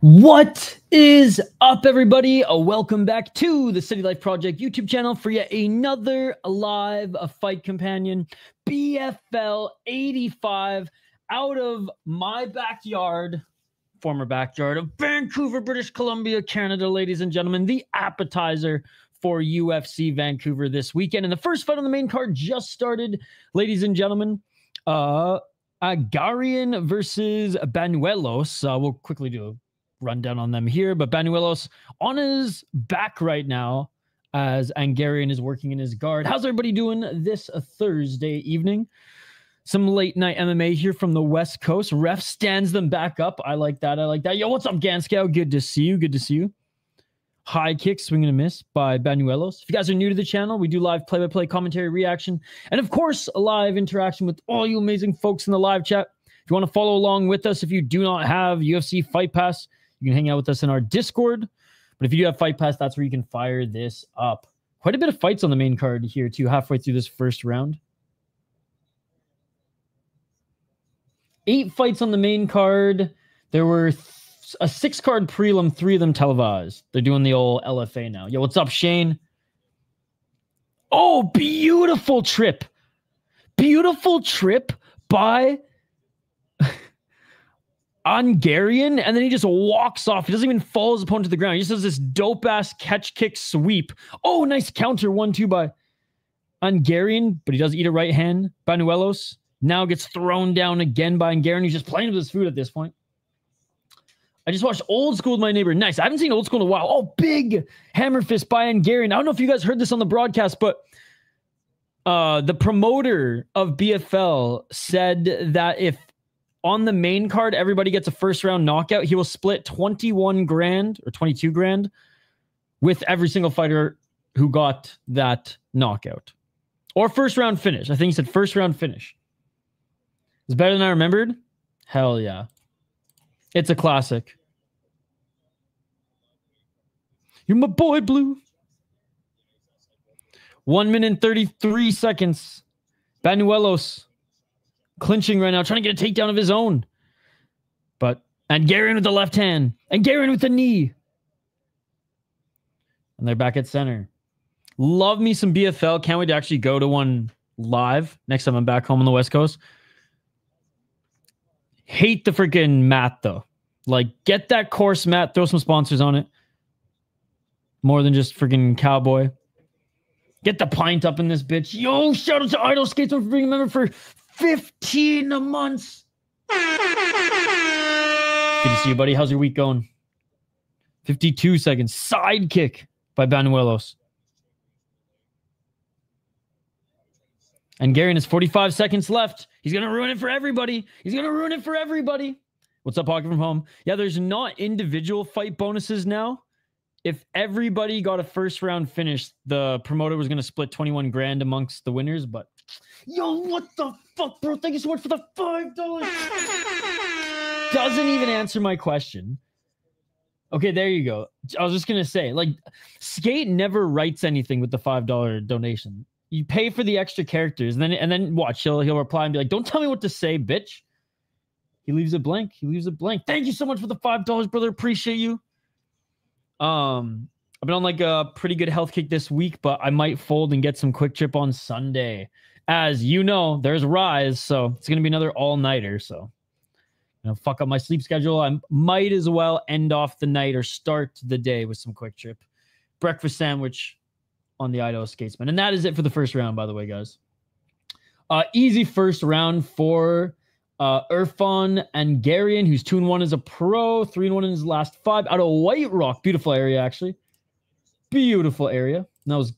What is up, everybody? Welcome back to the City Life Project YouTube channel for yet another live fight companion. BFL 85 out of my backyard, former backyard of Vancouver, British Columbia, Canada, ladies and gentlemen. The appetizer for UFC Vancouver this weekend. And the first fight on the main card just started, ladies and gentlemen. Ahangarian versus Bañuelos. We'll quickly do a rundown on them here, but Bañuelos on his back right now as Ahangarian is working in his guard. How's everybody doing this Thursday evening? Some late night MMA here from the West Coast. Ref stands them back up. I like that. I like that. Yo, what's up, Ganskow? Good to see you. Good to see you. High kick, swing and a miss by Bañuelos. If you guys are new to the channel, we do live play-by-play commentary, reaction, and of course, a live interaction with all you amazing folks in the live chat. If you want to follow along with us, if you do not have UFC Fight Pass, you can hang out with us in our Discord. But if you do have Fight Pass, that's where you can fire this up. Quite a bit of fights on the main card here, too, halfway through this first round. 8 fights on the main card. There were a 6-card prelim, 3 of them televised. They're doing the old LFA now. Yo, what's up, Shane? Oh, beautiful trip. Beautiful trip by Ahangarian, and then he just walks off. He doesn't even fall his opponent to the ground. He just does this dope-ass catch-kick sweep. Oh, nice counter 1-2 by Ahangarian, but he does eat a right hand. Bañuelos now gets thrown down again by Ahangarian. He's just playing with his food at this point. I just watched Old School with my neighbor. Nice. I haven't seen Old School in a while. Oh, big hammer fist by Ahangarian. I don't know if you guys heard this on the broadcast, but the promoter of BFL said that if on the main card everybody gets a first round knockout, he will split 21 grand or 22 grand with every single fighter who got that knockout. Or first round finish. I think he said first round finish. It's better than I remembered. Hell yeah. It's a classic. You're my boy, Blue. 1 minute and 33 seconds. Bañuelos clinching right now, trying to get a takedown of his own. But Ahangarian with the left hand. Ahangarian with the knee. And they're back at center. Love me some BFL. Can't wait to actually go to one live next time I'm back home on the West Coast. Hate the freaking mat, though. Like, get that course mat. Throw some sponsors on it. More than just freaking Cowboy. Get the pint up in this bitch. Yo, shout out to Idol Skates for being a member for 15 months. Good to see you, buddy. How's your week going? 52 seconds. Side kick by Bañuelos. And Ahangarian has 45 seconds left. He's going to ruin it for everybody. He's going to ruin it for everybody. What's up, Pocket from Home? Yeah, there's not individual fight bonuses now. If everybody got a first round finish, the promoter was going to split 21 grand amongst the winners. But, yo, what the fuck, bro? Thank you so much for the $5. Doesn't even answer my question. Okay, there you go. I was just going to say, like, Skate never writes anything with the $5 donation. You pay for the extra characters, and then watch. He'll reply and be like, "Don't tell me what to say, bitch." He leaves it blank. He leaves it blank. Thank you so much for the $5, brother. Appreciate you. I've been on like a pretty good health kick this week, but I might fold and get some quick trip on Sunday. As you know, there's Rise, so it's gonna be another all-nighter. So, fuck up my sleep schedule. I might as well end off the night or start the day with some quick trip, breakfast sandwich on the Idaho Skatesman. And that is it for the first round, by the way, guys. Easy first round for Erfan Ahangarian, who's 2-1 as a pro, 3-1 in his last 5 out of White Rock. Beautiful area, actually. Beautiful area. And that was,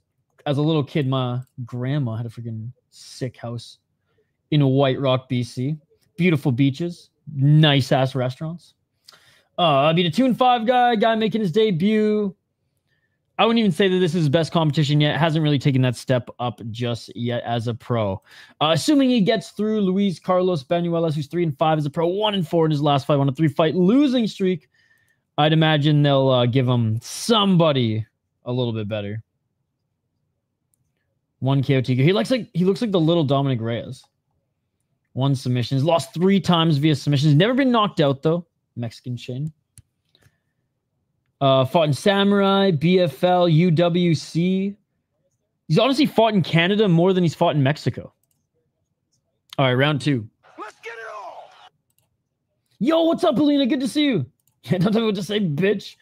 as a little kid, my grandma had a freaking sick house in White Rock, BC. Beautiful beaches. Nice-ass restaurants. I mean, a 2-5 guy making his debut. I wouldn't even say that this is his best competition yet. Hasn't really taken that step up just yet as a pro. Assuming he gets through Luis Carlos Bañuelos, who's 3-5 as a pro, 1-4 in his last 5 on a 3-fight losing streak, I'd imagine they'll give him somebody a little bit better. 1 KO TKO. He looks like the little Dominic Reyes. 1 submission. He's lost 3 times via submissions. Never been knocked out, though. Mexican Shane. Fought in Samurai, BFL, UWC. He's honestly fought in Canada more than he's fought in Mexico. All right, round 2. Let's get it all. Yo, what's up, Alina? Good to see you. Don't tell me what to say, bitch.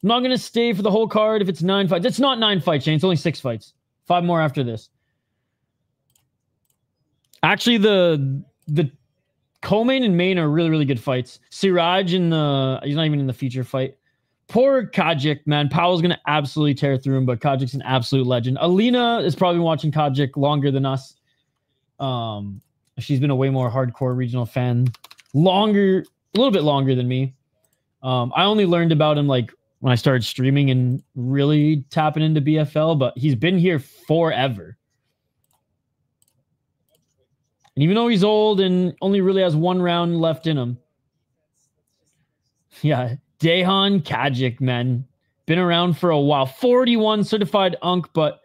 I'm not going to stay for the whole card if it's 9 fights. It's not 9 fights, Shane. It's only 6 fights. 5 more after this. Actually, the co-main and main are really, really good fights. Siraj in the... He's not even in the feature fight. Poor Kajić, man. Powell's going to absolutely tear through him, but Kajic's an absolute legend. Alina is probably watching Kajić longer than us. She's been a way more hardcore regional fan. A little bit longer than me. I only learned about him like when I started streaming and really tapping into BFL, but he's been here forever. And even though he's old and only really has 1 round left in him. Yeah, Dejan Kajić, man. Been around for a while. 41 certified UNC, but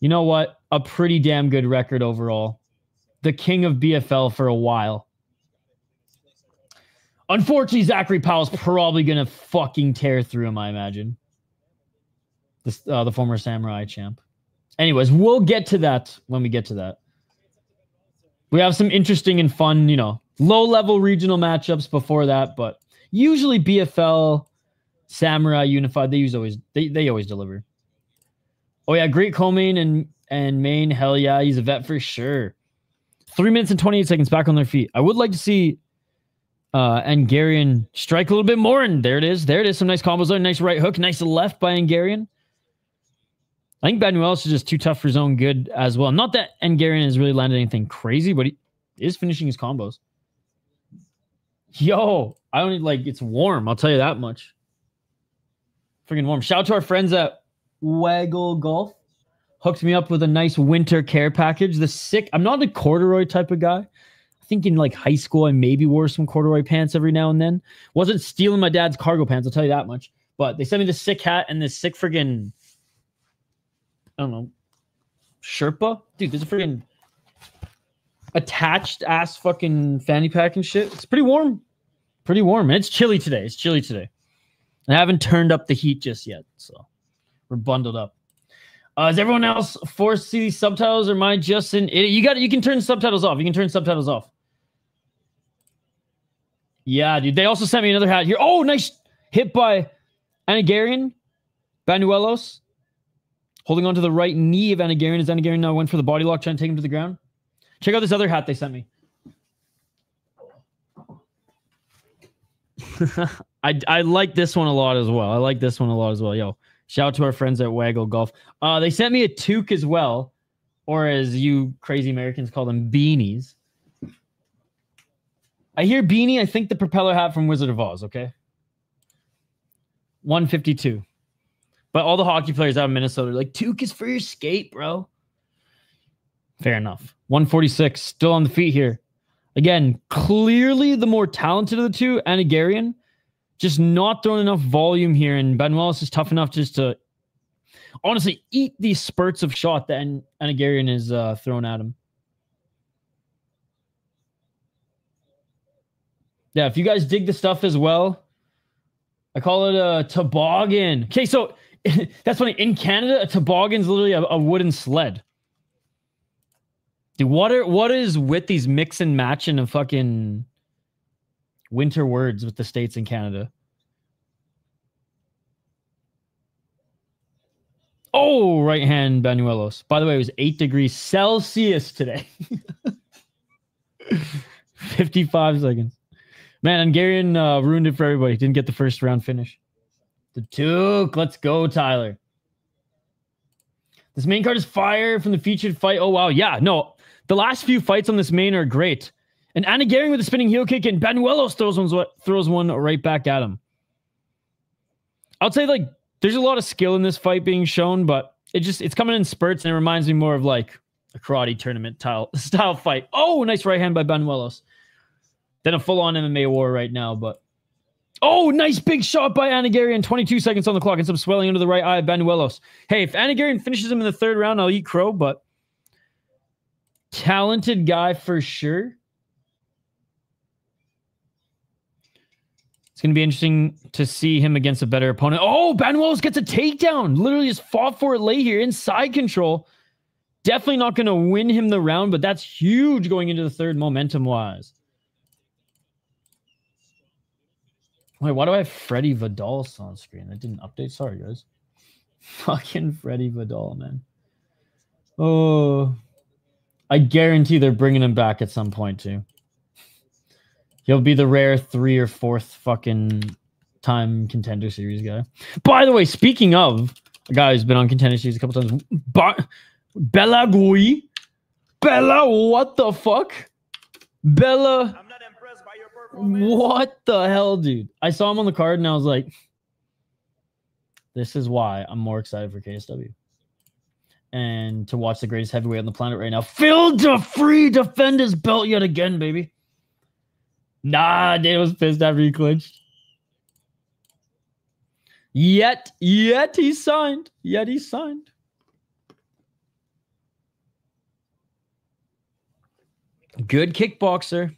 you know what? A pretty damn good record overall. The king of BFL for a while. Unfortunately, Zackery Powell's probably going to fucking tear through him, I imagine. The former Samurai champ. Anyways, we'll get to that when we get to that. We have some interesting and fun, you know, low-level regional matchups before that, but usually BFL, Samurai, Unified, they always deliver. Oh yeah, great co-main and main, hell yeah, he's a vet for sure. 3 minutes and 28 seconds back on their feet. I would like to see Ahangarian strike a little bit more, and there it is. There it is. Some nice combos there. Nice right hook. Nice left by Ahangarian. I think Bañuelos is just too tough for his own good as well. Not that Ahangarian has really landed anything crazy, but he is finishing his combos. Yo, I don't like, it's warm. I'll tell you that much. Freaking warm. Shout out to our friends at Waggle Golf. Hooked me up with a nice winter care package. I'm not a corduroy type of guy. I think in like high school, I maybe wore some corduroy pants every now and then. Wasn't stealing my dad's cargo pants, I'll tell you that much. But they sent me this sick hat and this sick friggin', I don't know, Sherpa? Dude, there's a friggin' attached ass fucking fanny pack and shit. It's pretty warm. Pretty warm. And it's chilly today. It's chilly today. And I haven't turned up the heat just yet. So we're bundled up. Is everyone else forced to see these subtitles, or am I just an idiot? You can turn subtitles off. You can turn subtitles off. Yeah, dude. They also sent me another hat here. Oh, nice hit by Ahangarian. Bañuelos. Holding on to the right knee of Ahangarian as Ahangarian now went for the body lock, trying to take him to the ground. Check out this other hat they sent me. I like this one a lot as well. Yo, shout out to our friends at Waggle Golf. They sent me a toque as well, or as you crazy Americans call them, beanies. I hear beanie. I think the propeller hat from Wizard of Oz. Okay, 152. But all the hockey players out of Minnesota are like, toque is for your skate, bro. Fair enough. 146, still on the feet here. Again, clearly the more talented of the two, Ahangarian, just not throwing enough volume here, and Bañuelos is tough enough just to honestly eat these spurts of shot that Ahangarian is throwing at him. Yeah, if you guys dig the stuff as well, I call it a toboggan. Okay, so that's funny. In Canada, a toboggan is literally a wooden sled. Dude, what is with these mix and match and fucking winter words with the States and Canada? Oh, right hand Bañuelos. By the way, it was 8 degrees Celsius today. 55 seconds. Man, Ahangarian ruined it for everybody. Didn't get the first round finish. The toque. Let's go, Tyler. This main card is fire from the featured fight. Oh, wow. Yeah, no. The last few fights on this main are great. And Ahangarian with a spinning heel kick, and Bañuelos throws one right back at him. I'll say, like, there's a lot of skill in this fight being shown, but it's coming in spurts, and it reminds me more of, like, a karate tournament style fight. Oh, nice right hand by Bañuelos. Then a full-on MMA war right now, but... Oh, nice big shot by Ahangarian. 22 seconds on the clock and some swelling under the right eye of Bañuelos. Hey, if Ahangarian finishes him in the 3rd round, I'll eat crow, but... Talented guy for sure. It's going to be interesting to see him against a better opponent. Oh, Bañuelos gets a takedown. Literally just fought for it late here. Inside control. Definitely not going to win him the round, but that's huge going into the third momentum-wise. Wait, why do I have Freddy Vidal on screen? That didn't update. Sorry, guys. Fucking Freddy Vidal, man. Oh, I guarantee they're bringing him back at some point, too. He'll be the rare 3rd or 4th fucking time Contender Series guy. By the way, speaking of a guy who's been on Contender Series a couple times, Bella Gui. Bella, what the fuck? Bella. I'm not impressed by your performance. What the hell, dude? I saw him on the card and I was like, this is why I'm more excited for KSW. And to watch the greatest heavyweight on the planet right now, Phil DeFree defend his belt yet again, baby. Nah, Dana was pissed after he clinched. Yet he signed. Yet he signed. Good kickboxer.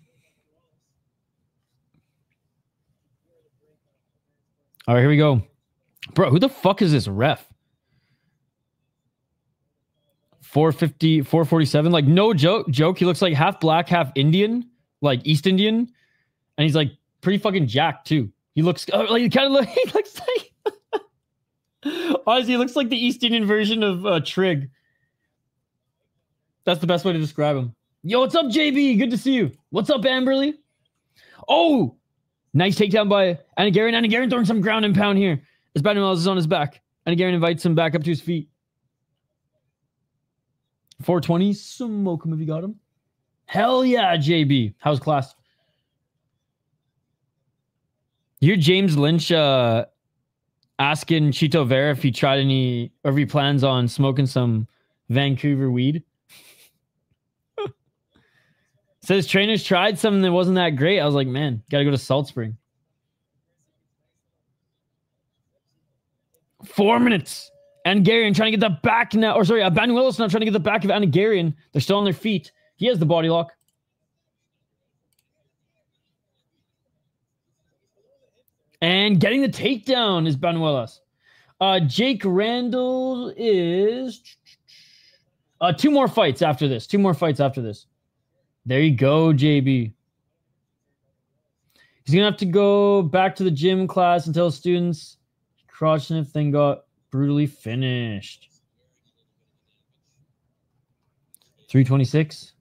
All right, here we go. Bro, who the fuck is this ref? 450, 447. Like, no joke. He looks like half black, half Indian. Like, East Indian. And he's like pretty fucking jacked too. He looks like he looks like honestly, he looks like the East Indian version of Trig. That's the best way to describe him. Yo, what's up, JB? Good to see you. What's up, Amberly? Oh, nice takedown by Ahangarian. Ahangarian throwing some ground and pound here. As Bañuelos is on his back. Ahangarian invites him back up to his feet. 420. Smoke him if you got him. Hell yeah, JB. How's class? You hear James Lynch asking Chito Vera if he tried any, or if he plans on smoking some Vancouver weed. Says trainers tried something that wasn't that great. I was like, man, got to go to Salt Spring. 4 minutes. Ahangarian trying to get the back now. Or sorry, Bañuelos now trying to get the back of Ahangarian. They're still on their feet. He has the body lock. And getting the takedown is Bañuelos. Jake Randall is 2 more fights after this. 2 more fights after this. There you go, JB. He's going to have to go back to the gym class and tell students crotch sniff thing got brutally finished. 326.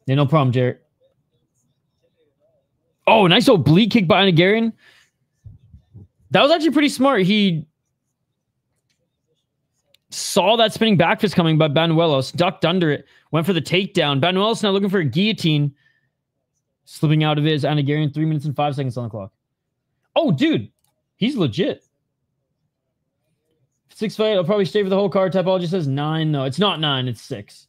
Yeah, no problem, Jarrett. Oh, nice oblique kick by Ahangarian. That was actually pretty smart. He saw that spinning back fist coming by Bañuelos, ducked under it, went for the takedown. Bañuelos now looking for a guillotine. Slipping out of his Ahangarian. 3 minutes and 5 seconds on the clock. Oh, dude. He's legit. 6 fight. I'll probably stay for the whole card. Typology says 9. No, it's not 9. It's 6.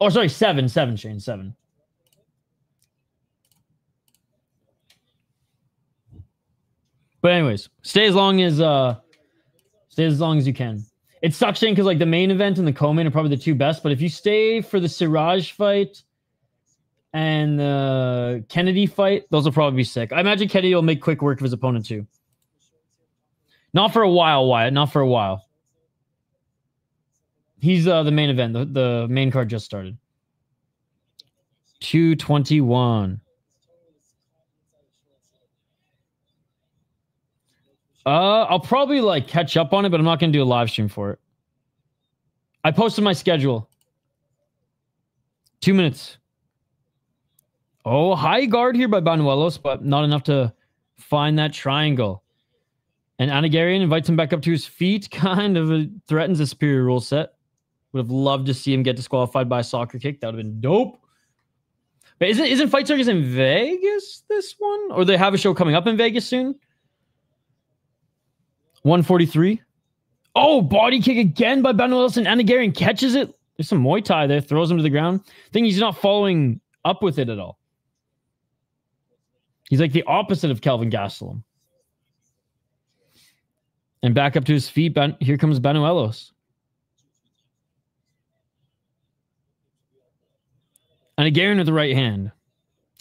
Oh, sorry. 7. 7, Shane. 7. But anyways, stay as long as you can. It sucks, Shane, because like the main event and the co-main are probably the 2 best. But if you stay for the Siraj fight and the Kennedy fight, those will probably be sick. I imagine Kennedy will make quick work of his opponent too. Not for a while, Wyatt. Not for a while. He's the main event. The main card just started. 221. I'll probably like catch up on it, but I'm not going to do a live stream for it. I posted my schedule. 2 minutes. Oh, high guard here by Bañuelos, but not enough to find that triangle. And Ahangarian invites him back up to his feet, kind of threatens a superior rule set. Would have loved to see him get disqualified by a soccer kick. That would have been dope. But isn't Fight Circus in Vegas this one? Or they have a show coming up in Vegas soon? 143. Oh, body kick again by Bañuelos, and Ahangarian catches it. There's some Muay Thai there. Throws him to the ground. I think he's not following up with it at all. He's like the opposite of Kelvin Gastelum. And back up to his feet. Here comes Bañuelos. Ahangarian with the right hand.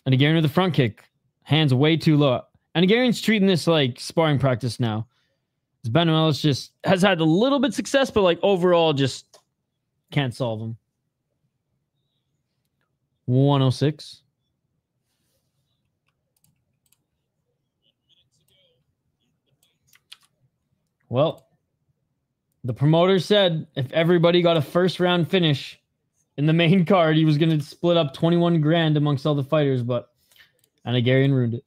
Ahangarian with the front kick. Hands way too low. Ahangarian's treating this like sparring practice now. Bañuelos just has had a little bit of success, but like overall just can't solve him. 106. Well, the promoter said if everybody got a first round finish in the main card, he was going to split up 21 grand amongst all the fighters, but Ahangarian ruined it.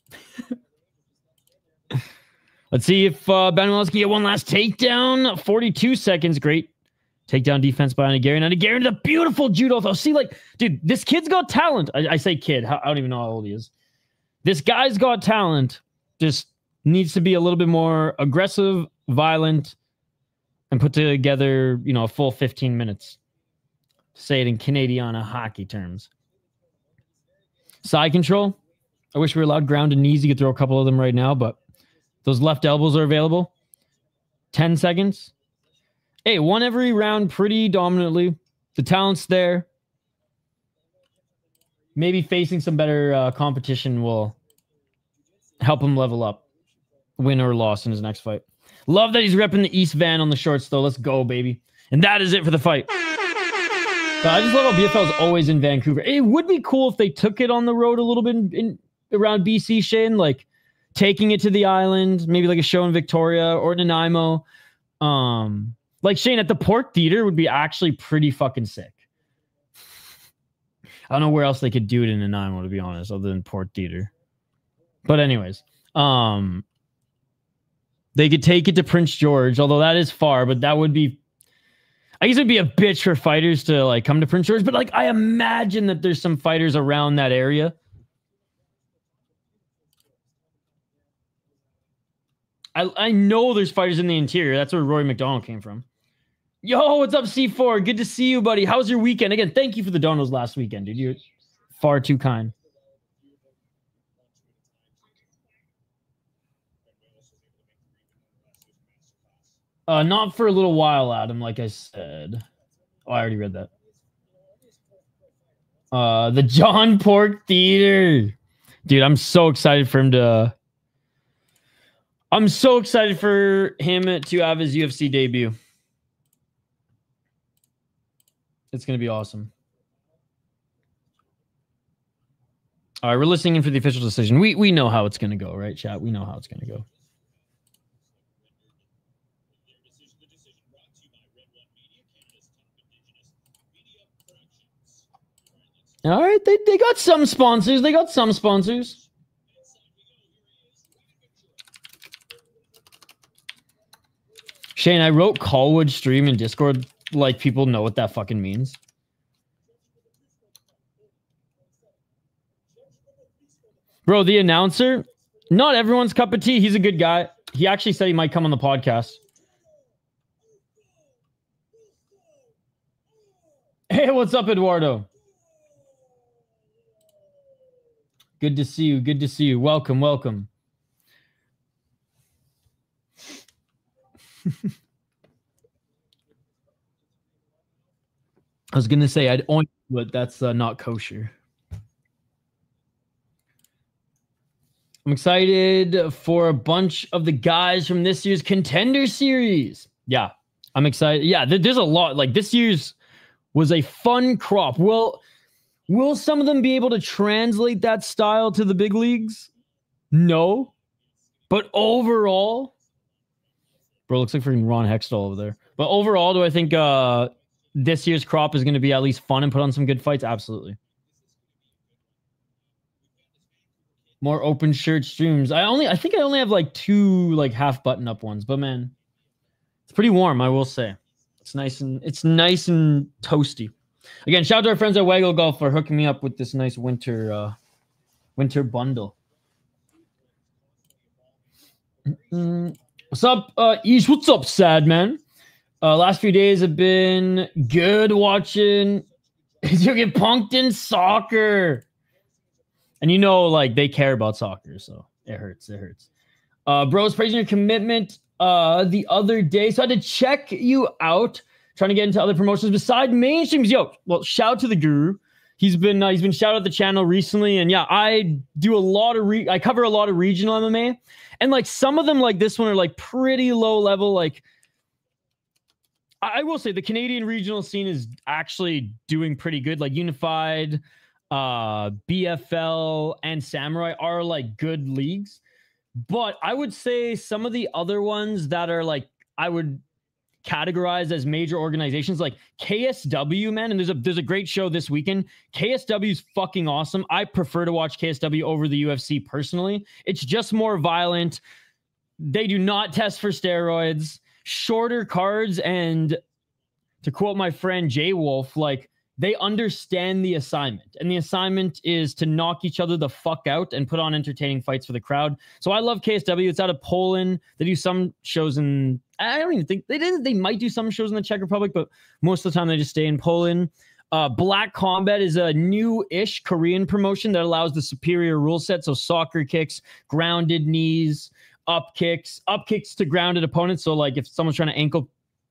Let's see if Bañuelos can get one last takedown. 42 seconds. Great takedown defense by Ahangarian. Ahangarian, the beautiful judo throw. See, like, dude, this kid's got talent. I say kid. I don't even know how old he is. This guy's got talent. Just needs to be a little bit more aggressive, violent, and put together, you know, a full 15 minutes. To say it in Canadian hockey terms. Side control. I wish we were allowed ground and knees. You could throw a couple of them right now, but those left elbows are available. 10 seconds. Hey, won every round pretty dominantly. The talent's there. Maybe facing some better competition will help him level up. Win or loss in his next fight. Love that he's repping the East Van on the shorts, though. Let's go, baby. And that is it for the fight. I just love how BFL is always in Vancouver. It would be cool if they took it on the road a little bit around BC, Shane. Like, taking it to the island, maybe like a show in Victoria or Nanaimo. Like, Shane, at the Port Theater would be actually pretty fucking sick. I don't know where else they could do it in Nanaimo, to be honest, other than Port Theater. But anyways, they could take it to Prince George, although that is far, but that would be, I guess it'd be a bitch for fighters to like come to Prince George, but like I imagine that there's some fighters around that area. I know there's fighters in the interior. That's where Rory McDonald came from. Yo, what's up, C4? Good to see you, buddy. How's your weekend? Again, thank you for the donos last weekend, dude. You're far too kind. Not for a little while, Adam, like I said. Oh, I already read that. The John Pork Theater. Dude, I'm so excited for him to... I'm so excited for him to have his UFC debut. It's going to be awesome. All right, we're listening in for the official decision. We know how it's going to go, right, chat? We know how it's going to go. All right, they got some sponsors. They got some sponsors. Shane, I wrote Colwood stream in Discord like people know what that fucking means. Bro, the announcer, not everyone's cup of tea. He's a good guy. He actually said he might come on the podcast. Hey, what's up, Eduardo? Good to see you. Good to see you. Welcome, welcome. I was going to say I'd own, but that's not kosher. I'm excited for a bunch of the guys from this year's Contender Series. Yeah, I'm excited. Yeah, there's a lot. Like, this year's was a fun crop. Will some of them be able to translate that style to the big leagues? No. But overall... Bro, looks like freaking Ron Hextall over there. But overall, do I think this year's crop is going to be at least fun and put on some good fights? Absolutely. More open shirt streams. I think I only have like 2 like half button up ones, but man, it's pretty warm, I will say. It's nice and toasty. Again, shout out to our friends at Waggle Golf for hooking me up with this nice winter bundle. What's up, Ish? What's up, sad man? Last few days have been good watching. You get punked in soccer. And you know, like, they care about soccer, so it hurts. It hurts. Bros, praising your commitment the other day. So I had to check you out, trying to get into other promotions beside mainstreams. Yo, well, shout out to the Guru. He's been shouted at the channel recently, and yeah, I do a lot of I cover a lot of regional MMA, and like some of them like this one are like pretty low level. Like I will say the Canadian regional scene is actually doing pretty good. Like Unified, BFL, and Samurai are like good leagues, but I would say some of the other ones that are like I would categorized as major organizations like KSW, man, and there's a great show this weekend. KSW is fucking awesome. I prefer to watch KSW over the UFC personally. It's just more violent. They do not test for steroids, shorter cards, and to quote my friend Jay Wolf, like they understand the assignment, and the assignment is to knock each other the fuck out and put on entertaining fights for the crowd. So I love KSW. It's out of Poland. They do some shows in, I don't even think they might do some shows in the Czech Republic, but most of the time they just stay in Poland. Black Combat is a new-ish Korean promotion that allows the superior rule set. So soccer kicks, grounded knees, up kicks to grounded opponents. So like if someone's trying to ankle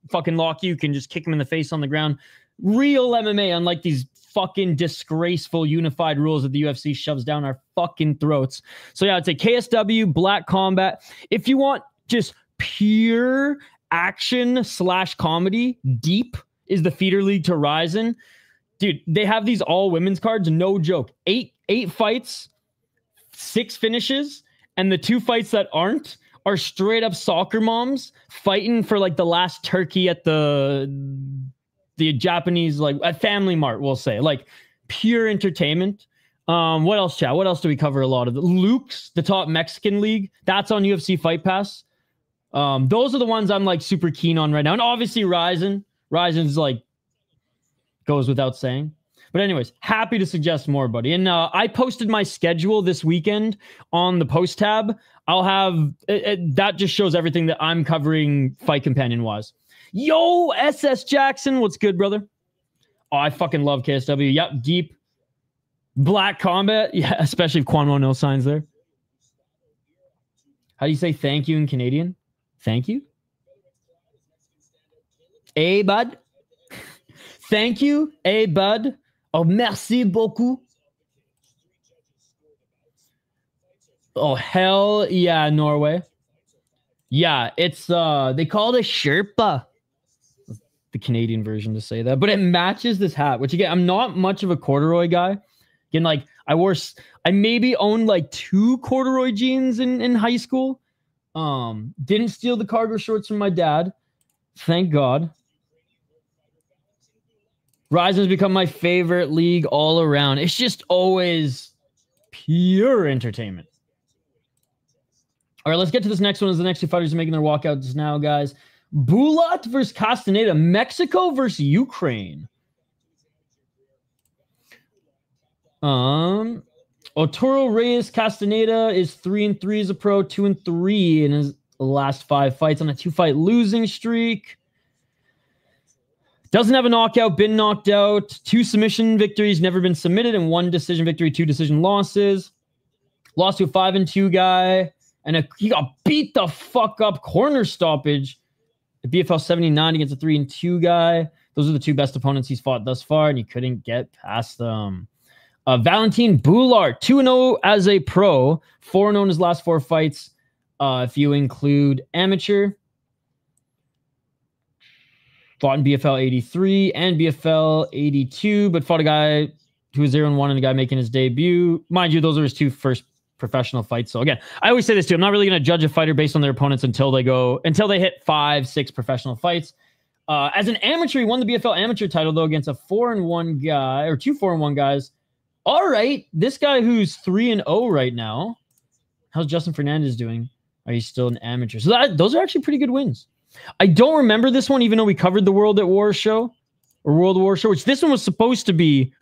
fucking lock you, you can just kick them in the face on the ground. Real MMA, unlike these fucking disgraceful unified rules that the UFC shoves down our fucking throats. So yeah, I'd say KSW, Black Combat. If you want just pure action / comedy, Deep is the feeder league to Ryzen. Dude, they have these all women's cards, no joke. Eight fights, 6 finishes, and the 2 fights that aren't are straight up soccer moms fighting for like the last turkey at the Japanese, like at Family Mart, we'll say, like pure entertainment. What else, chat? What else do we cover a lot of? Luke's, the top Mexican league. That's on UFC Fight Pass. Those are the ones I'm like super keen on right now. And obviously Ryzen. Ryzen's like goes without saying. But anyways, happy to suggest more, buddy. And I posted my schedule this weekend on the post tab. I'll have that just shows everything that I'm covering Fight Companion wise. Yo, SS Jackson, what's good, brother? Oh, I fucking love KSW. Yep, Deep. Black Combat. Yeah, especially if Quanwo no signs there. How do you say thank you in Canadian? Thank you? Hey, bud. Thank you. Hey, bud. Oh, merci beaucoup. Oh, hell yeah, Norway. Yeah, it's they call it a Sherpa. The Canadian version to say that, but it matches this hat, which again, I'm not much of a corduroy guy. Again, like I maybe owned like 2 corduroy jeans in high school. Didn't steal the cargo shorts from my dad. Thank God. Ryzen has become my favorite league all around. It's just always pure entertainment. All right, let's get to this next one as the next 2 fighters are making their walkouts now, guys. Bulat versus Castañeda. Mexico versus Ukraine. Arturo, Reyes, Castañeda is 3-3 as a pro, 2-3 in his last 5 fights on a 2-fight losing streak. Doesn't have a knockout, been knocked out. 2 submission victories, never been submitted, and 1 decision victory, 2 decision losses. Lost to a 5-2 guy, and he got beat the fuck up corner stoppage. The BFL 79 against a 3-2 guy. Those are the 2 best opponents he's fought thus far, and he couldn't get past them. Valentyn Bulat, 2-0 as a pro, 4-0 in his last 4 fights, if you include amateur. Fought in BFL 83 and BFL 82, but fought a guy who was 0-1 and a guy making his debut. Mind you, those are his 2 first professional fights. So again, I always say this too. I'm not really going to judge a fighter based on their opponents until they hit 5-6 professional fights. As an amateur, he won the BFL amateur title though against a 4-1 guy or 2 4-1 guys. All right, this guy who's 3-0 right now. How's Justin Fernandez doing? Are you still an amateur? So those are actually pretty good wins. I don't remember this one, even though we covered the World at War show or World War show, which this one was supposed to be,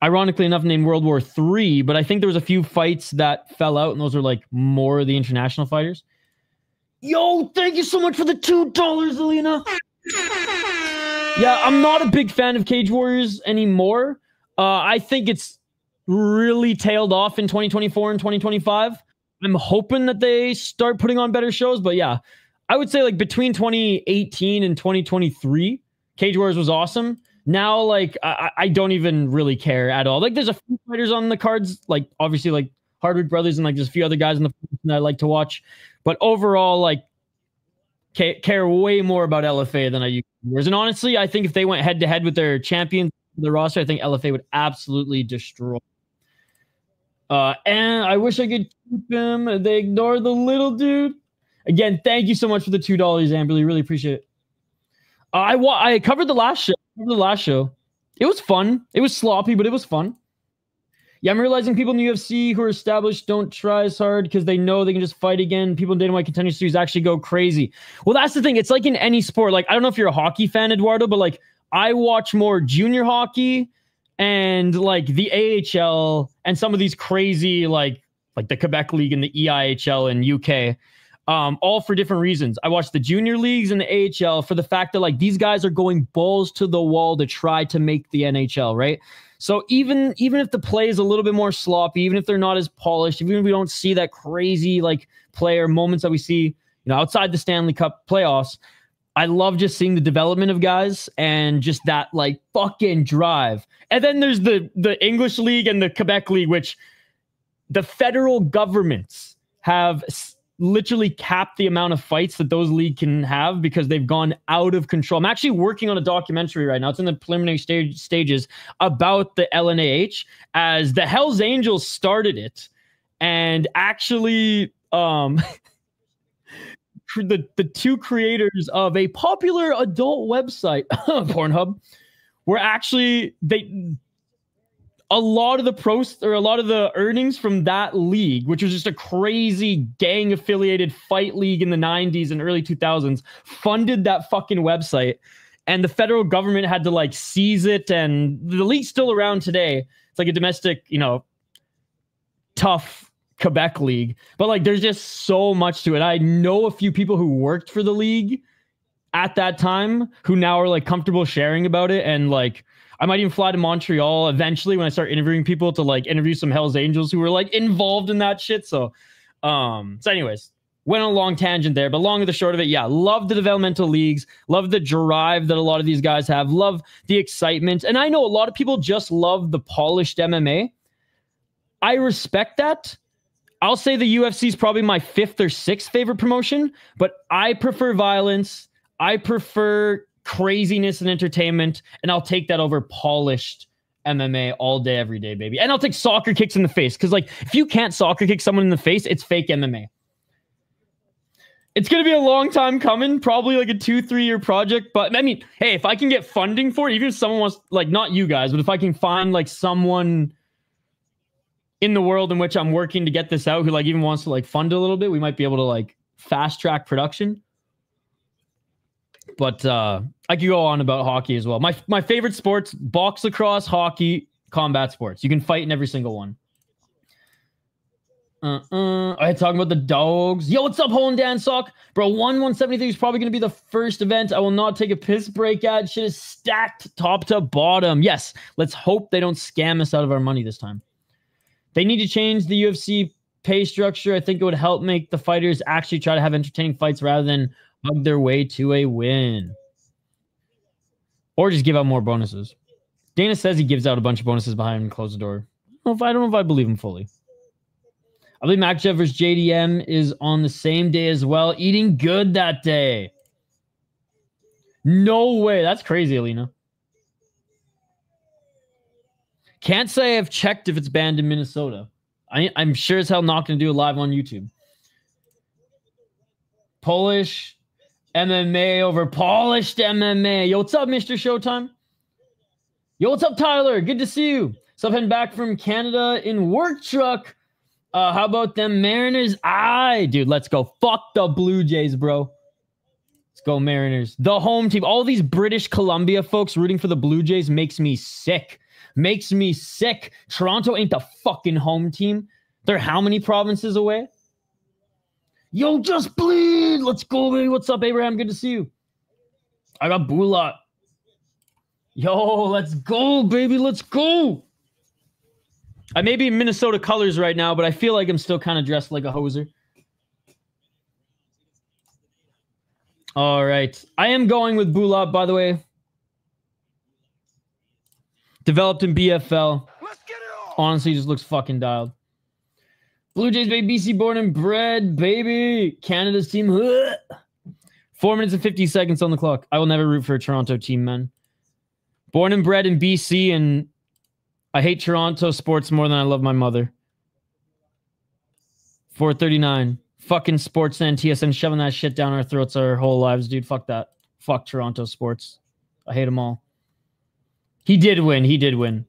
ironically enough, named World War III. But I think there was a few fights that fell out, and those are like more of the international fighters. Yo, thank you so much for the $2, Alina. Yeah, I'm not a big fan of Cage Warriors anymore. I think it's really tailed off in 2024 and 2025. I'm hoping that they start putting on better shows, but yeah, I would say like between 2018 and 2023, Cage Warriors was awesome. Now, like, I don't even really care at all. Like, there's a few fighters on the cards, like, obviously, like, Hardwood Brothers and, like, there's a few other guys in the that I like to watch. But overall, like, care way more about LFA than I used to. And honestly, I think if they went head-to-head with their champions, the roster, I think LFA would absolutely destroy. And I wish I could keep him. They ignore the little dude. Again, thank you so much for the $2, Amberly. Really appreciate it. I covered the last show. It was fun. It was sloppy, but it was fun. Yeah, I'm realizing people in the UFC who are established don't try as hard because they know they can just fight again. People in Dana White Contender Series actually go crazy. Well, that's the thing. It's like in any sport. Like, I don't know if you're a hockey fan, Eduardo, but like I watch more junior hockey and like the AHL and some of these crazy like the Quebec League and the EIHL in UK. All for different reasons. I watch the junior leagues and the AHL for the fact that like these guys are going balls to the wall to try to make the NHL, right? So even if the play is a little bit more sloppy, even if they're not as polished, even if we don't see that crazy like player moments that we see, you know, outside the Stanley Cup playoffs, I love just seeing the development of guys and just that like fucking drive. And then there's the English League and the Quebec League, which the federal governments have literally capped the amount of fights that those leagues can have because they've gone out of control. I'm actually working on a documentary right now. It's in the preliminary stages about the LNAH, as the Hells Angels started it, and actually the two creators of a popular adult website, Pornhub, were actually a lot of the earnings from that league, which was just a crazy gang affiliated fight league in the 90s and early 2000s, funded that fucking website. And the federal government had to like seize it. And the league's still around today. It's like a domestic, you know, tough Quebec league. But like, there's just so much to it. I know a few people who worked for the league at that time who now are like comfortable sharing about it. And like, I might even fly to Montreal eventually when I start interviewing people to like interview some Hells Angels who were like involved in that shit. So anyways, went on a long tangent there, but long and the short of it, yeah, love the developmental leagues, love the drive that a lot of these guys have, love the excitement. And I know a lot of people just love the polished MMA. I respect that. I'll say the UFC is probably my 5th or 6th favorite promotion, but I prefer violence. I prefer craziness and entertainment, and I'll take that over polished MMA all day, every day, baby. And I'll take soccer kicks in the face, because like if you can't soccer kick someone in the face, it's fake MMA. It's going to be a long time coming, probably like a 2-3 year project. But I mean, hey, if I can get funding for it, even if someone wants, like, not you guys, but if I can find like someone in the world in which I'm working to get this out who like even wants to like fund a little bit, we might be able to like fast track production. But I could go on about hockey as well. My favorite sports: box, lacrosse, hockey, combat sports. You can fight in every single one. I talking about the dogs. Yo, what's up, Hole and Dan Sock? Bro, 173 is probably going to be the first event I will not take a piss break at. Shit is stacked top to bottom. Yes, let's hope they don't scam us out of our money this time. They need to change the UFC pay structure. I think it would help make the fighters actually try to have entertaining fights rather than hug their way to a win. Or just give out more bonuses. Dana says he gives out a bunch of bonuses behind him, close the door. I don't know if I believe him fully. I believe Makhachev versus JDM is on the same day as well. Eating good that day. No way. That's crazy, Alina. Can't say I've checked if it's banned in Minnesota. I'm sure as hell not going to do it live on YouTube. Polish MMA over polished MMA. Yo, what's up, Mr. Showtime? Yo, what's up, Tyler? Good to see you. So I'm heading back from Canada in work truck. How about them Mariners? Aye, dude, let's go. Fuck the Blue Jays, bro. Let's go, Mariners. The home team. All these British Columbia folks rooting for the Blue Jays makes me sick. Makes me sick. Toronto ain't the fucking home team. They're how many provinces away? Yo, just bleed. Let's go, baby. What's up, Abraham? Good to see you. I got Bulat. Yo, let's go, baby. Let's go. I may be in Minnesota colors right now, but I feel like I'm still kind of dressed like a hoser. All right. I am going with Bulat, by the way. Developed in BFL. Honestly, just looks fucking dialed. Blue Jays, baby. BC born and bred, baby. Canada's team. 4 minutes and 50 seconds on the clock. I will never root for a Toronto team, man. Born and bred in BC, and I hate Toronto sports more than I love my mother. 4:39. Fucking Sportsnet and TSN shoving that shit down our throats our whole lives, dude. Fuck that. Fuck Toronto sports. I hate them all. He did win. He did win.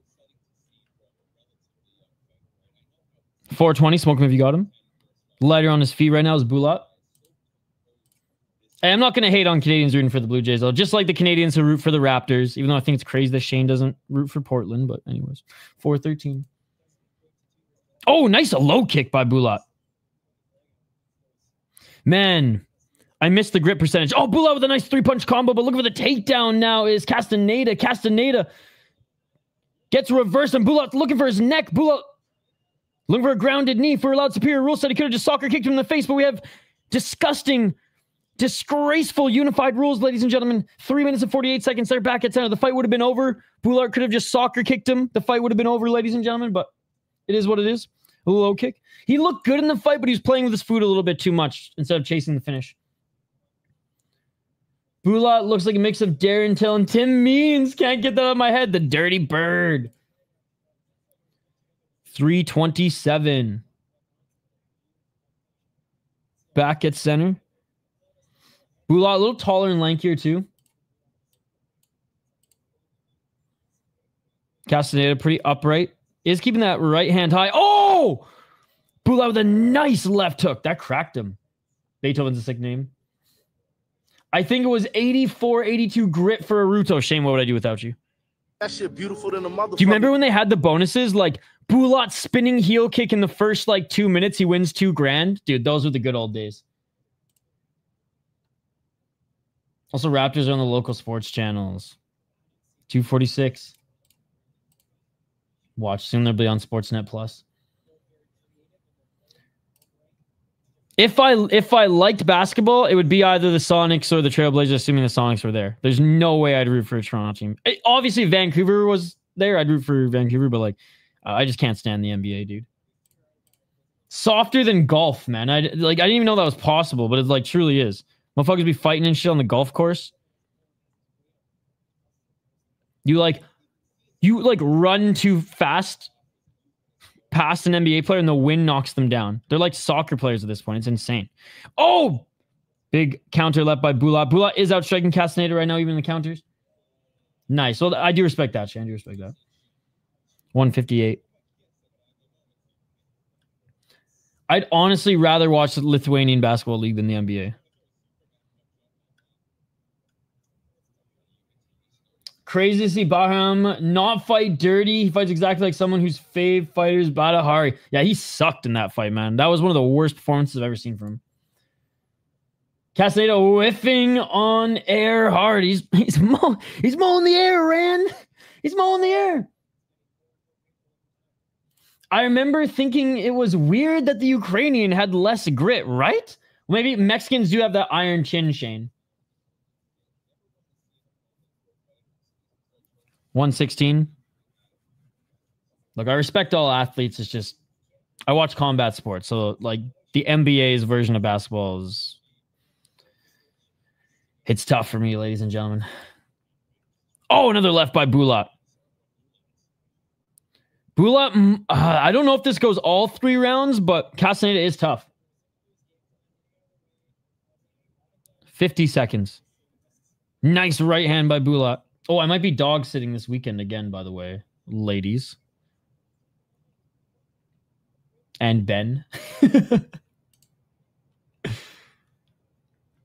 4:20. Smoke him if you got him. Lighter on his feet right now is Bulat. Hey, I'm not going to hate on Canadians rooting for the Blue Jays, though. Just like the Canadians who root for the Raptors, even though I think it's crazy that Shane doesn't root for Portland. But anyways, 4:13. Oh, nice. A low kick by Bulat. Man, I missed the grip percentage. Oh, Bulat with a nice three-punch combo, but look at the takedown now is Castañeda. Castañeda gets reversed, and Bulat looking for his neck. Bulat looking for a grounded knee for allowed superior rule set. He could have just soccer kicked him in the face, but we have disgusting, disgraceful unified rules, ladies and gentlemen. 3 minutes and 48 seconds. They're back at center. The fight would have been over. Bulat could have just soccer kicked him. The fight would have been over, ladies and gentlemen, but it is what it is. A low kick. He looked good in the fight, but he was playing with his food a little bit too much instead of chasing the finish. Bulat looks like a mix of Darren Till and Tim Means. Can't get that out of my head. The dirty bird. 3:27. Back at center. Bulat a little taller and lankier too. Castañeda pretty upright. Is keeping that right hand high. Oh! Bulat with a nice left hook. That cracked him. Beethoven's a sick name. I think it was 84-82 grit for Aruto. Shane, what would I do without you? That shit beautiful than a motherfucker. Do you remember when they had the bonuses? Like, Bulat spinning heel kick in the first, 2 minutes. He wins $2,000. Dude, those were the good old days. Also, Raptors are on the local sports channels. 246. Watch. Soon they'll be on Sportsnet Plus. If I liked basketball, it would be either the Sonics or the Trailblazers, assuming the Sonics were there. There's no way I'd root for a Toronto team. Obviously, if Vancouver was there, I'd root for Vancouver, but I just can't stand the NBA, dude. Softer than golf, man. I didn't even know that was possible, but it truly is. Motherfuckers be fighting and shit on the golf course. You run too fast past an NBA player and the wind knocks them down. They're like soccer players at this point. It's insane. Oh! Big counter left by Bulat. Bulat is outstriking Castañeda right now, even in the counters. Nice. Well, I do respect that, Shane. I do respect that. 158. I'd honestly rather watch the Lithuanian Basketball League than the NBA. Crazy to see Bahram not fight dirty. He fights exactly like someone whose fave fighter is Badahari. Yeah, he sucked in that fight, man. That was one of the worst performances I've ever seen from him. Castañeda whiffing on air hard. He's mowing the air, Rand. He's mowing the air. I remember thinking it was weird that the Ukrainian had less grit, right? Maybe Mexicans do have that iron chin, Shane. 116. Look, I respect all athletes. It's just, I watch combat sports. So, the NBA's version of basketball is, it's tough for me, ladies and gentlemen. Oh, another left by Bulat. Bulat, I don't know if this goes all 3 rounds, but Castañeda is tough. 50 seconds. Nice right hand by Bulat. Oh, I might be dog sitting this weekend again, by the way, ladies. And Ben.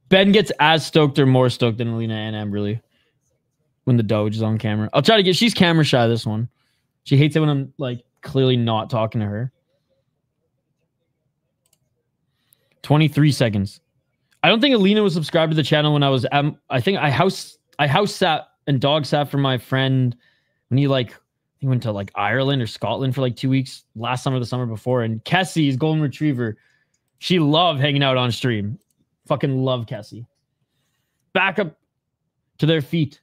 Ben gets as stoked or more stoked than Alina and Amberly when the Doge is on camera. I'll try to she's camera shy this one. She hates it when I'm clearly not talking to her. 23 seconds. I don't think Alina was subscribed to the channel when I was I think I house sat and dog sat for my friend when he went to Ireland or Scotland for 2 weeks last summer, the summer before. And Kessie's golden retriever, she loved hanging out on stream. Fucking love Kessie. Back up to their feet.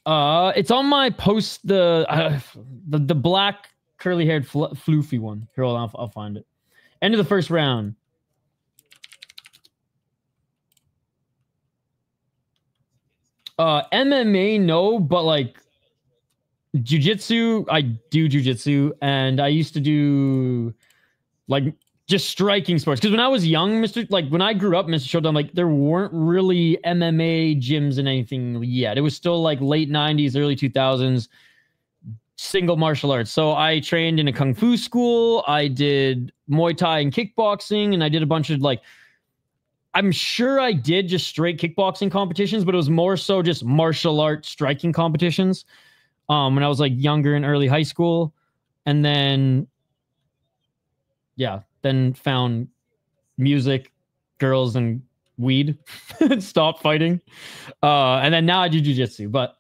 It's on my post, the black curly haired floofy one. Here, hold on, I'll find it. End of the first round. MMA, no, but like jiu-jitsu, I do jiu-jitsu, and I used to do like just striking sports. Because when I was young, when I grew up, Mr. Showdown, like there weren't really MMA gyms and anything yet. It was still like late 90s, early 2000s, single martial arts. So I trained in a kung fu school. I did Muay Thai and kickboxing, and I did a bunch of like, I'm sure I did just straight kickboxing competitions, but it was more so just martial arts striking competitions when I was like younger in early high school. And then, yeah, then found music, girls, and weed. Stopped fighting. And then now I do jiu-jitsu. But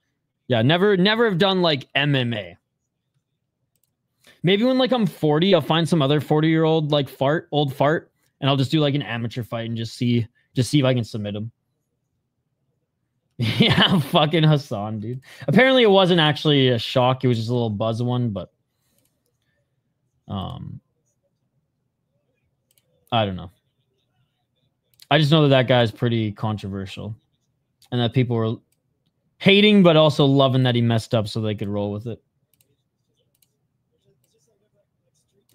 yeah, never have done like MMA. Maybe when like I'm 40, I'll find some other 40-year-old like old fart. And I'll just do like an amateur fight and just see if I can submit him. Yeah, fucking Hassan, dude. Apparently it wasn't actually a shock. It was just a little buzz one, but I don't know. I just know that guy's pretty controversial. And that people were hating, but also loving that he messed up so they could roll with it.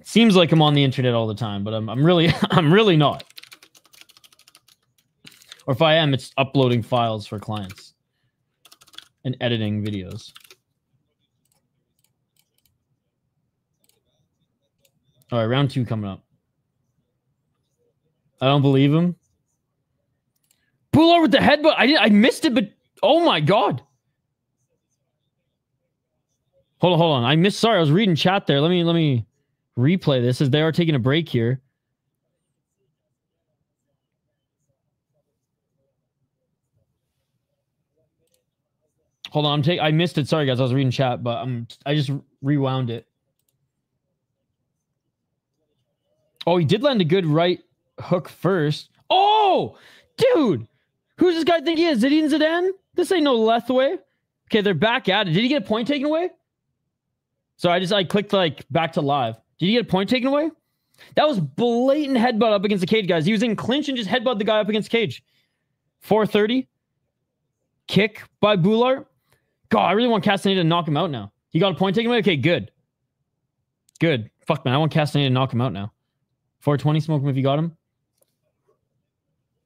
Seems like I'm on the internet all the time, but I'm really not. Or if I am, it's uploading files for clients and editing videos. All right, round 2 coming up. I don't believe him. Bulat with the headbutt. I missed it, but oh my god. Hold on. I missed. Sorry, I was reading chat there. Let me replay this as they are taking a break here. Hold on, I missed it. Sorry guys, I was reading chat, but I just rewound it. Oh, he did land a good right hook first. Oh, dude, who's this guy think he is? Zinedine Zidane? This ain't no Lethway. Okay, they're back at it. Did he get a point taken away? So I clicked like back to live. Did he get a point taken away? That was blatant headbutt up against the cage, guys. He was in clinch and just headbutt the guy up against the cage. 430. Kick by Bulat. God, I really want Castañeda to knock him out now. He got a point taken away? Okay, good. Good. Fuck, man. I want Castañeda to knock him out now. 420, smoke him if you got him.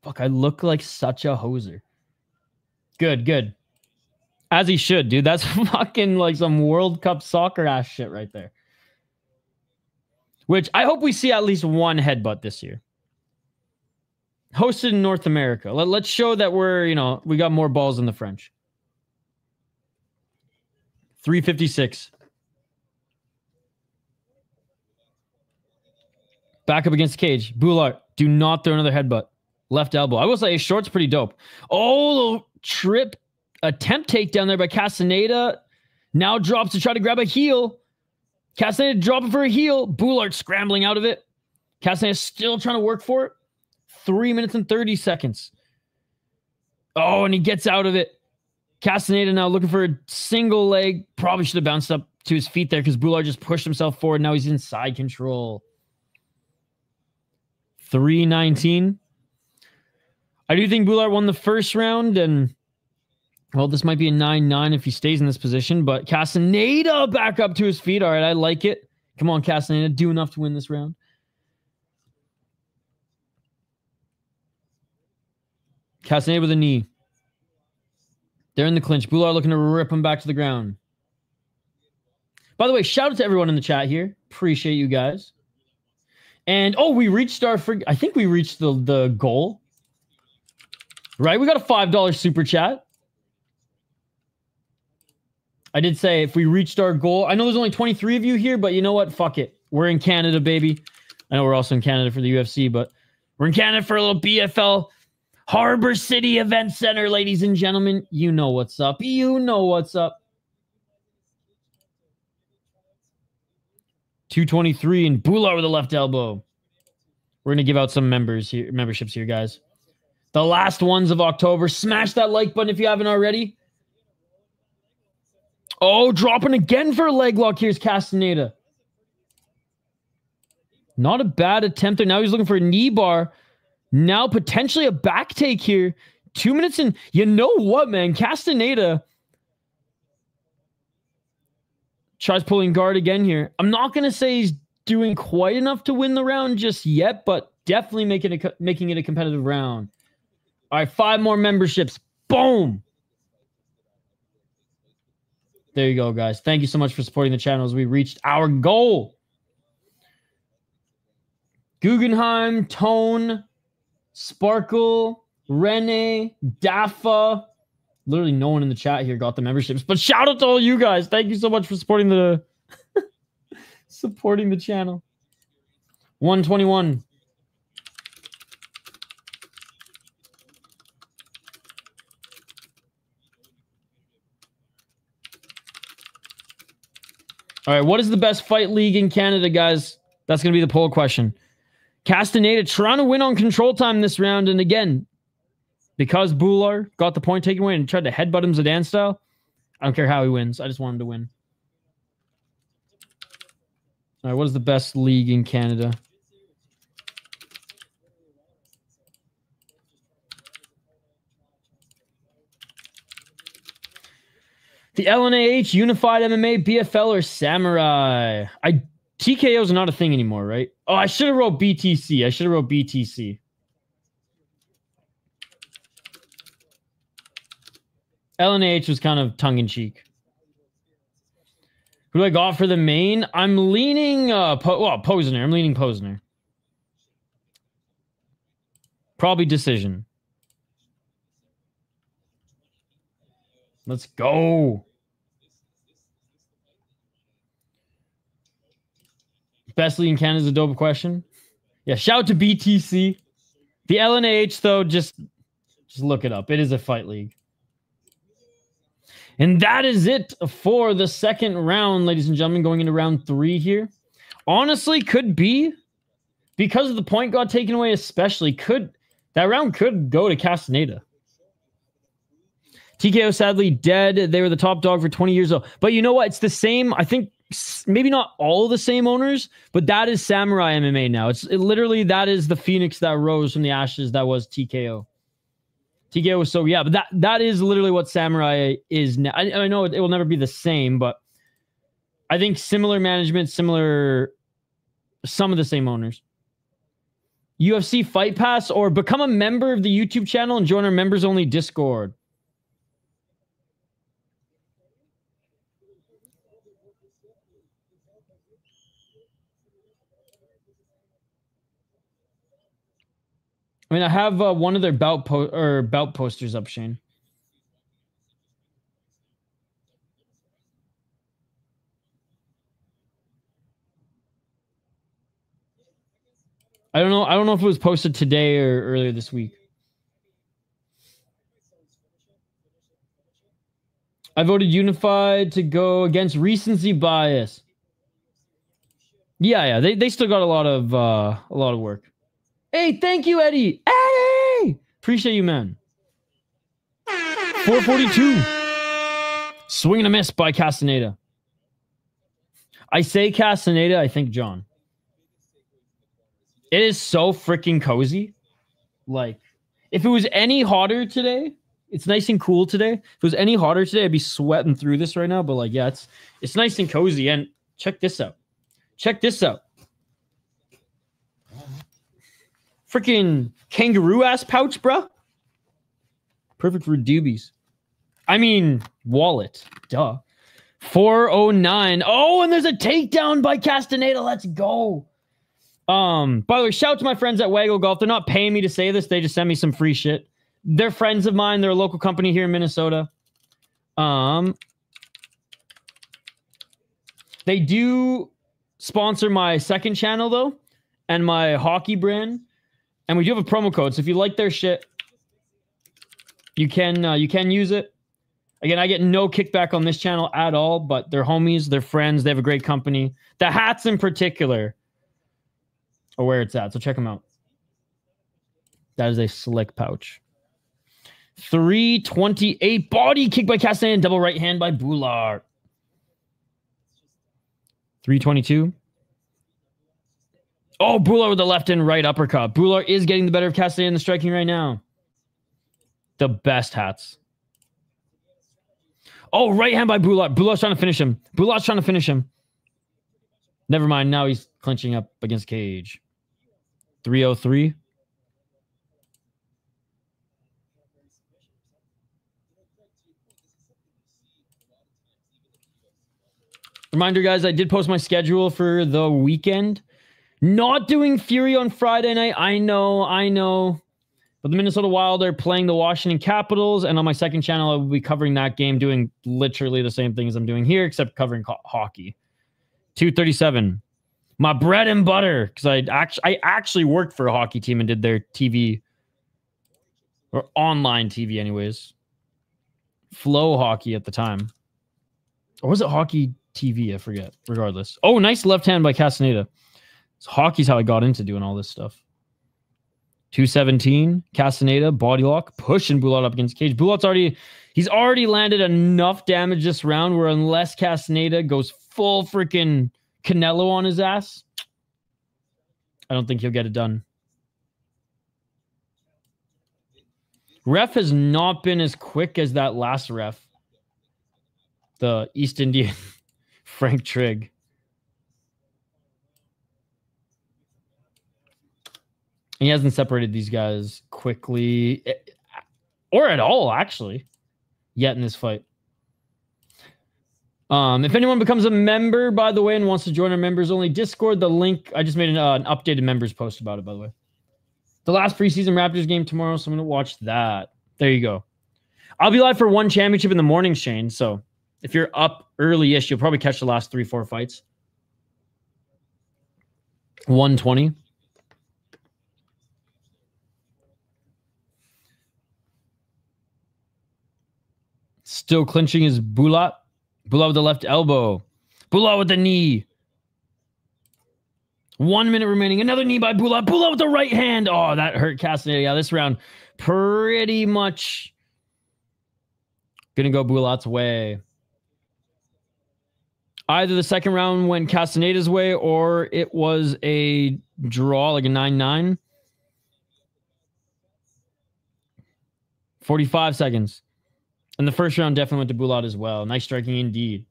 Fuck, I look like such a hoser. Good, good. As he should, dude. That's fucking like some World Cup soccer ass shit right there. Which I hope we see at least one headbutt this year. Hosted in North America. Let's show that we're, we got more balls than the French. 356. Back up against the cage. Bulat, do not throw another headbutt. Left elbow. I will say his short's pretty dope. Oh, trip attempt takedown there by Castañeda. Now drops to try to grab a heel. Castañeda dropping for a heel. Bulat scrambling out of it. Castañeda still trying to work for it. 3 minutes and 30 seconds. Oh, and he gets out of it. Castañeda now looking for a single leg. Probably should have bounced up to his feet there because Bulat just pushed himself forward. Now he's in side control. 319. I do think Bulat won the first round, and well, this might be a 9-9 if he stays in this position, but Castañeda back up to his feet. All right, I like it. Come on, Castañeda, do enough to win this round. Castañeda with a knee. They're in the clinch. Bulat looking to rip him back to the ground. By the way, shout out to everyone in the chat here. Appreciate you guys. And, oh, we reached our... I think we reached the goal. Right? We got a $5 super chat. I did say if we reached our goal... I know there's only 23 of you here, but you know what? Fuck it. We're in Canada, baby. I know we're also in Canada for the UFC, but we're in Canada for a little BFL Harbour City Event Center, ladies and gentlemen. You know what's up. You know what's up. 223 and Bulat with the left elbow. We're going to give out some memberships here, guys. The last ones of October. Smash that like button if you haven't already. Oh, dropping again for a leg lock. Here's Castañeda. Not a bad attempt there. Now he's looking for a knee bar. Now potentially a back take here. 2 minutes in. You know what, man? Castañeda tries pulling guard again here. I'm not going to say he's doing quite enough to win the round just yet, but definitely making it a competitive round. All right, 5 more memberships. Boom. There you go, guys. Thank you so much for supporting the channel as we reached our goal. Guggenheim, Tone, Sparkle, Rene, Dafa. Literally no one in the chat here got the memberships, but shout out to all you guys. Thank you so much for supporting the supporting the channel. 121. All right, what is the best fight league in Canada, guys? That's going to be the poll question. Castañeda trying to win on control time this round. And again, because Bular got the point taken away and tried to headbutt him Zidane style, I don't care how he wins. I just want him to win. All right, what is the best league in Canada? The LNAH, Unified MMA, BFL, or Samurai? TKO's not a thing anymore, right? Oh, I should have wrote BTC. I should have wrote BTC. LNAH was kind of tongue-in-cheek. Who do I got for the main? I'm leaning Posener. I'm leaning Posener. Probably decision. Let's go. Best league in Canada is a dope question. Yeah, shout out to BTC. The LNAH, though, just look it up. It is a fight league. And that is it for the second round, ladies and gentlemen, going into round 3 here. Honestly, could be, because of the point got taken away especially, that round could go to Castañeda. TKO sadly dead. They were the top dog for 20 years though. But you know what? It's the same. I think maybe not all the same owners, but that is Samurai MMA now. Literally that is the phoenix that rose from the ashes. That was TKO. TKO was so, yeah, but that is literally what Samurai is now. I know it will never be the same, but I think similar management, some of the same owners. UFC Fight Pass, or become a member of the YouTube channel and join our members only Discord. I mean, I have one of their bout posters up, Shane. I don't know if it was posted today or earlier this week. I voted Unified to go against recency bias. Yeah, they still got a lot of work. Hey, thank you, Eddie. Eddie! Appreciate you, man. 442. Swing and a miss by Castañeda. I say Castañeda, I think John. It is so freaking cozy. Like, if it was any hotter today, it's nice and cool today. If it was any hotter today, I'd be sweating through this right now. But like, yeah, it's nice and cozy. And check this out. Check this out. Freaking kangaroo-ass pouch, bro. Perfect for doobies. I mean, wallet. Duh. 409. Oh, and there's a takedown by Castañeda. Let's go. By the way, shout out to my friends at Waggle Golf. They're not paying me to say this. They just send me some free shit. They're friends of mine. They're a local company here in Minnesota. They do sponsor my second channel, though, and my hockey brand. And we do have a promo code, so if you like their shit, you can use it. Again, I get no kickback on this channel at all, but they're homies, they're friends, they have a great company. The hats in particular are where it's at, so check them out. That is a slick pouch. 328 body kick by Castañeda, double right hand by Bulat. 322. Oh, Bulat with the left and right uppercut. Bulat is getting the better of Castañeda in the striking right now. The best hats. Oh, right hand by Bulat. Bulat's trying to finish him. Bulat's trying to finish him. Never mind. Now he's clinching up against Cage. 303. Reminder, guys, I did post my schedule for the weekend. Not doing Fury on Friday night. I know. But the Minnesota Wild are playing the Washington Capitals, and on my second channel, I will be covering that game, doing literally the same things I'm doing here, except covering hockey. 237. My bread and butter, because I actually worked for a hockey team and did their TV, or online TV anyways. Flow Hockey at the time. Or was it Hockey TV? I forget. Regardless. Oh, nice left hand by Castañeda. So hockey's how I got into doing all this stuff. 217. Castañeda, body lock, pushing Bulat up against Cage. Bulat's he's already landed enough damage this round where unless Castañeda goes full freaking Canelo on his ass, I don't think he'll get it done. Ref has not been as quick as that last ref. The East Indian Frank Trigg. He hasn't separated these guys quickly or at all, actually, yet in this fight. If anyone becomes a member, by the way, and wants to join our members-only Discord, the link, I just made an updated members post about it, by the way. The last preseason Raptors game tomorrow, so I'm going to watch that. There you go. I'll be live for one championship in the morning, Shane, so if you're up early-ish, you'll probably catch the last 3-4 fights. 120. Still clinching is Bulat. Bulat with the left elbow. Bulat with the knee. 1 minute remaining. Another knee by Bulat. Bulat with the right hand. Oh, that hurt Castañeda. Yeah, this round pretty much going to go Bulat's way. Either the second round went Castañeda's way or it was a draw, like a 9-9. 45 seconds. And the first round definitely went to Bulat as well. Nice striking indeed.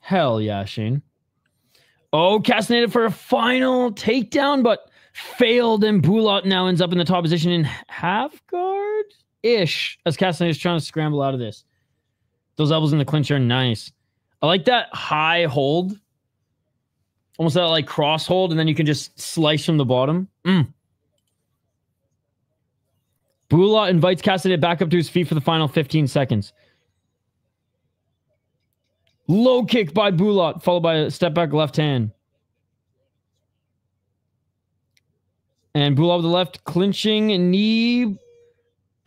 Hell yeah, Shane. Oh, Castañeda for a final takedown, but failed, and Bulat now ends up in the top position in half guard-ish as Castañeda is trying to scramble out of this. Those elbows in the clinch are nice. I like that high hold. Almost that like cross hold, and then you can just slice from the bottom. Bulat invites Castañeda back up to his feet for the final 15 seconds. Low kick by Bulat, followed by a step back left hand. And Bulat with the left clinching knee.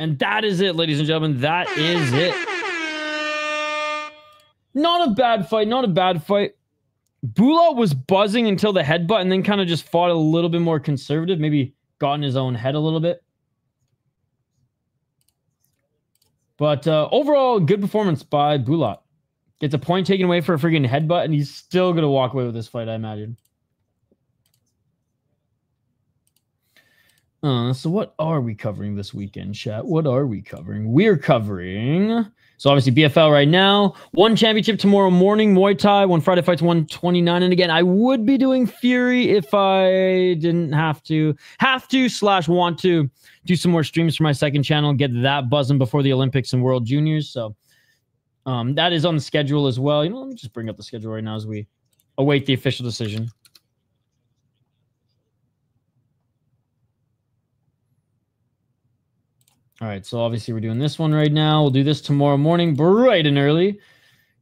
And that is it, ladies and gentlemen. That is it. Not a bad fight. Not a bad fight. Bulat was buzzing until the headbutt and then kind of just fought a little bit more conservative. Maybe got in his own head a little bit. But overall, good performance by Bulat. Gets a point taken away for a freaking headbutt, and he's still going to walk away with this fight, I imagine. So what are we covering this weekend, chat? What are we covering? We're covering... So obviously BFL right now. One championship tomorrow morning, Muay Thai. One Friday fights 129. And again, I would be doing Fury if I didn't have to / want to do some more streams for my second channel. Get that buzzing before the Olympics and World Juniors. So that is on the schedule as well. You know, let me just bring up the schedule right now as we await the official decision. All right, so obviously we're doing this one right now. We'll do this tomorrow morning, bright and early. And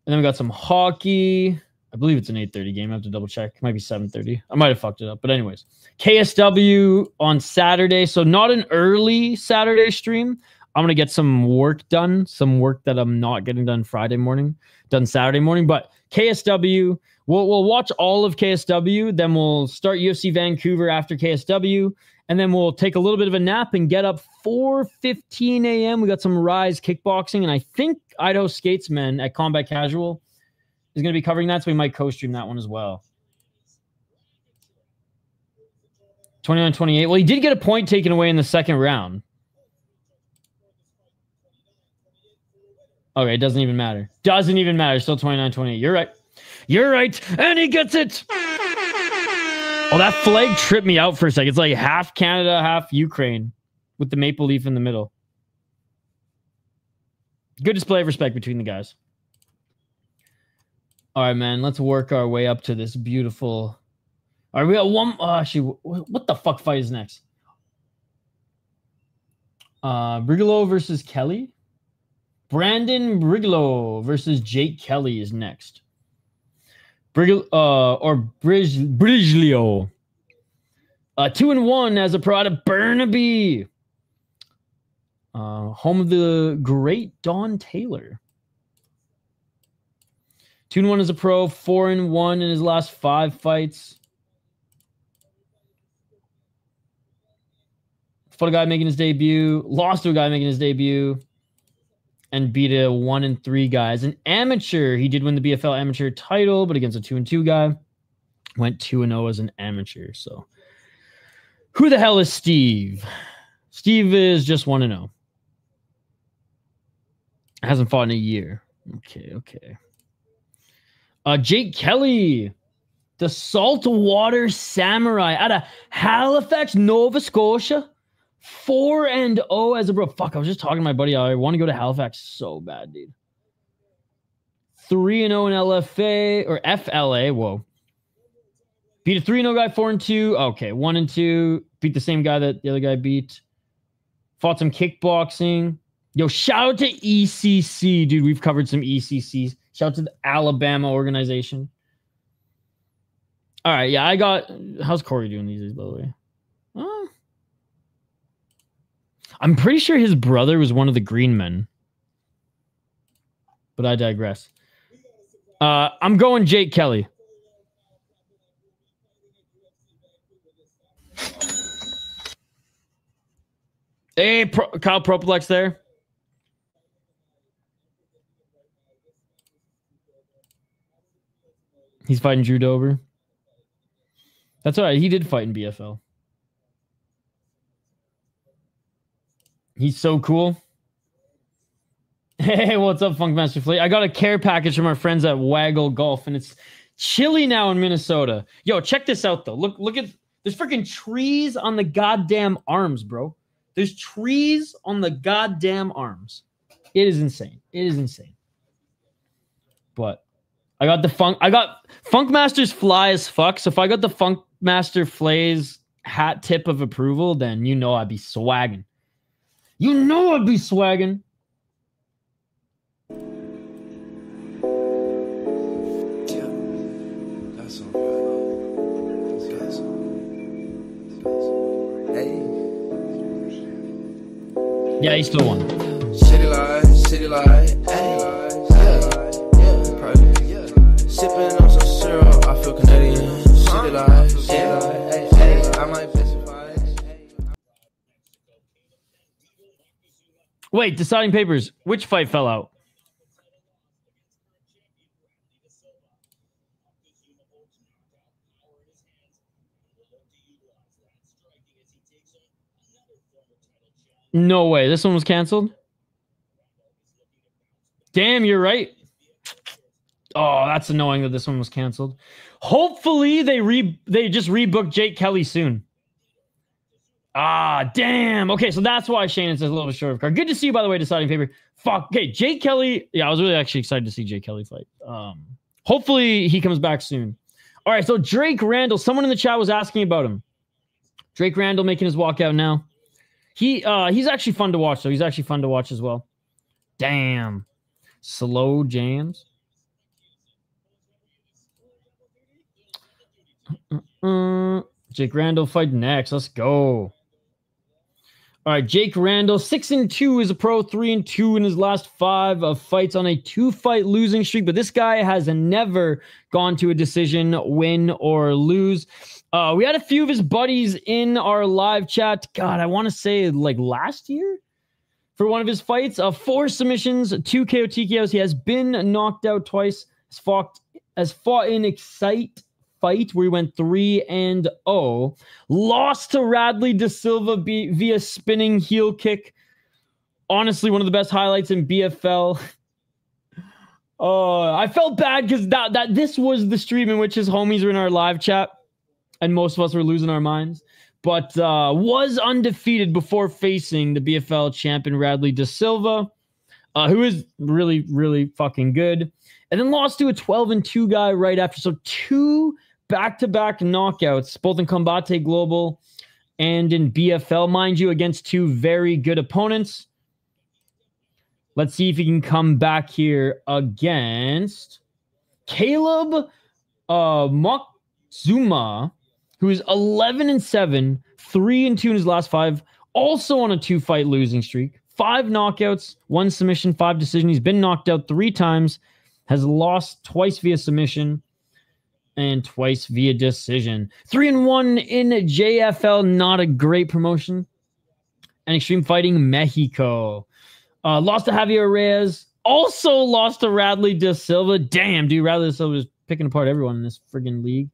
then we got some hockey. I believe it's an 8:30 game. I have to double check. It might be 7:30. I might have fucked it up. But anyways, KSW on Saturday. So not an early Saturday stream. I'm going to get some work done. Some work that I'm not getting done Friday morning. Done Saturday morning. But KSW, we'll watch all of KSW. Then we'll start UFC Vancouver after KSW. And then we'll take a little bit of a nap and get up 4:15 a.m. We got some Rise kickboxing. And I think Idaho Skatesmen at Combat Casual is going to be covering that, so we might co-stream that one as well. 29-28. Well, he did get a point taken away in the second round. Okay, it doesn't even matter. Doesn't even matter. Still 29-28. You're right. You're right. And he gets it. Oh, that flag tripped me out for a second. It's like half Canada, half Ukraine with the maple leaf in the middle. Good display of respect between the guys. All right, man. Let's work our way up to this beautiful... All right, we got one... actually, what the fuck fight is next? Briglio versus Kelly. Brandon Briglio versus Jake Kelly is next. Briglio. 2-1 as a pro out of Burnaby. Home of the great Don Taylor. 2-1 as a pro, 4-1 in his last 5 fights. Fought a guy making his debut, lost to a guy making his debut, and beat a 1-3 guy. As an amateur, he did win the BFL amateur title, but against a 2-2 guy, went 2-0 as an amateur. So, who the hell is Steve? Steve is just 1-0. Hasn't fought in a year. Okay. Jake Kelly, the Saltwater Samurai out of Halifax, Nova Scotia. 4-0 as a bro. Fuck, I was just talking to my buddy. I want to go to Halifax so bad, dude. 3-0 in LFA or FLA. Whoa. Beat a 3-0 guy, 4-2. Okay, 1-2. Beat the same guy that the other guy beat. Fought some kickboxing. Yo, shout out to ECC, dude. We've covered some ECCs. Shout out to the Alabama organization. All right, yeah, I got... How's Corey doing these days, by the way? I'm pretty sure his brother was one of the green men. But I digress. I'm going Jake Kelly. Hey, Kyle Proplex there. He's fighting Drew Dober. That's all right. He did fight in BFL. He's so cool. Hey, what's up, Funkmaster Fleet? I got a care package from our friends at Waggle Golf, and it's chilly now in Minnesota. Yo, check this out, though. Look at... There's freaking trees on the goddamn arms, bro. There's trees on the goddamn arms. It is insane. It is insane. But I got the Funkmaster's fly as fuck. So if I got the Funkmaster Flay's hat tip of approval, then you know I'd be swagging. You know I'd be swagging. Yeah, he still won. City light, yeah, sipping on some syrup, I feel Canadian. City light, yeah, I might specify. Wait, deciding papers. Which fight fell out? No way. This one was canceled? Damn, you're right. Oh, that's annoying that this one was canceled. Hopefully they just rebooked Jake Kelly soon. Ah, damn. Okay, so that's why Shannon's a little bit short of card. Good to see you, by the way, deciding paper. Fuck. Okay, Jake Kelly. Yeah, I was really actually excited to see Jake Kelly fight. Hopefully he comes back soon. All right, so Drake Randall. Someone in the chat was asking about him. Drake Randall making his walkout now. He's actually fun to watch, though. He's actually fun to watch as well. Damn. Slow jams. Jake Randall fight next. Let's go. All right, Jake Randall, 6-2 is a pro, 3-2 in his last 5 of fights on a 2-fight losing streak. But this guy has never gone to a decision, win or lose. We had a few of his buddies in our live chat. God, I want to say like last year for one of his fights. 4 submissions, 2 KO TKOs. He has been knocked out twice. has fought in Excite fight where he went 3-0. Lost to Radley De Silva via spinning heel kick. Honestly, one of the best highlights in BFL. I felt bad because this was the stream in which his homies were in our live chat, and most of us were losing our minds. But was undefeated before facing the BFL champion Radley De Silva, who is really, really fucking good. And then lost to a 12-2 guy right after. So 2 back-to-back knockouts, both in Combate Global and in BFL, mind you, against 2 very good opponents. Let's see if he can come back here against Caleb Moctezuma, who is 11-7, 3-2 in his last 5, also on a 2-fight losing streak. 5 knockouts, 1 submission, 5 decision. He's been knocked out 3 times, has lost twice via submission, and twice via decision. 3-1 in JFL, not a great promotion. And Extreme Fighting Mexico. Lost to Javier Reyes. Also lost to Radley De Silva. Damn, dude. Radley De Silva is picking apart everyone in this friggin' league.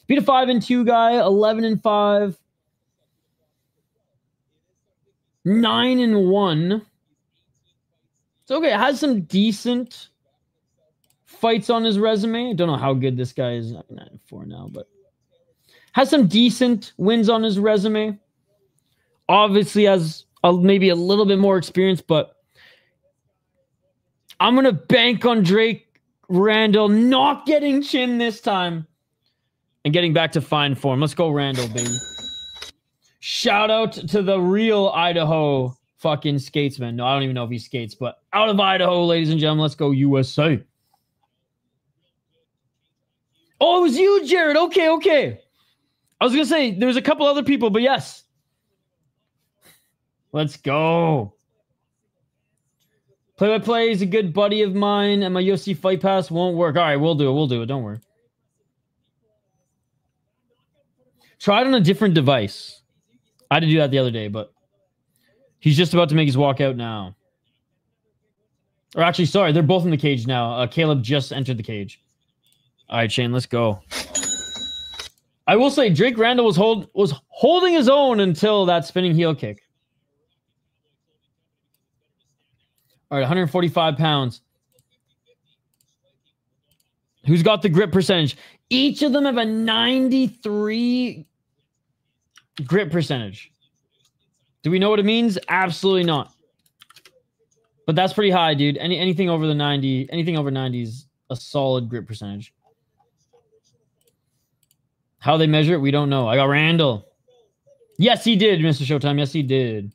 Beat a 5-2 guy. 11-5. 9-1. It's okay. It has some decent fights on his resume. I don't know how good this guy is. 9-4 now, but has some decent wins on his resume. Obviously has maybe a little bit more experience, but I'm going to bank on Drake Randall not getting chin this time and getting back to fine form. Let's go Randall, baby. Shout out to the real Idaho fucking skatesman. No, I don't even know if he skates, but out of Idaho, ladies and gentlemen, let's go USA. Oh, it was you, Jared. Okay, okay. I was going to say, there was a couple other people, but yes. Let's go. Play-by-play is a good buddy of mine, and my UFC Fight Pass won't work. All right, we'll do it. We'll do it. Don't worry. Try it on a different device. I had to do that the other day, but he's just about to make his walkout now. Or actually, sorry, they're both in the cage now. Caleb just entered the cage. All right, Shane, let's go. I will say Drake Randall was holding his own until that spinning heel kick. All right, 145 pounds. Who's got the grip percentage? Each of them have a 93 grip percentage. Do we know what it means? Absolutely not. But that's pretty high, dude. Anything over the 90, anything over 90 is a solid grip percentage. How they measure it, we don't know. I got Randall. Yes, he did, Mr. Showtime. Yes, he did.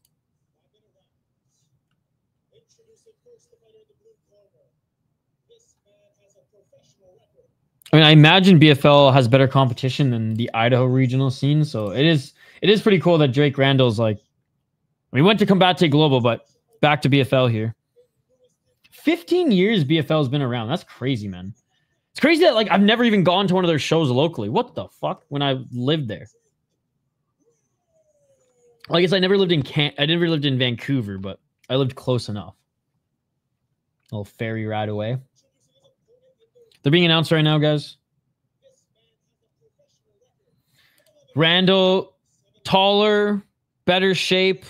I mean, I imagine BFL has better competition than the Idaho regional scene, so it is pretty cool that Drake Randall's like, we went to Combate Global, but back to BFL here. 15 years BFL has been around. That's crazy, man. It's crazy that like I've never even gone to one of their shows locally. What the fuck? When I lived there. Well, I guess I never lived in Vancouver, but I lived close enough. A little ferry ride away. They're being announced right now, guys. Randall, taller, better shape.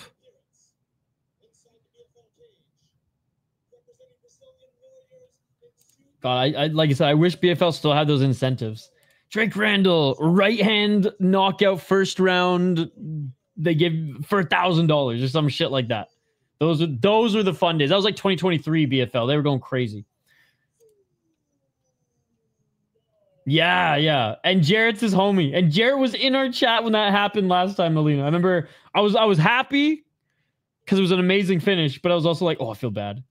God, I like I said, I wish BFL still had those incentives. Drake Randall, right hand knockout first round. They give for $1,000 or some shit like that. Those were the fun days. That was like 2023 BFL. They were going crazy. Yeah, yeah. And Jarrett's his homie. And Jarrett was in our chat when that happened last time, Melina. I remember I was happy because it was an amazing finish, but I was also like, oh, I feel bad.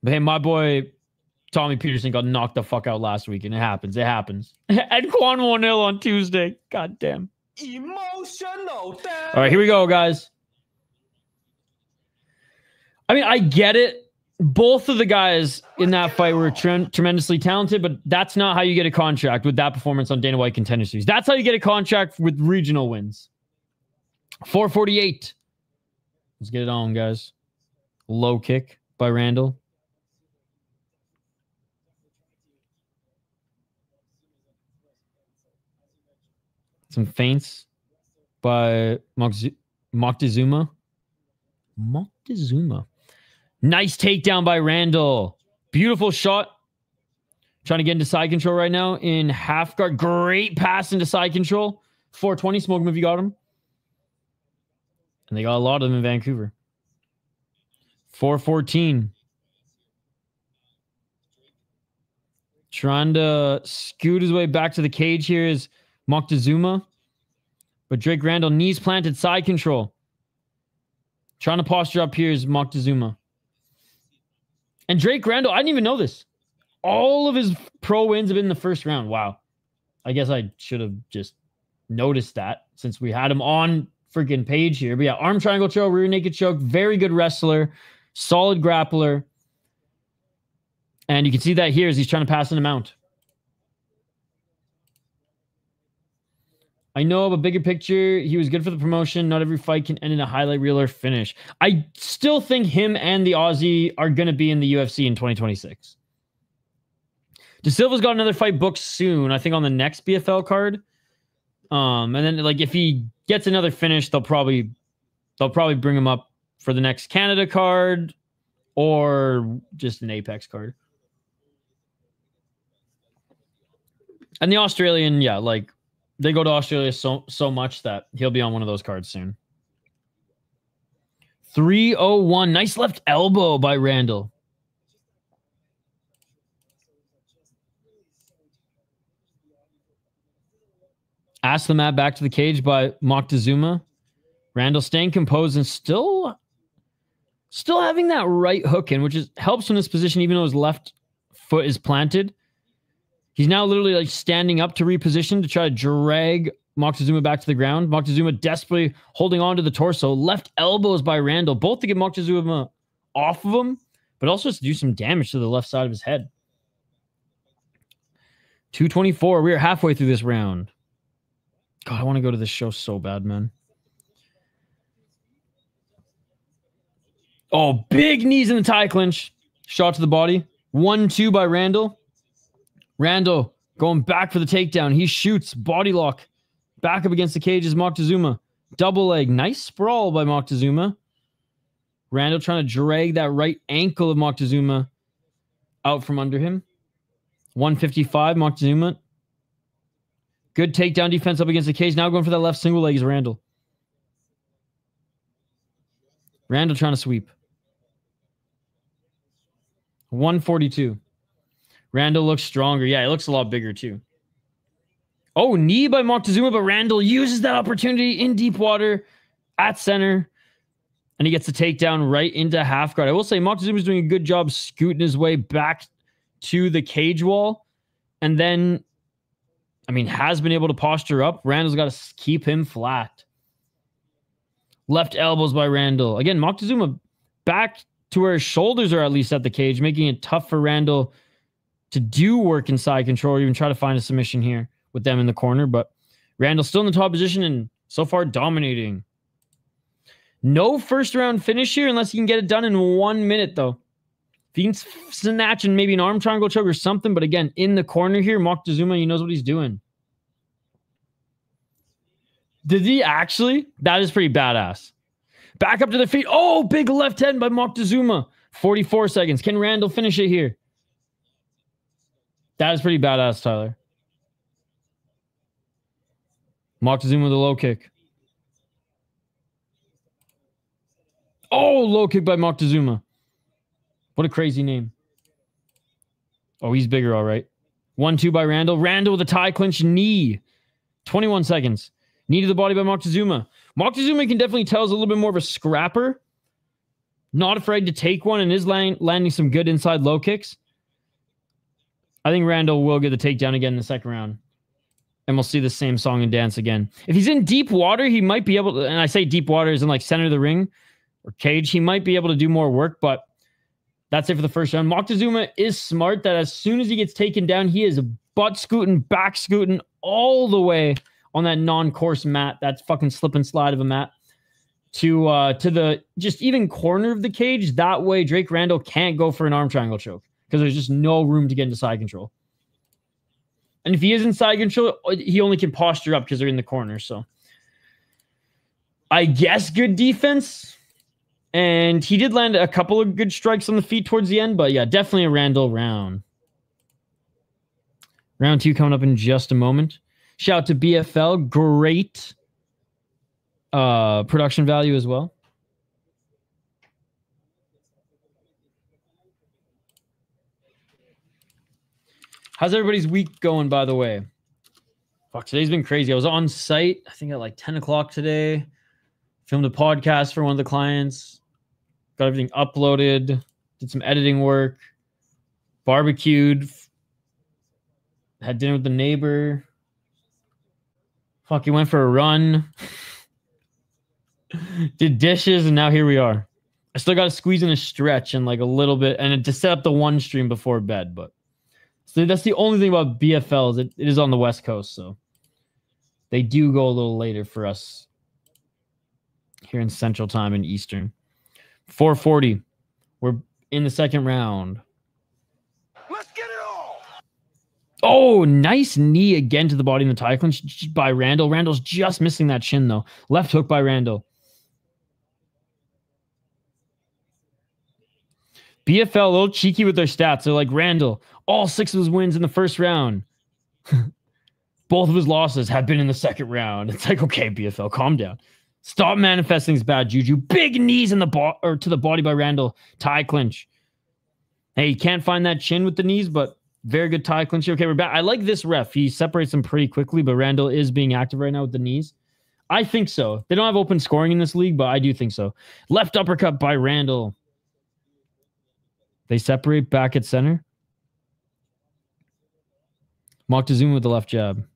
But hey, my boy Tommy Peterson got knocked the fuck out last week, and it happens. It happens. And Quan 1-0 on Tuesday. God damn. Emotional. Damn. All right, here we go, guys. I mean, I get it. Both of the guys in that fight were tremendously talented, but that's not how you get a contract with that performance on Dana White Contender Series. That's how you get a contract with regional wins. 448. Let's get it on, guys. Low kick by Randall. Some feints by Moctezuma. Moctezuma. Nice takedown by Randall. Beautiful shot. Trying to get into side control right now in half guard. Great pass into side control. 420. Smoke him if you got him. And they got a lot of them in Vancouver. 414. Trying to scoot his way back to the cage here is Moctezuma. But Drake Randall, knees planted, side control. Trying to posture up here is Moctezuma. And Drake Randall, I didn't even know this. All of his pro wins have been in the first round. Wow. I guess I should have just noticed that since we had him on freaking page here. But yeah, arm triangle choke, rear naked choke. Very good wrestler. Solid grappler. And you can see that here as he's trying to pass in a mount. I know of a bigger picture. He was good for the promotion. Not every fight can end in a highlight reel or finish. I still think him and the Aussie are going to be in the UFC in 2026. De Silva's got another fight booked soon. I think on the next BFL card. And then like if he gets another finish, they'll probably bring him up for the next Canada card or just an Apex card. And the Australian, yeah, like they go to Australia so much that he'll be on one of those cards soon. 301. Nice left elbow by Randall. Ask the mat back to the cage by Moctezuma. Randall staying composed and still having that right hook in, which helps in this position even though his left foot is planted. He's now literally like standing up to reposition to try to drag Moctezuma back to the ground. Moctezuma desperately holding on to the torso. Left elbows by Randall, both to get Moctezuma off of him, but also to do some damage to the left side of his head. 224. We are halfway through this round. God, I want to go to this show so bad, man. Oh, big knees in the tie clinch. Shot to the body. 1-2 by Randall. Randall going back for the takedown. He shoots. Body lock. Back up against the cage is Moctezuma. Double leg. Nice sprawl by Moctezuma. Randall trying to drag that right ankle of Moctezuma out from under him. 155, Moctezuma. Good takedown defense up against the cage. Now going for that left single leg is Randall. Randall trying to sweep. 142. Randall looks stronger. Yeah, it looks a lot bigger too. Oh, knee by Moctezuma, but Randall uses that opportunity in deep water at center. And he gets the takedown right into half guard. I will say Moctezuma's doing a good job scooting his way back to the cage wall. And then, I mean, has been able to posture up. Randall's got to keep him flat. Left elbows by Randall. Again, Moctezuma back to where his shoulders are at least at the cage, making it tough for Randall to do work inside control or even try to find a submission here with them in the corner. But Randall still in the top position and so far dominating. No first round finish here unless he can get it done in 1 minute, though. If he can snatch and maybe an arm triangle choke or something, but again, in the corner here, Moctezuma, he knows what he's doing. Did he actually? That is pretty badass. Back up to the feet. Oh, big left hand by Moctezuma. 44 seconds. Can Randall finish it here? That is pretty badass, Tyler. Moctezuma with a low kick. Oh, low kick by Moctezuma. What a crazy name. Oh, he's bigger, all right. 1-2 by Randall. Randall with a tie clinch knee. 21 seconds. Knee to the body by Moctezuma. Moctezuma can definitely tell is a little bit more of a scrapper. Not afraid to take one and is landing some good inside low kicks. I think Randall will get the takedown again in the second round. And we'll see the same song and dance again. If he's in deep water, he might be able to, and I say deep water is in like center of the ring or cage, he might be able to do more work, but that's it for the first round. Moctezuma is smart that as soon as he gets taken down, he is butt scooting, back scooting all the way on that non-course mat, that fucking slip and slide of a mat, to the just even corner of the cage. That way, Drake Randall can't go for an arm triangle choke because there's just no room to get into side control. And if he is in side control, he only can posture up because they're in the corner. So I guess good defense. And he did land a couple of good strikes on the feet towards the end. But yeah, definitely a Randall round. Round 2 coming up in just a moment. Shout out to BFL. Great production value as well. How's everybody's week going, by the way? Fuck, today's been crazy. I was on site, I think at like 10 o'clock today. Filmed a podcast for one of the clients. Got everything uploaded. Did some editing work. Barbecued. Had dinner with the neighbor. Fuck, he went for a run. Did dishes, and now here we are. I still got to squeeze in a stretch and like a little bit, and to set up the one stream before bed, but... So that's the only thing about BFL is it is on the West Coast, so they do go a little later for us here in Central Time and Eastern. 4:40. We're in the second round. Let's get it all. Oh, nice knee again to the body in the tie clinch by Randall. Randall's just missing that chin, though. Left hook by Randall. BFL a little cheeky with their stats. They're like, Randall, all 6 of his wins in the first round. Both of his losses have been in the second round. It's like, okay, BFL, calm down. Stop manifesting his bad juju. Big knees in the to the body by Randall. Tie clinch. Hey, you can't find that chin with the knees, but very good tie clinch. Okay, we're back. I like this ref. He separates them pretty quickly, but Randall is being active right now with the knees. I think so. They don't have open scoring in this league, but I do think so. Left uppercut by Randall. They separate back at center. Moctezuma with the left jab.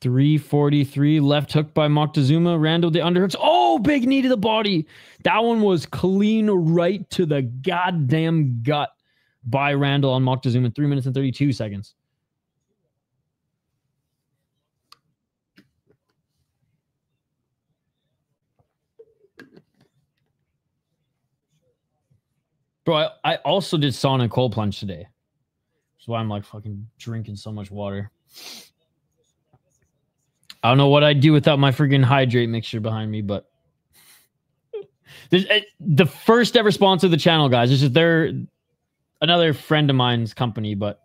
343. Left hook by Moctezuma. Randall the underhooks. Oh, big knee to the body. That one was clean right to the goddamn gut by Randall on Moctezuma. 3 minutes and 32 seconds. Bro, I also did sauna and cold plunge today. That's why I'm like fucking drinking so much water. I don't know what I'd do without my freaking hydrate mixture behind me, but the first ever sponsor of the channel, guys. It's just they're another friend of mine's company, but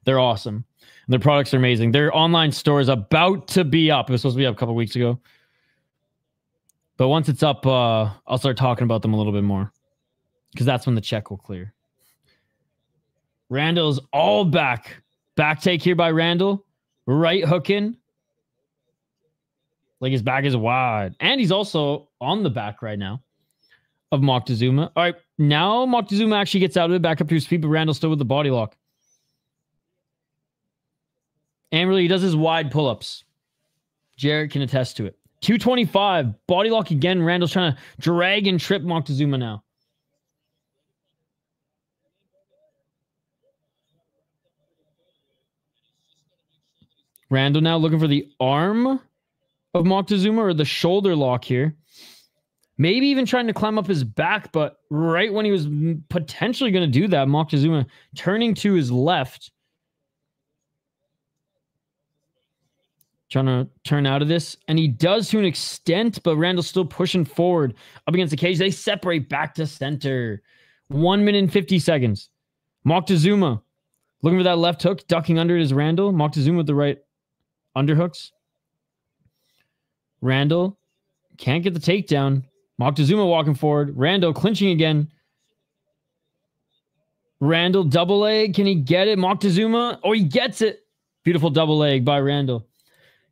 they're awesome. Their products are amazing. Their online store is about to be up. It was supposed to be up a couple weeks ago. But once it's up, I'll start talking about them a little bit more. Because that's when the check will clear. Randall's all back. Back take here by Randall. Right hook in. Like his back is wide. And he's also on the back right now of Moctezuma. All right. Now Moctezuma actually gets out of it. Back up to his feet. But Randall still with the body lock. And really, he does his wide pull-ups. Jared can attest to it. 225. Body lock again. Randall's trying to drag and trip Moctezuma now. Randall now looking for the arm of Moctezuma or the shoulder lock here. Maybe even trying to climb up his back, but right when he was potentially going to do that, Moctezuma turning to his left. Trying to turn out of this. And he does to an extent, but Randall's still pushing forward up against the cage. They separate back to center. 1 minute and 50 seconds. Moctezuma looking for that left hook. Ducking under it is Randall. Moctezuma with the right underhooks. Randall can't get the takedown. Moctezuma walking forward. Randall clinching again. Randall double leg. Can he get it? Moctezuma. Oh, he gets it. Beautiful double leg by Randall.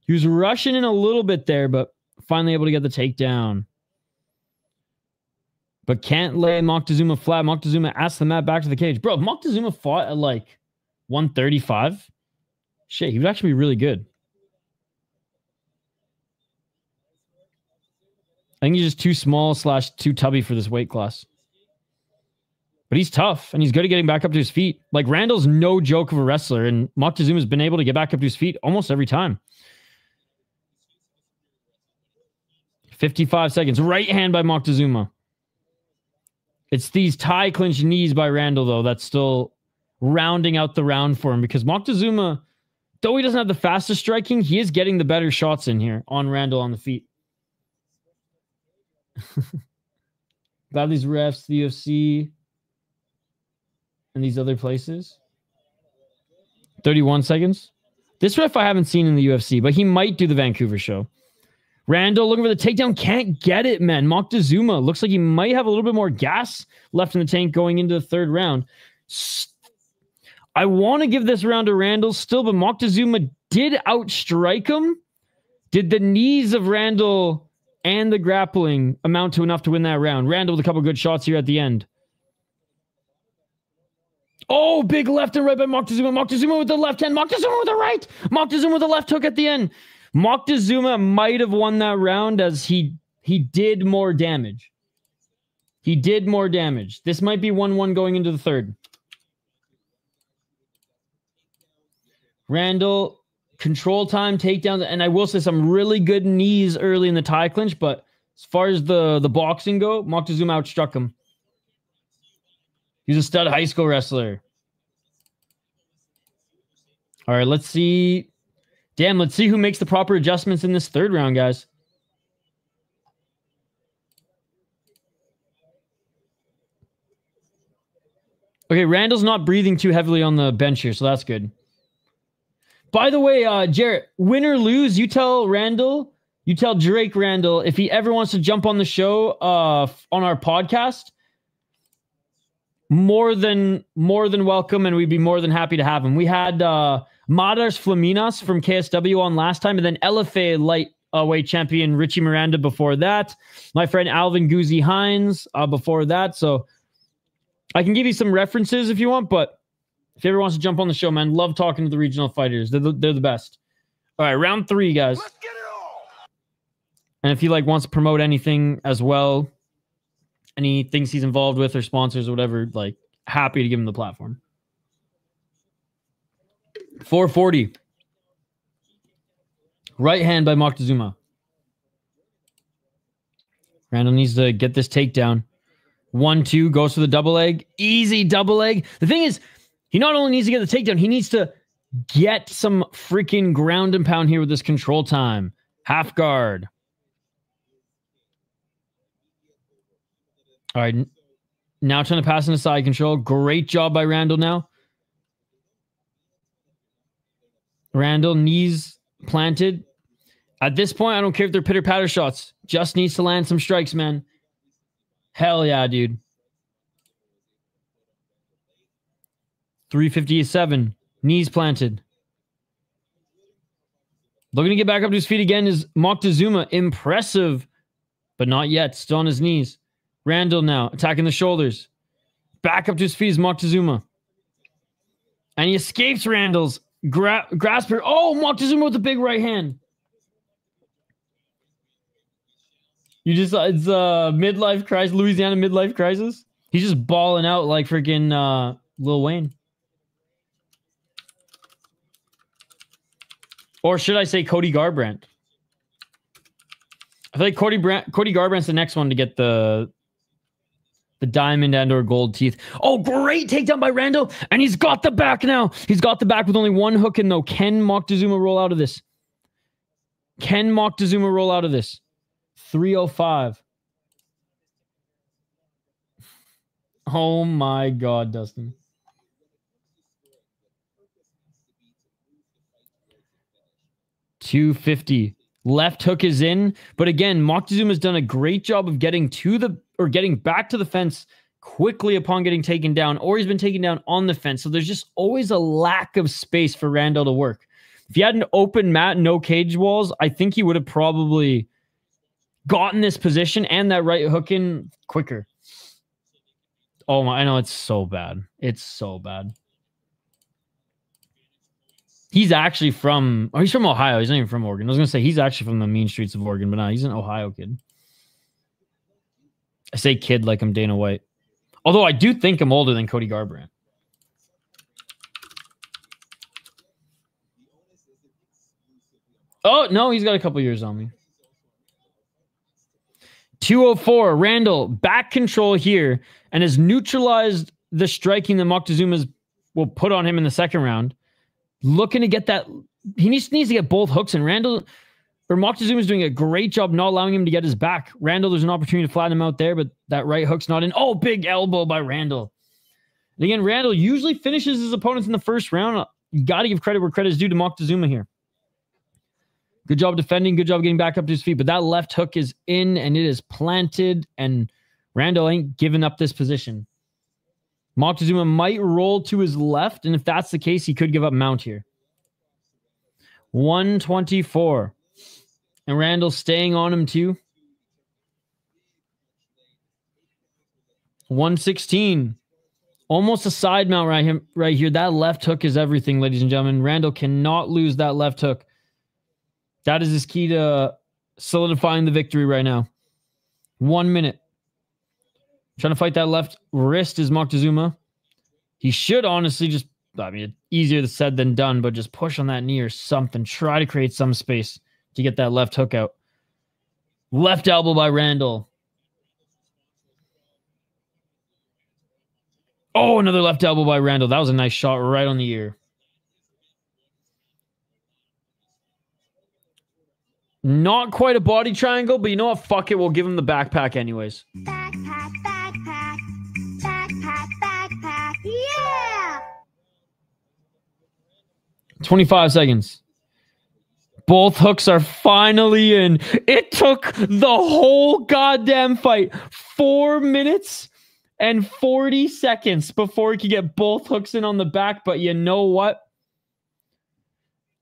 He was rushing in a little bit there, but finally able to get the takedown. But can't lay Moctezuma flat. Moctezuma asks the mat back to the cage. Bro, if Moctezuma fought at like 135, shit, he would actually be really good. I think he's just too small / too tubby for this weight class. But he's tough, and he's good at getting back up to his feet. Like, Randall's no joke of a wrestler, and Moctezuma's been able to get back up to his feet almost every time. 55 seconds. Right hand by Moctezuma. It's these tie clinch knees by Randall, though, that's still rounding out the round for him, because Moctezuma, though he doesn't have the fastest striking, he is getting the better shots in here on Randall on the feet. Got these refs, the UFC, and these other places. 31 seconds. This ref I haven't seen in the UFC, but he might do the Vancouver show. Randall looking for the takedown. Can't get it, man. Moctezuma looks like he might have a little bit more gas left in the tank going into the third round. I want to give this round to Randall still, but Moctezuma did outstrike him. Did the knees of Randall and the grappling amount to enough to win that round? Randall with a couple good shots here at the end. Oh, big left and right by Moctezuma. Moctezuma with the left hand. Moctezuma with the right. Moctezuma with the left hook at the end. Moctezuma might have won that round as he did more damage. He did more damage. This might be 1-1 going into the third. Randall, control time, takedown, and I will say some really good knees early in the tie clinch, but as far as the boxing go, Moctezuma outstruck him. He's a stud high school wrestler. All right, let's see. Damn, let's see who makes the proper adjustments in this third round, guys. Okay, Randall's not breathing too heavily on the bench here, so that's good. By the way, Jarrett, win or lose, you tell Randall, you tell Drake Randall, if he ever wants to jump on the show on our podcast, more than welcome, and we'd be more than happy to have him. We had Madars Flaminas from KSW on last time, and then LFA lightweight champion Richie Miranda before that. My friend Alvin Guzzi Hines before that. So I can give you some references if you want, but if he ever wants to jump on the show, man, love talking to the regional fighters. They're the best. All right, round 3, guys. Let's get it all. And if he wants to promote anything as well, any things he's involved with or sponsors or whatever, happy to give him the platform. 440. Right hand by Moctezuma. Randall needs to get this takedown. 1-2, goes for the double leg. Easy double leg. The thing is, he not only needs to get the takedown, he needs to get some freaking ground and pound here with this control time. Half guard. All right. Now trying to pass into side control. Great job by Randall now. Randall, knees planted. At this point, I don't care if they're pitter-patter shots. Just needs to land some strikes, man. Hell yeah, dude. 357. Knees planted. Looking to get back up to his feet again is Moctezuma. Impressive, but not yet. Still on his knees. Randall now attacking the shoulders. Back up to his feet is Moctezuma. And he escapes Randall's grasper. Oh, Moctezuma with the big right hand. You just, it's midlife crisis, Louisiana midlife crisis. He's just balling out like freaking Lil Wayne. Or should I say Cody Garbrandt? I feel like Cody Garbrandt's the next one to get the diamond and or gold teeth. Oh, great takedown by Randall. And he's got the back now. He's got the back with only one hook in, though. Can Moctezuma roll out of this? Can Moctezuma roll out of this? 305. Oh my God, Dustin. $250. Left hook is in, but again, Moctezuma's done a great job of getting back to the fence quickly upon getting taken down, or he's been taken down on the fence. So there's just always a lack of space for Randall to work. If he had an open mat, no cage walls, I think he would have probably gotten this position and that right hook in quicker. Oh my, I know it's so bad. It's so bad. He's actually from, he's from Ohio. He's not even from Oregon. I was going to say he's actually from the mean streets of Oregon, but no, he's an Ohio kid. I say kid like I'm Dana White. Although I do think I'm older than Cody Garbrandt. Oh, no, he's got a couple years on me. 204. Randall back control here and has neutralized the striking that Moctezuma will put on him in the second round. Looking to get that. He needs to get both hooks, and Moctezuma is doing a great job not allowing him to get his back. Randall, there's an opportunity to flatten him out there, but that right hook's not in. Oh, big elbow by Randall. And again, Randall usually finishes his opponents in the first round. You got to give credit where credit is due to Moctezuma here. Good job defending. Good job getting back up to his feet. But that left hook is in, and it is planted, and Randall ain't giving up this position. Moctezuma might roll to his left, and if that's the case, he could give up mount here. 124. And Randall staying on him too. 116. Almost a side mount right here. That left hook is everything, ladies and gentlemen. Randall cannot lose that left hook. That is his key to solidifying the victory right now. 1 minute. Trying to fight that left wrist is Moctezuma. He should honestly just, easier said than done, but just push on that knee or something. Try to create some space to get that left hook out. Left elbow by Randall. Oh, another left elbow by Randall. That was a nice shot right on the ear. Not quite a body triangle, but you know what? Fuck it. We'll give him the backpack anyways. Backpack, backpack. Backpack, backpack. Yeah! 25 seconds. Both hooks are finally in. It took the whole goddamn fight 4 minutes and 40 seconds before he could get both hooks in on the back. But you know what?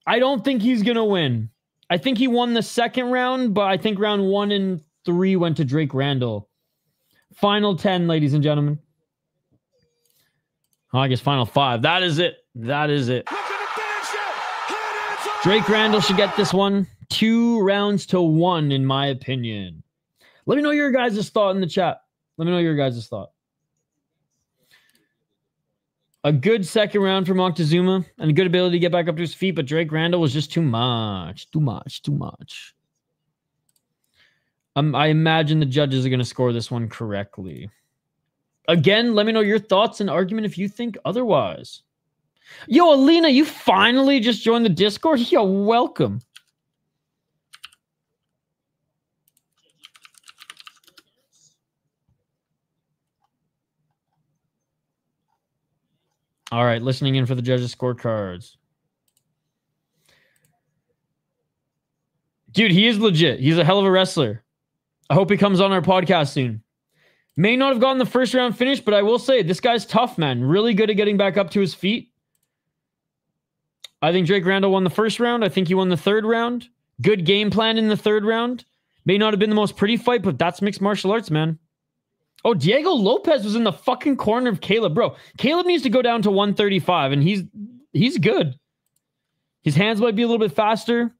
I don't think he's going to win. I think he won the second round, but I think round 1 and 3 went to Drake Randall. Final 10, ladies and gentlemen. Oh, I guess final 5. That is it. That is it. Drake Randall should get this one. 2 rounds to 1, in my opinion. Let me know your guys' thought in the chat. Let me know your guys' thought. A good second round for Moctezuma and a good ability to get back up to his feet, but Drake Randall was just too much. Too much. Too much. I imagine the judges are going to score this one correctly. Again, let me know your thoughts and argument if you think otherwise. Yo, Alina, you finally just joined the Discord? Yo, welcome. All right, listening in for the judges' scorecards. Dude, he is legit. He's a hell of a wrestler. I hope he comes on our podcast soon. May not have gotten the first round finish, but I will say, this guy's tough, man. Really good at getting back up to his feet. I think Drake Randall won the first round. I think he won the third round. Good game plan in the third round. May not have been the most pretty fight, but that's mixed martial arts, man. Oh, Diego Lopez was in the fucking corner of Caleb. Bro, Caleb needs to go down to 135, and he's good. His hands might be a little bit faster,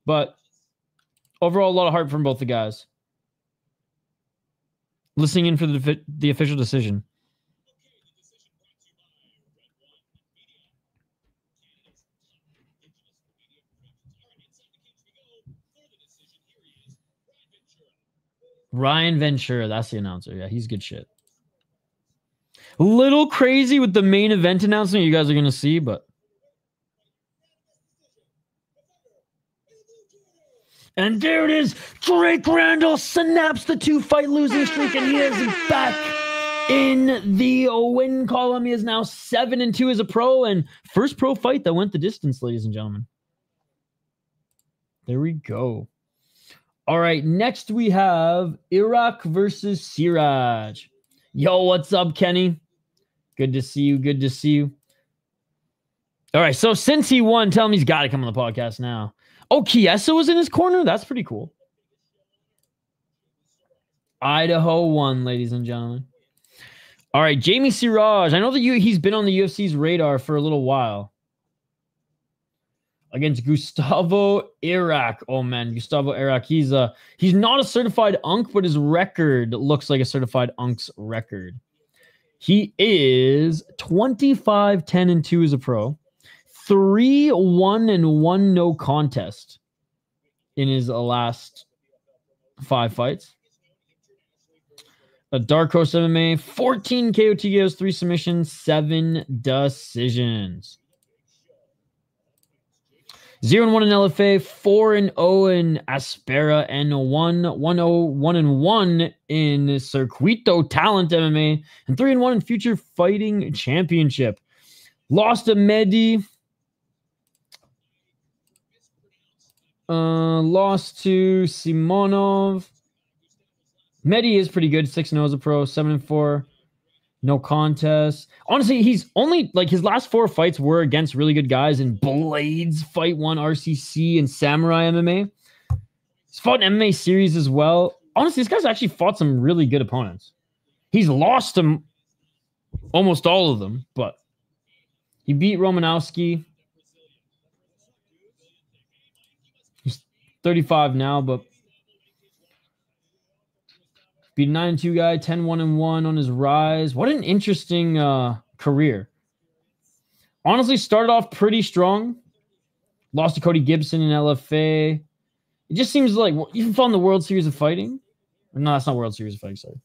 but overall, a lot of heart from both the guys. Listening in for the official decision. Ryan Ventura, that's the announcer. Yeah, he's good shit. A little crazy with the main event announcement you guys are going to see, but... And there it is. Drake Randall snaps the 2-fight losing streak, and he is back in the win column. He is now 7-2 as a pro, and first pro fight that went the distance, ladies and gentlemen. There we go. All right, next we have Erak versus Siraj. Yo, what's up, Kenny? Good to see you. Good to see you. All right, so since he won, tell him he's got to come on the podcast now. Oh, Chiesa was in his corner? That's pretty cool. Idaho won, ladies and gentlemen. All right, Jamie Siraj. I know that he's been on the UFC's radar for a little while. Against Gustavo Erak. Oh, man, Gustavo Erak. He's not a certified unk, but his record looks like a certified unk's record. He is 25-10-2 as a pro. 3-1-1 no contest in his last 5 fights. A Dark Horse MMA, 14 KO TKOs, 3 submissions, 7 decisions. 0-1 in LFA, 4-0 in Aspera, and 1-1 in Circuito Talent MMA, and 3-1 in Future Fighting Championship. Lost to Mehdi. Lost to Simonov. Mehdi is pretty good. 6-0 as a pro. 7-4. No contest. Honestly, he's only like his last 4 fights were against really good guys in Blades, Fight 1, RCC, and Samurai MMA. He's fought an MMA series as well. Honestly, this guy's actually fought some really good opponents. He's lost to almost all of them, but he beat Romanowski. He's 35 now, but beat a 9-2 guy, 10-1-1 on his rise. What an interesting career. Honestly, started off pretty strong. Lost to Cody Gibson in LFA. It just seems like even fought in the World Series of Fighting. No, that's not World Series of Fighting, sorry.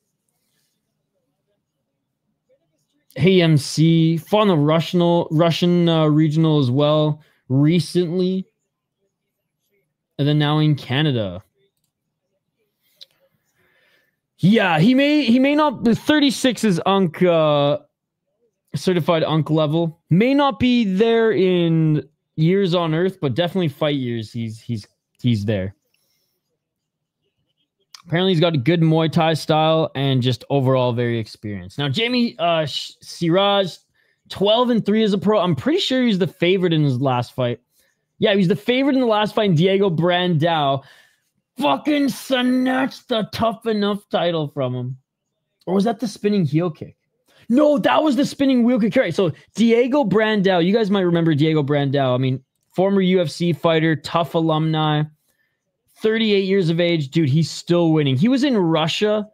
AMC. Fought in the Russian regional as well recently. And then now in Canada. Yeah, he may not. The 36 is certified Unk level. May not be there in years on Earth, but definitely fight years. He's there. Apparently, he's got a good Muay Thai style and just overall very experienced. Now, Jamie Siraj, 12-3 as a pro. I'm pretty sure he's the favorite in his last fight. Yeah, he's the favorite in the last fight. Diego Brandao fucking snatched the Tough Enough title from him. Or was that the spinning heel kick? No, that was the spinning wheel kick. All right, so Diego Brandao. You guys might remember Diego Brandao. I mean, former UFC fighter, tough alumni, 38 years of age. Dude, he's still winning. He was in Russia,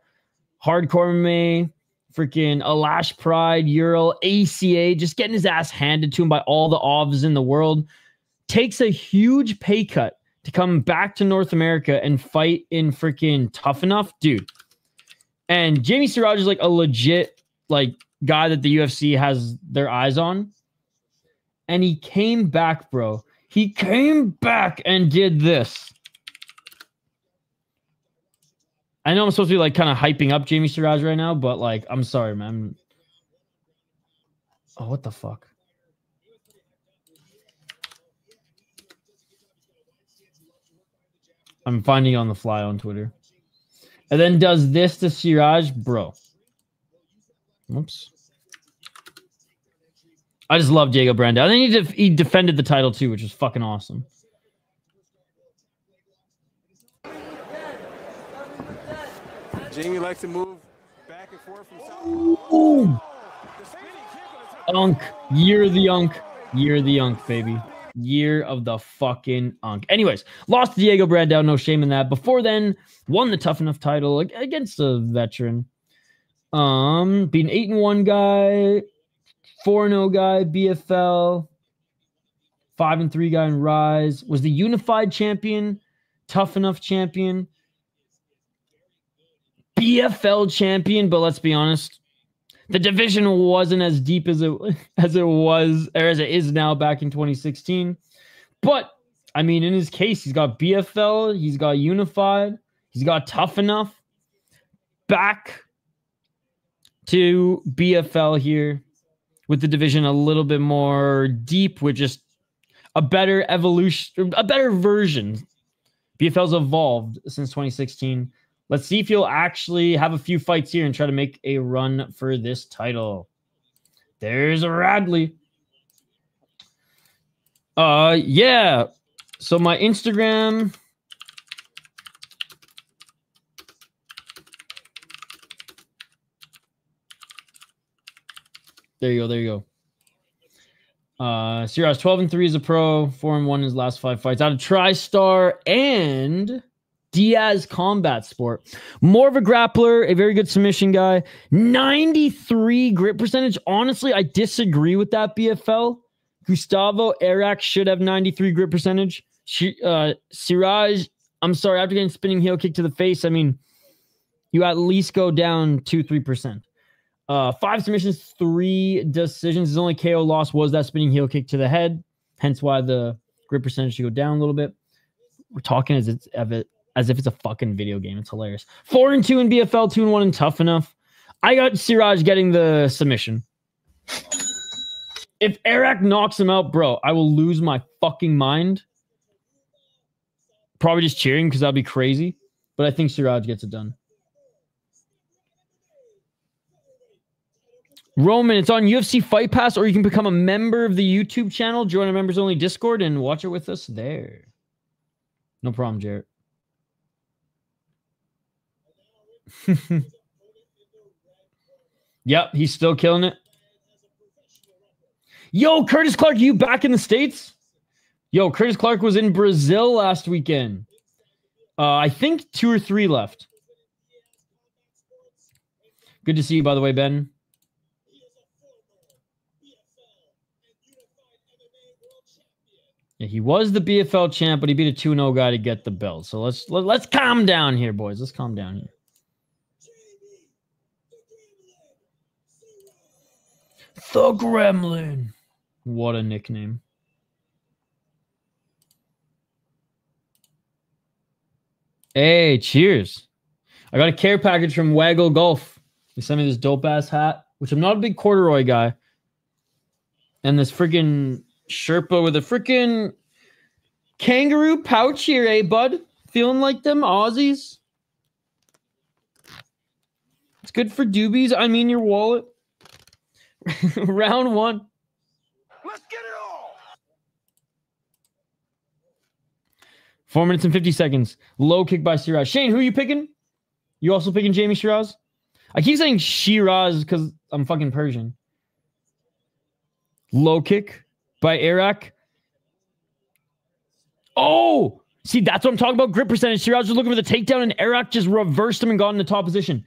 Hardcore MMA, freaking Alash Pride, Ural, ACA, just getting his ass handed to him by all the OVs in the world. Takes a huge pay cut to come back to North America and fight in freaking Tough Enough, dude. And Jamie Siraj is like a legit like guy that the UFC has their eyes on. And he came back, bro. He came back and did this. I know I'm supposed to be like kind of hyping up Jamie Siraj right now, but like, I'm sorry, man. Oh, what the fuck? I'm finding it on the fly on Twitter. And then does this to Siraj, bro. Whoops. I just love Diego Brandao. And then he defended the title too, which was fucking awesome. Jamie likes to move back and forth from side. Ooh. Unk. Year of the Unk. Year of the Unk, baby. Year of the fucking Unk. Anyways, lost to Diego Brandao, no shame in that. Before then, won the Tough Enough title against a veteran. Beat an 8-1 guy, 4-0 guy, BFL, 5-3 guy in Rise. Was the unified champion, Tough Enough champion, BFL champion, but let's be honest, the division wasn't as deep as it was, or as it is now back in 2016. But, I mean, in his case, he's got BFL, he's got Unified, he's got Tough Enough. Back to BFL here with the division a little bit more deep with just a better evolution, a better version. BFL's evolved since 2016. Let's see if he'll actually have a few fights here and try to make a run for this title. There's a Radley. Yeah. So my Instagram. There you go. There you go. Siraj 12-3 as a pro, 4-1 in his last 5 fights. Out of TriStar and Diaz Combat Sport. More of a grappler, a very good submission guy. 93 grip percentage. Honestly, I disagree with that, BFL. Gustavo Erak should have 93 grip percentage. Siraj I'm sorry, after getting spinning heel kick to the face, I mean, you at least go down 2-3%. 5 submissions, 3 decisions. His only KO loss was that spinning heel kick to the head. Hence why the grip percentage should go down a little bit. We're talking as if it's a fucking video game. It's hilarious. 4-2 in BFL, 2-1 in Tough Enough. I got Siraj getting the submission. If Erak knocks him out, bro, I will lose my fucking mind. Probably just cheering because that'd be crazy. But I think Siraj gets it done. Roman, it's on UFC Fight Pass, or you can become a member of the YouTube channel, join our members only Discord, and watch it with us there. No problem, Jarrett. Yep, he's still killing it. Yo, Curtis Clark, you back in the States? Yo, Curtis Clark was in Brazil last weekend. I think 2 or 3 left. Good to see you, by the way, Ben. Yeah, he was the BFL champ, but he beat a 2-0 guy to get the belt. So let's calm down here, boys. Let's calm down here. The Gremlin. What a nickname. Hey, cheers. I got a care package from Waggle Golf. They sent me this dope-ass hat, which I'm not a big corduroy guy. And this freaking Sherpa with a freaking kangaroo pouch here, eh, bud? Feeling like them Aussies? It's good for doobies. I mean your wallet. Round 1. Let's get it all. 4 minutes and 50 seconds. Low kick by Siraj. Shane, who are you picking? You also picking Jamie Shiraz? I keep saying Shiraz because I'm fucking Persian. Low kick by Erak. Oh! See, that's what I'm talking about. Grip percentage. Siraj was looking for the takedown, and Erak just reversed him and got in the top position.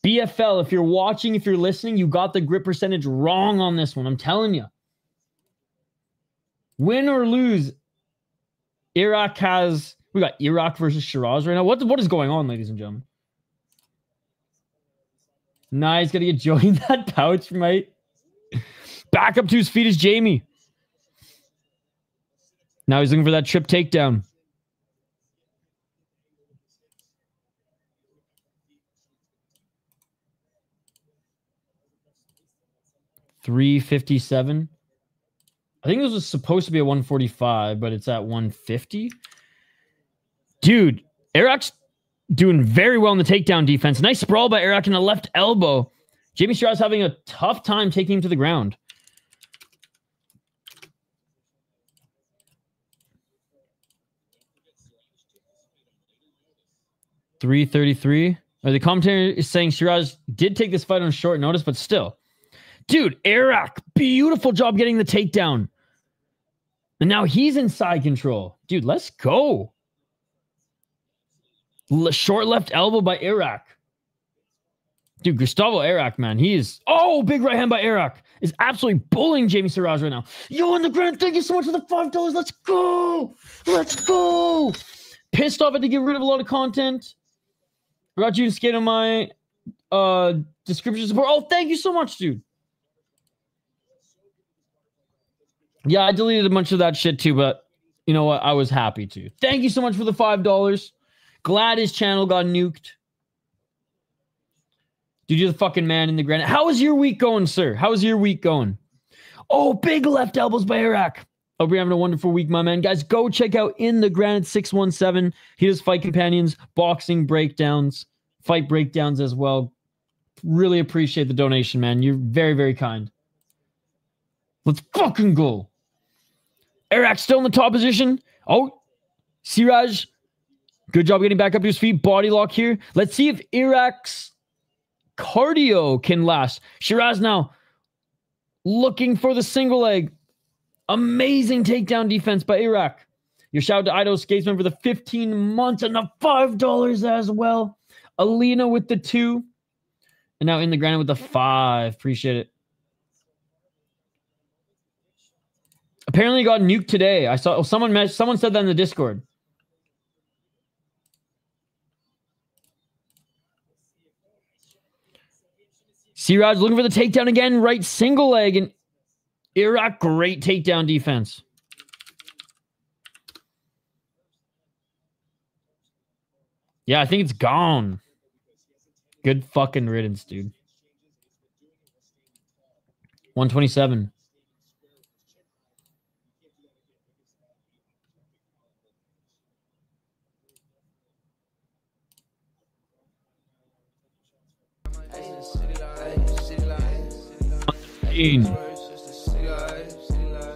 BFL, if you're watching, if you're listening, you got the grip percentage wrong on this one. I'm telling you. Win or lose, Erak has... We got Erak versus Shiraz right now. What is going on, ladies and gentlemen? Nice. Got to get Joey in that pouch, mate. Back up to his feet is Jamie. Now he's looking for that trip takedown. $357. I think this was supposed to be a 145, but it's at 150. Dude, Erak's doing very well in the takedown defense. Nice sprawl by Erak in the left elbow. Jamie Shiraz having a tough time taking him to the ground. $333. The commentator is saying Siraj did take this fight on short notice, but still. Dude, Erak, beautiful job getting the takedown. And now he's in side control. Dude, let's go. Short left elbow by Erak. Dude, Gustavo Erak, man. He is... Oh, big right hand by Erak. Is absolutely bullying Jamie Siraj right now. Yo, on the ground, thank you so much for the $5. Let's go. Let's go. Pissed off. I had to get rid of a lot of content. Forgot you to skate on my description support. Oh, thank you so much, dude. Yeah, I deleted a bunch of that shit too, but you know what? I was happy to. Thank you so much for the $5. Glad his channel got nuked. Dude, you're the fucking man in the granite. How is your week going, sir? How is your week going? Oh, big left elbows by Erak. Hope you're having a wonderful week, my man. Guys, go check out In the Granite 617. He does fight companions, boxing breakdowns, fight breakdowns as well. Really appreciate the donation, man. You're very, very kind. Let's fucking go. Erak still in the top position. Oh, Siraj. Good job getting back up to his feet. Body lock here. Let's see if Erak's cardio can last. Shiraz now looking for the single leg. Amazing takedown defense by Erak. Your shout out to Idaho Skatesman for the 15 months and the $5 as well. Alina with the 2. And now In the Granite with the 5. Appreciate it. Apparently it got nuked today. I saw someone said that in the Discord. Siraj looking for the takedown again. Right single leg. And Erak, great takedown defense. Yeah, I think it's gone. Good fucking riddance, dude. 127.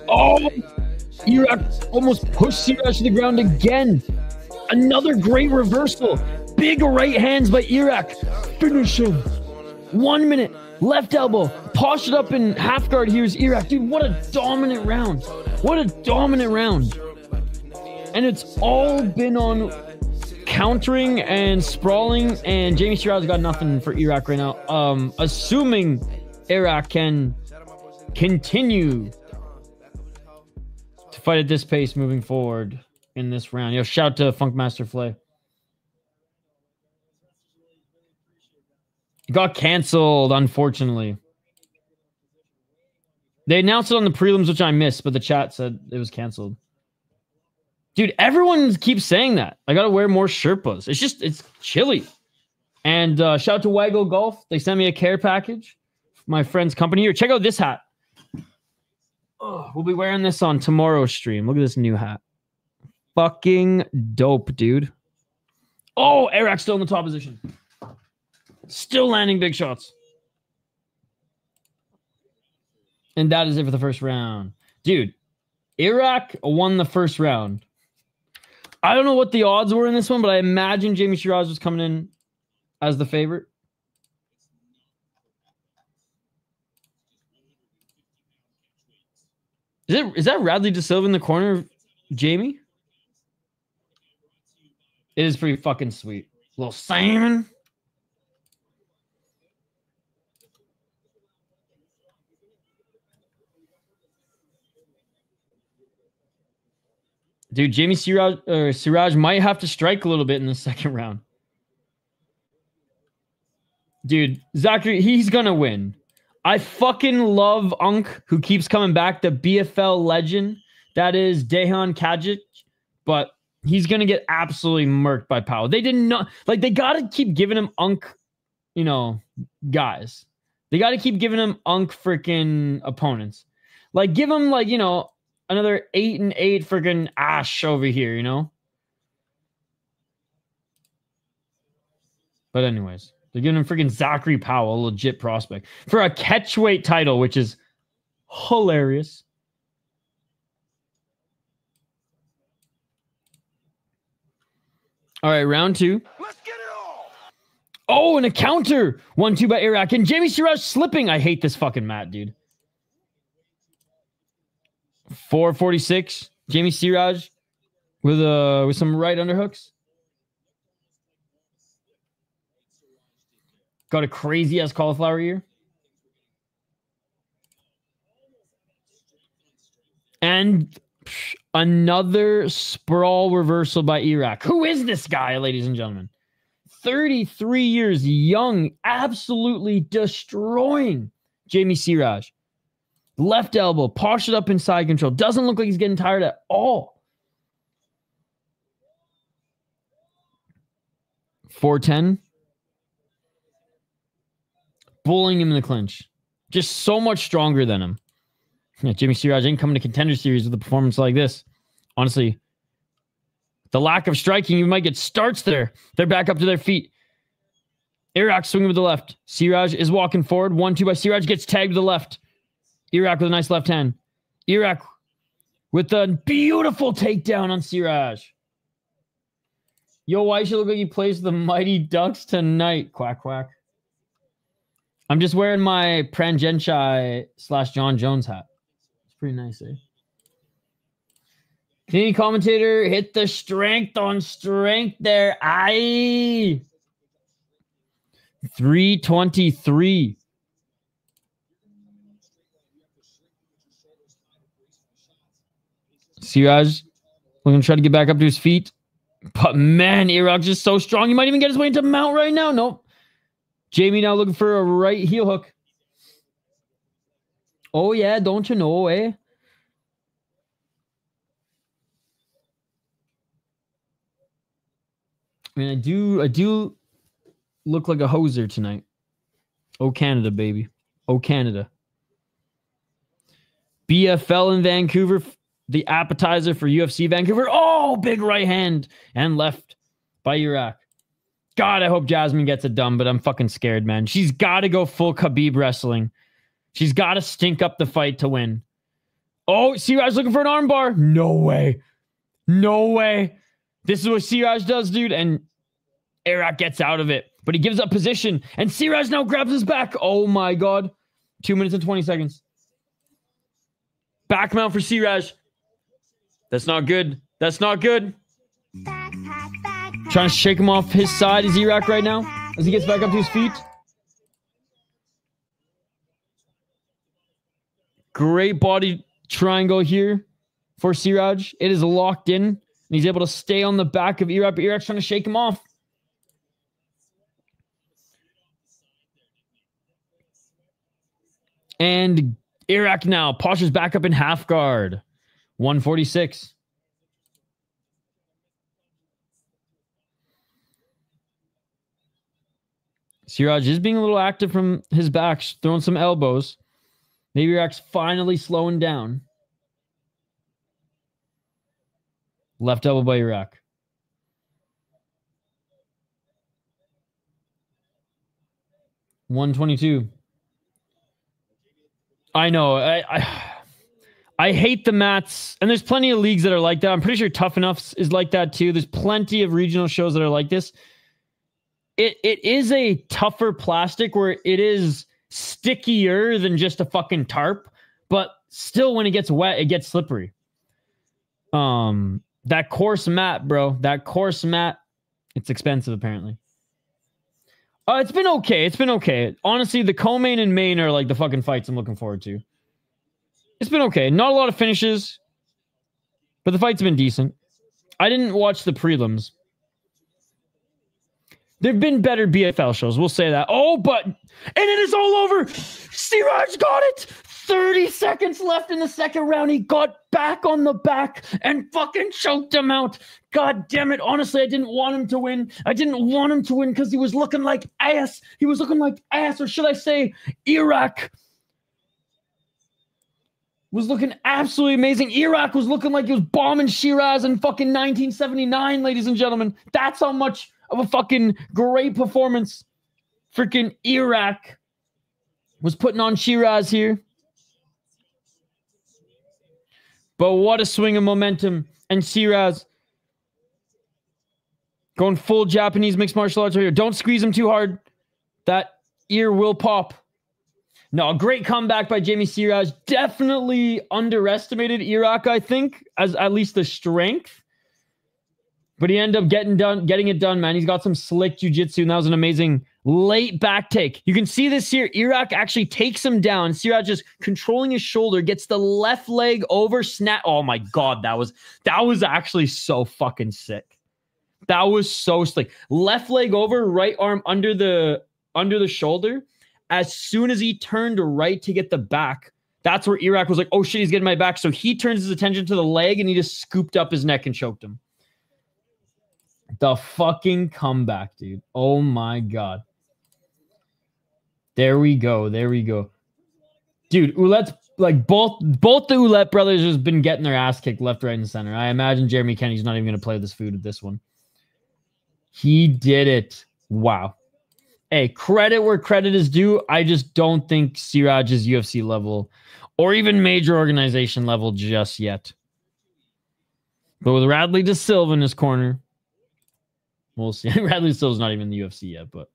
Oh, Erak almost pushed Siraj to the ground again. Another great reversal. Big right hands by Erak. Finish him. 1 minute. Left elbow. Posh it up in half guard. Here's Erak. Dude, what a dominant round. What a dominant round. And it's all been on countering and sprawling. And Jamie Siraj got nothing for Erak right now. Assuming Erak can continue to fight at this pace moving forward in this round. Yo, shout to Funkmaster Flay. It got canceled, unfortunately. They announced it on the prelims, which I missed, but the chat said it was canceled. Dude, everyone keeps saying that. I gotta wear more Sherpas. It's chilly. And shout out to Waggle Golf. They sent me a care package. My friend's company here. Check out this hat. Oh, we'll be wearing this on tomorrow's stream. Look at this new hat. Fucking dope, dude. Oh, Erak's still in the top position. Still landing big shots. And that is it for the first round. Dude, Erak won the first round. I don't know what the odds were in this one, but I imagine Jamie Siraj was coming in as the favorite. Is that Radley De Silva in the corner of Jamie? It is pretty fucking sweet. Little Simon. Dude, Jamie Siraj might have to strike a little bit in the second round. Dude, Zackery, he's gonna win. I fucking love Unk, who keeps coming back, the BFL legend. That is Dejan Kajić, but he's going to get absolutely murked by Powell. They did not, like, they got to keep giving him Unk, you know, guys. They got to keep giving him Unk freaking opponents. Like, give him, like, you know, another 8-8 freaking Ash over here, you know? But anyways. They're giving him freaking Zackery Powell, a legit prospect, for a catchweight title, which is hilarious. All right, round two. Let's get it all. Oh, and a counter. 1-2 by Erak. And Jamie Siraj slipping. I hate this fucking mat, dude. 446. Jamie Siraj with some right underhooks. Got a crazy-ass cauliflower ear. And another sprawl reversal by Erak. Who is this guy, ladies and gentlemen? 33 years young, absolutely destroying Jamie Siraj. Left elbow, posh it up in side control. Doesn't look like he's getting tired at all. 410. Bullying him in the clinch. Just so much stronger than him. Yeah, Jamie Siraj ain't coming to Contender Series with a performance like this. Honestly, the lack of striking, you might get starts there. They're back up to their feet. Erak swinging with the left. Siraj is walking forward. 1-2 by Siraj. Gets tagged with the left. Erak with a nice left hand. Erak with a beautiful takedown on Siraj. Yo, why should look like he plays the Mighty Ducks tonight? Quack, quack. I'm just wearing my Pranjenchai / John Jones hat. It's pretty nice, eh? Canadian commentator hit the strength on strength there. Aye. 323. Siraj looking to try to get back up to his feet. But man, Erak's just so strong. He might even get his way into mount right now. Nope. Jamie now looking for a right heel hook. Oh yeah, don't you know, eh? I mean, I do look like a hoser tonight. Oh, Canada, baby. Oh, Canada. BFL in Vancouver. The appetizer for UFC Vancouver. Oh, big right hand and left by Erak. God, I hope Jasmine gets it done, but I'm fucking scared, man. She's got to go full Khabib wrestling. She's got to stink up the fight to win. Oh, Siraj looking for an armbar. No way. No way. This is what Siraj does, dude. And Erak gets out of it. But he gives up position. And Siraj now grabs his back. Oh, my God. 2 minutes and 20 seconds. Back mount for Siraj. That's not good. That's not good. Trying to shake him off his side is Erak right now as he gets back up to his feet. Great body triangle here for Siraj. It is locked in, and he's able to stay on the back of Erak, but Erak's trying to shake him off. And Erak now postures back up in half guard. 146. Siraj is being a little active from his back, throwing some elbows. Maybe Erak's finally slowing down. Left elbow by Erak. $122. I know. I hate the mats, and there's plenty of leagues that are like that. I'm pretty sure Tough Enough is like that too. There's plenty of regional shows that are like this. It is a tougher plastic where it is stickier than just a fucking tarp, but still when it gets wet, it gets slippery. That coarse mat, bro. That coarse mat, it's expensive apparently. It's been okay. It's been okay. Honestly, the co-main and main are like the fucking fights I'm looking forward to. It's been okay. Not a lot of finishes, but the fight's been decent. I didn't watch the prelims. There've been better BFL shows. We'll say that. Oh, but... And it is all over! Siraj got it! 30 seconds left in the second round. He got back on the back and fucking choked him out. God damn it. Honestly, I didn't want him to win. I didn't want him to win because he was looking like ass. He was looking like ass. Or should I say, Erak was looking absolutely amazing. Erak was looking like he was bombing Shiraz in fucking 1979, ladies and gentlemen. That's how much of a fucking great performance freaking Erak was putting on Shiraz here. But what a swing of momentum. And Shiraz going full Japanese mixed martial arts right here. Don't squeeze him too hard. That ear will pop. No, a great comeback by Jamie Siraj. Definitely underestimated Erak, I think, as at least the strength. But he ended up getting it done, man. He's got some slick jiu-jitsu, and that was an amazing late back take. You can see this here. Erak actually takes him down. Siraj just controlling his shoulder, gets the left leg over, snap. Oh my God, that was actually so fucking sick. That was so slick. Left leg over, right arm under the shoulder. As soon as he turned right to get the back, that's where Erak was like, oh shit, he's getting my back. So he turns his attention to the leg, and he just scooped up his neck and choked him. The fucking comeback, dude. Oh my God. There we go. There we go. Dude, Ouellet's like both the Ouellet brothers has been getting their ass kicked left, right, and center. I imagine Jeremy Kenny's not even going to play this food with this one. He did it. Wow. Hey, credit where credit is due. I just don't think Siraj is UFC level or even major organization level just yet. But with Radley De Silva in his corner, we'll see. Radley Silva's not even in the UFC yet, but...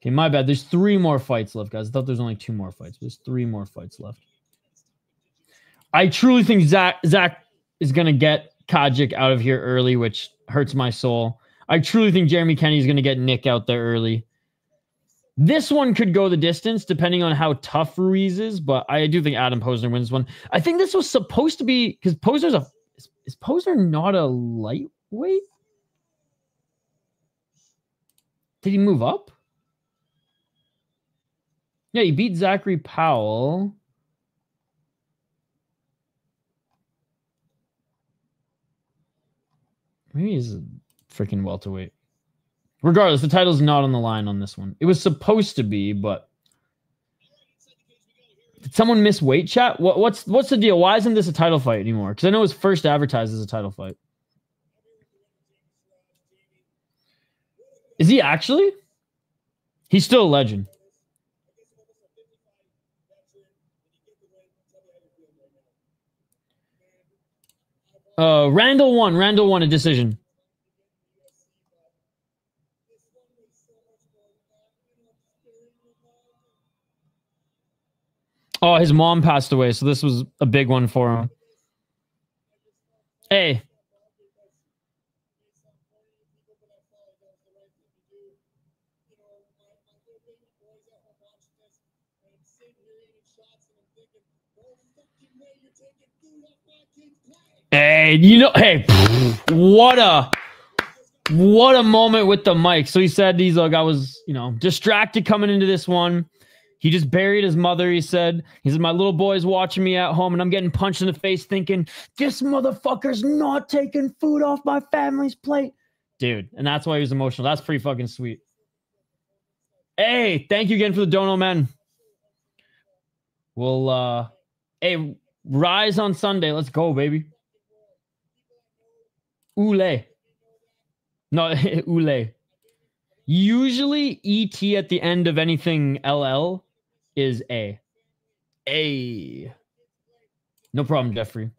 Okay, my bad. There's 3 more fights left, guys. I thought there's only 2 more fights, but there's 3 more fights left. I truly think Zach is going to get Kajić out of here early, which hurts my soul. I truly think Jeremy Kenny is going to get Nick out there early. This one could go the distance, depending on how tough Ruiz is, but I do think Adam Posener wins one. I think this was supposed to be... Because Posener's a... Is Posener not a lightweight? Did he move up? Yeah, he beat Zackery Powell. Maybe he's a freaking welterweight. Regardless, the title's not on the line on this one. It was supposed to be, but did someone miss weight chat? What's the deal? Why isn't this a title fight anymore? Because I know it was first advertised as a title fight. Is he actually? He's still a legend. Randall won a decision. Oh, his mom passed away, so this was a big one for him. Hey. Hey, you know, hey, what a moment with the mic. So he said he's like, I was, you know, distracted coming into this one. He just buried his mother, he said. He said, my little boy's watching me at home, and I'm getting punched in the face thinking, this motherfucker's not taking food off my family's plate. Dude, and that's why he was emotional. That's pretty fucking sweet. Hey, thank you again for the dono, man. We'll, hey, Rise on Sunday. Let's go, baby. Ouellet. No, Ouellet. Usually ET at the end of anything LL is A. A. No problem, Jeffrey.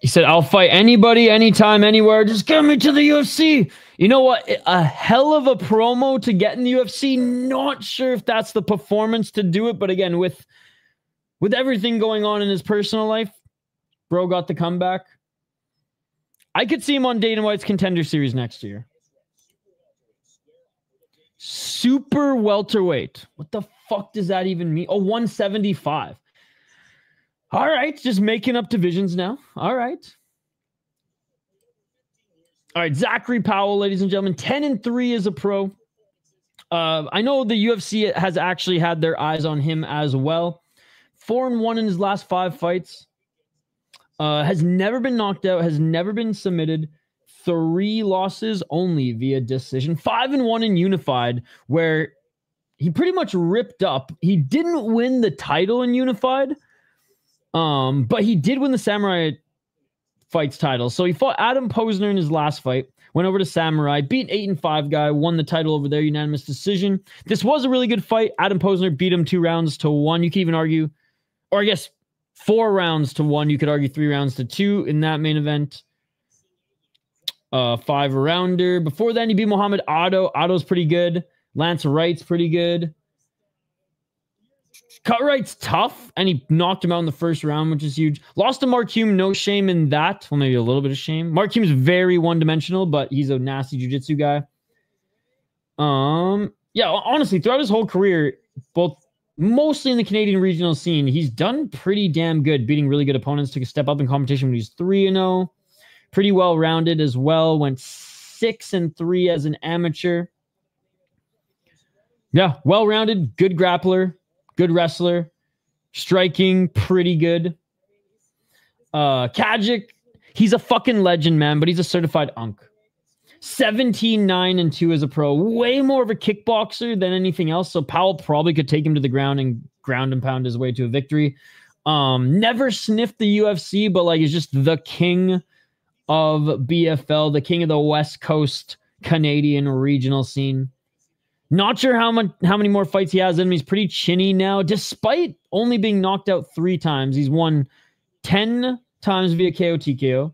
He said, I'll fight anybody, anytime, anywhere. Just get me to the UFC. You know what? A hell of a promo to get in the UFC. Not sure if that's the performance to do it. But again, with everything going on in his personal life, bro got the comeback. I could see him on Dana White's Contender Series next year. Super welterweight. What the fuck does that even mean? Oh, 175. All right, just making up divisions now. All right. All right, Zackery Powell, ladies and gentlemen, 10-3 as a pro. I know the UFC has actually had their eyes on him as well. 4-1 in his last 5 fights. Has never been knocked out, has never been submitted. 3 losses only via decision. 5-1 in Unified, where he pretty much ripped up. He didn't win the title in Unified. But he did win the Samurai Fights title. So he fought Adam Posener in his last fight, went over to Samurai, beat 8-5 guy, won the title over there, unanimous decision. This was a really good fight. Adam Posener beat him 2-1. You could even argue, or I guess 4-1. You could argue 3-2 in that main event. 5-rounder. Before then, he beat Muhammad Otto. Otto's pretty good. Lance Wright's pretty good. Cutright's tough, and he knocked him out in the first round, which is huge. Lost to Mark Hume, no shame in that. Well, maybe a little bit of shame. Mark Hume's very one-dimensional, but he's a nasty jiu-jitsu guy. Yeah, honestly, throughout his whole career, mostly in the Canadian regional scene, he's done pretty damn good, beating really good opponents. Took a step up in competition when he was 3-0. Pretty well-rounded as well. Went 6-3 as an amateur. Yeah, well-rounded, good grappler. Good wrestler, striking, pretty good. Kajić, he's a fucking legend, man, but he's a certified unk. 17-9-2 as a pro. Way more of a kickboxer than anything else, so Powell probably could take him to the ground and pound his way to a victory. Never sniffed the UFC, but like, he's just the king of BFL, the king of the West Coast Canadian regional scene. Not sure how many more fights he has in him. He's pretty chinny now, despite only being knocked out 3 times. He's won 10 times via KO TKO.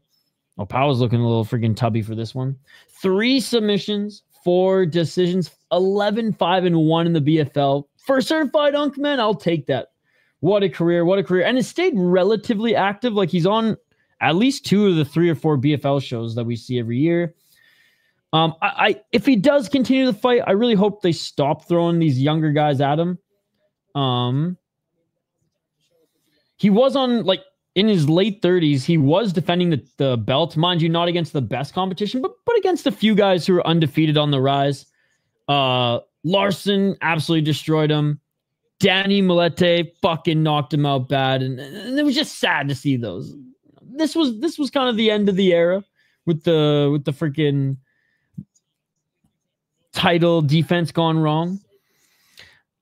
Oh, Powell's looking a little freaking tubby for this one. 3 submissions, 4 decisions, 11-5-1 in the BFL. For a certified unk, man, I'll take that. What a career, what a career. And has stayed relatively active. Like, he's on at least 2 of the 3 or 4 BFL shows that we see every year. If he does continue the fight, I really hope they stop throwing these younger guys at him. He was on, like, in his late 30s. He was defending the belt, mind you, not against the best competition, but against a few guys who are undefeated on the rise. Larson absolutely destroyed him. Danny Molete fucking knocked him out bad, and it was just sad to see those. This was kind of the end of the era with the freaking title defense gone wrong.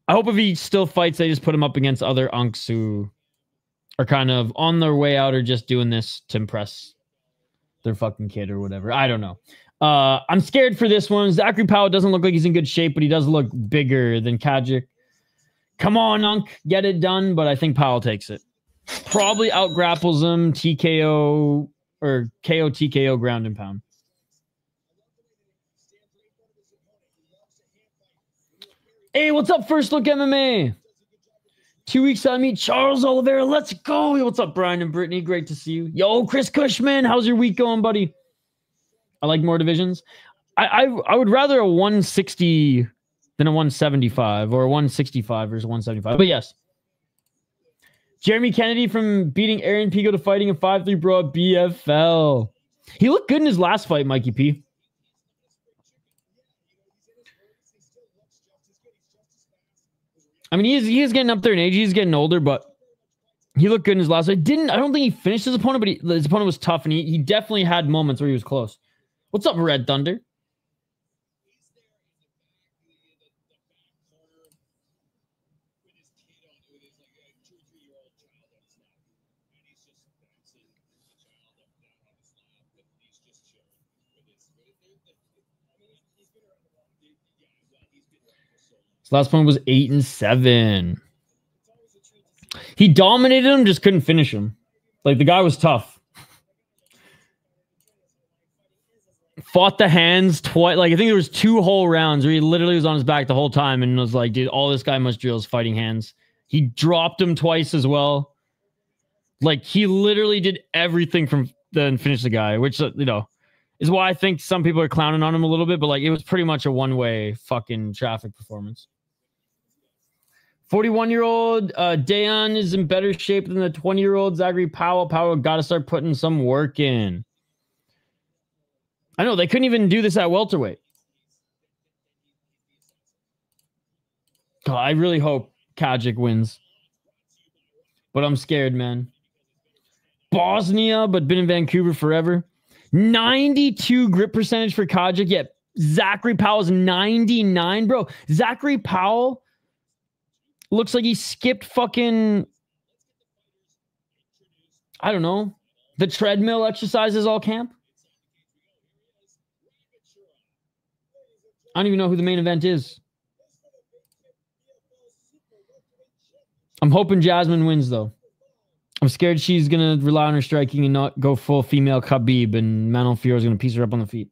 I hope if he still fights, they just put him up against other unks who are kind of on their way out or just doing this to impress their fucking kid or whatever. I don't know. I'm scared for this one. Zackery Powell doesn't look like he's in good shape, but he does look bigger than Kajić. Come on, Unk, get it done, but I think Powell takes it. Probably out-grapples him, TKO, or KO, TKO, ground and pound. Hey, what's up, First Look MMA? 2 weeks out, I meet Charles Oliveira. Let's go. Hey, what's up, Brian and Brittany? Great to see you. Yo, Chris Cushman, how's your week going, buddy? I like more divisions. I would rather a 160 than a 175, or a 165 versus 175. But yes. Jeremy Kennedy from beating Aaron Pico to fighting a 5-3 bro at BFL. He looked good in his last fight, Mikey P. I mean, he is getting up there in age. He's getting older, but he looked good in his last fight. I don't think he finished his opponent, but his opponent was tough, and he definitely had moments where he was close. What's up, Red Thunder? His last point was 8-7. He dominated him, just couldn't finish him. Like, the guy was tough. Fought the hands twice. Like, I think there was 2 whole rounds where he literally was on his back the whole time and was like, dude, all this guy must drill is fighting hands. He dropped him twice as well. Like, he literally did everything from then finish the guy, which, you know, is why I think some people are clowning on him a little bit, but like, it was pretty much a one-way fucking traffic performance. 41-year-old Dejan is in better shape than the 20-year-old Zackery Powell. Powell got to start putting some work in. I know, they couldn't even do this at welterweight. God, I really hope Kajić wins. But I'm scared, man. Bosnia, but been in Vancouver forever. 92 grip percentage for Kajić, yet Zackery Powell's 99, bro. Zackery Powell looks like he skipped fucking, I don't know, the treadmill exercises all camp. I don't even know who the main event is. I'm hoping Jasmine wins, though. I'm scared she's going to rely on her striking and not go full female Khabib, and Manon Fiorot is going to piece her up on the feet.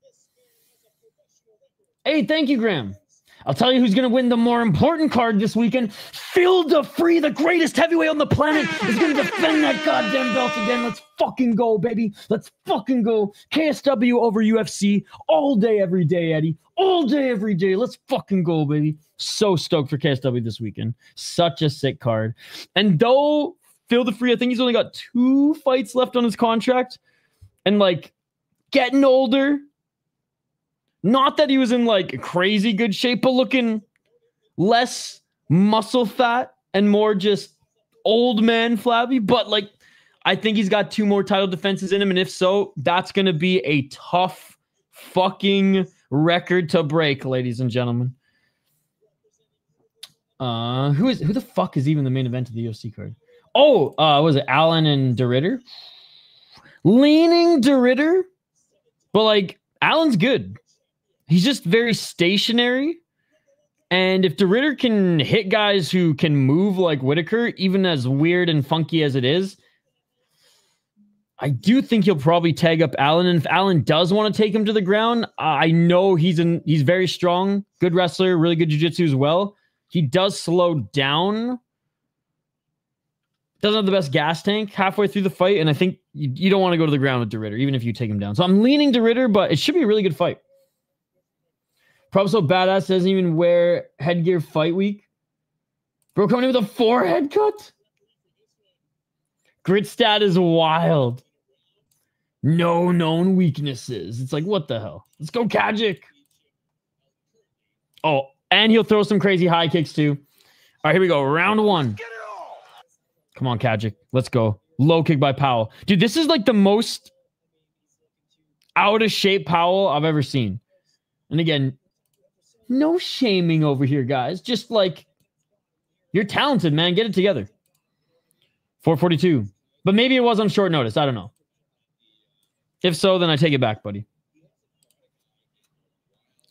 Hey, thank you, Graham. I'll tell you who's going to win the more important card this weekend. Phil Defree, the greatest heavyweight on the planet, is going to defend that goddamn belt again. Let's fucking go, baby. Let's fucking go. KSW over UFC all day, every day, Eddie. All day, every day. Let's fucking go, baby. So stoked for KSW this weekend. Such a sick card. And though Phil Defree, I think he's only got 2 fights left on his contract, and like getting older. Not that he was in like crazy good shape, but looking less muscle fat and more just old man flabby. But like, I think he's got 2 more title defenses in him. And if so, that's going to be a tough fucking record to break, ladies and gentlemen. Who the fuck is even the main event of the UFC card? Oh, was it Allan and DeRitter? Leaning DeRitter, but like Allan's good. He's just very stationary. And if DeRitter can hit guys who can move like Whitaker, even as weird and funky as it is, I do think he'll probably tag up Allan. And if Allan does want to take him to the ground, I know he's very strong, good wrestler, really good jiu-jitsu as well. He does slow down. Doesn't have the best gas tank halfway through the fight. And I think you don't want to go to the ground with DeRitter, even if you take him down. So I'm leaning DeRitter, but it should be a really good fight. Probably so badass doesn't even wear headgear fight week. Bro coming in with a forehead cut? Grit stat is wild. No known weaknesses. It's like, what the hell? Let's go, Kajić. Oh, and he'll throw some crazy high kicks too. All right, here we go. Round one. Come on, Kajić. Let's go. Low kick by Powell. Dude, this is like the most out of shape Powell I've ever seen. And again, no shaming over here, guys. Just like, you're talented, man. Get it together. 442. But maybe it was on short notice. I don't know. If so, then I take it back, buddy.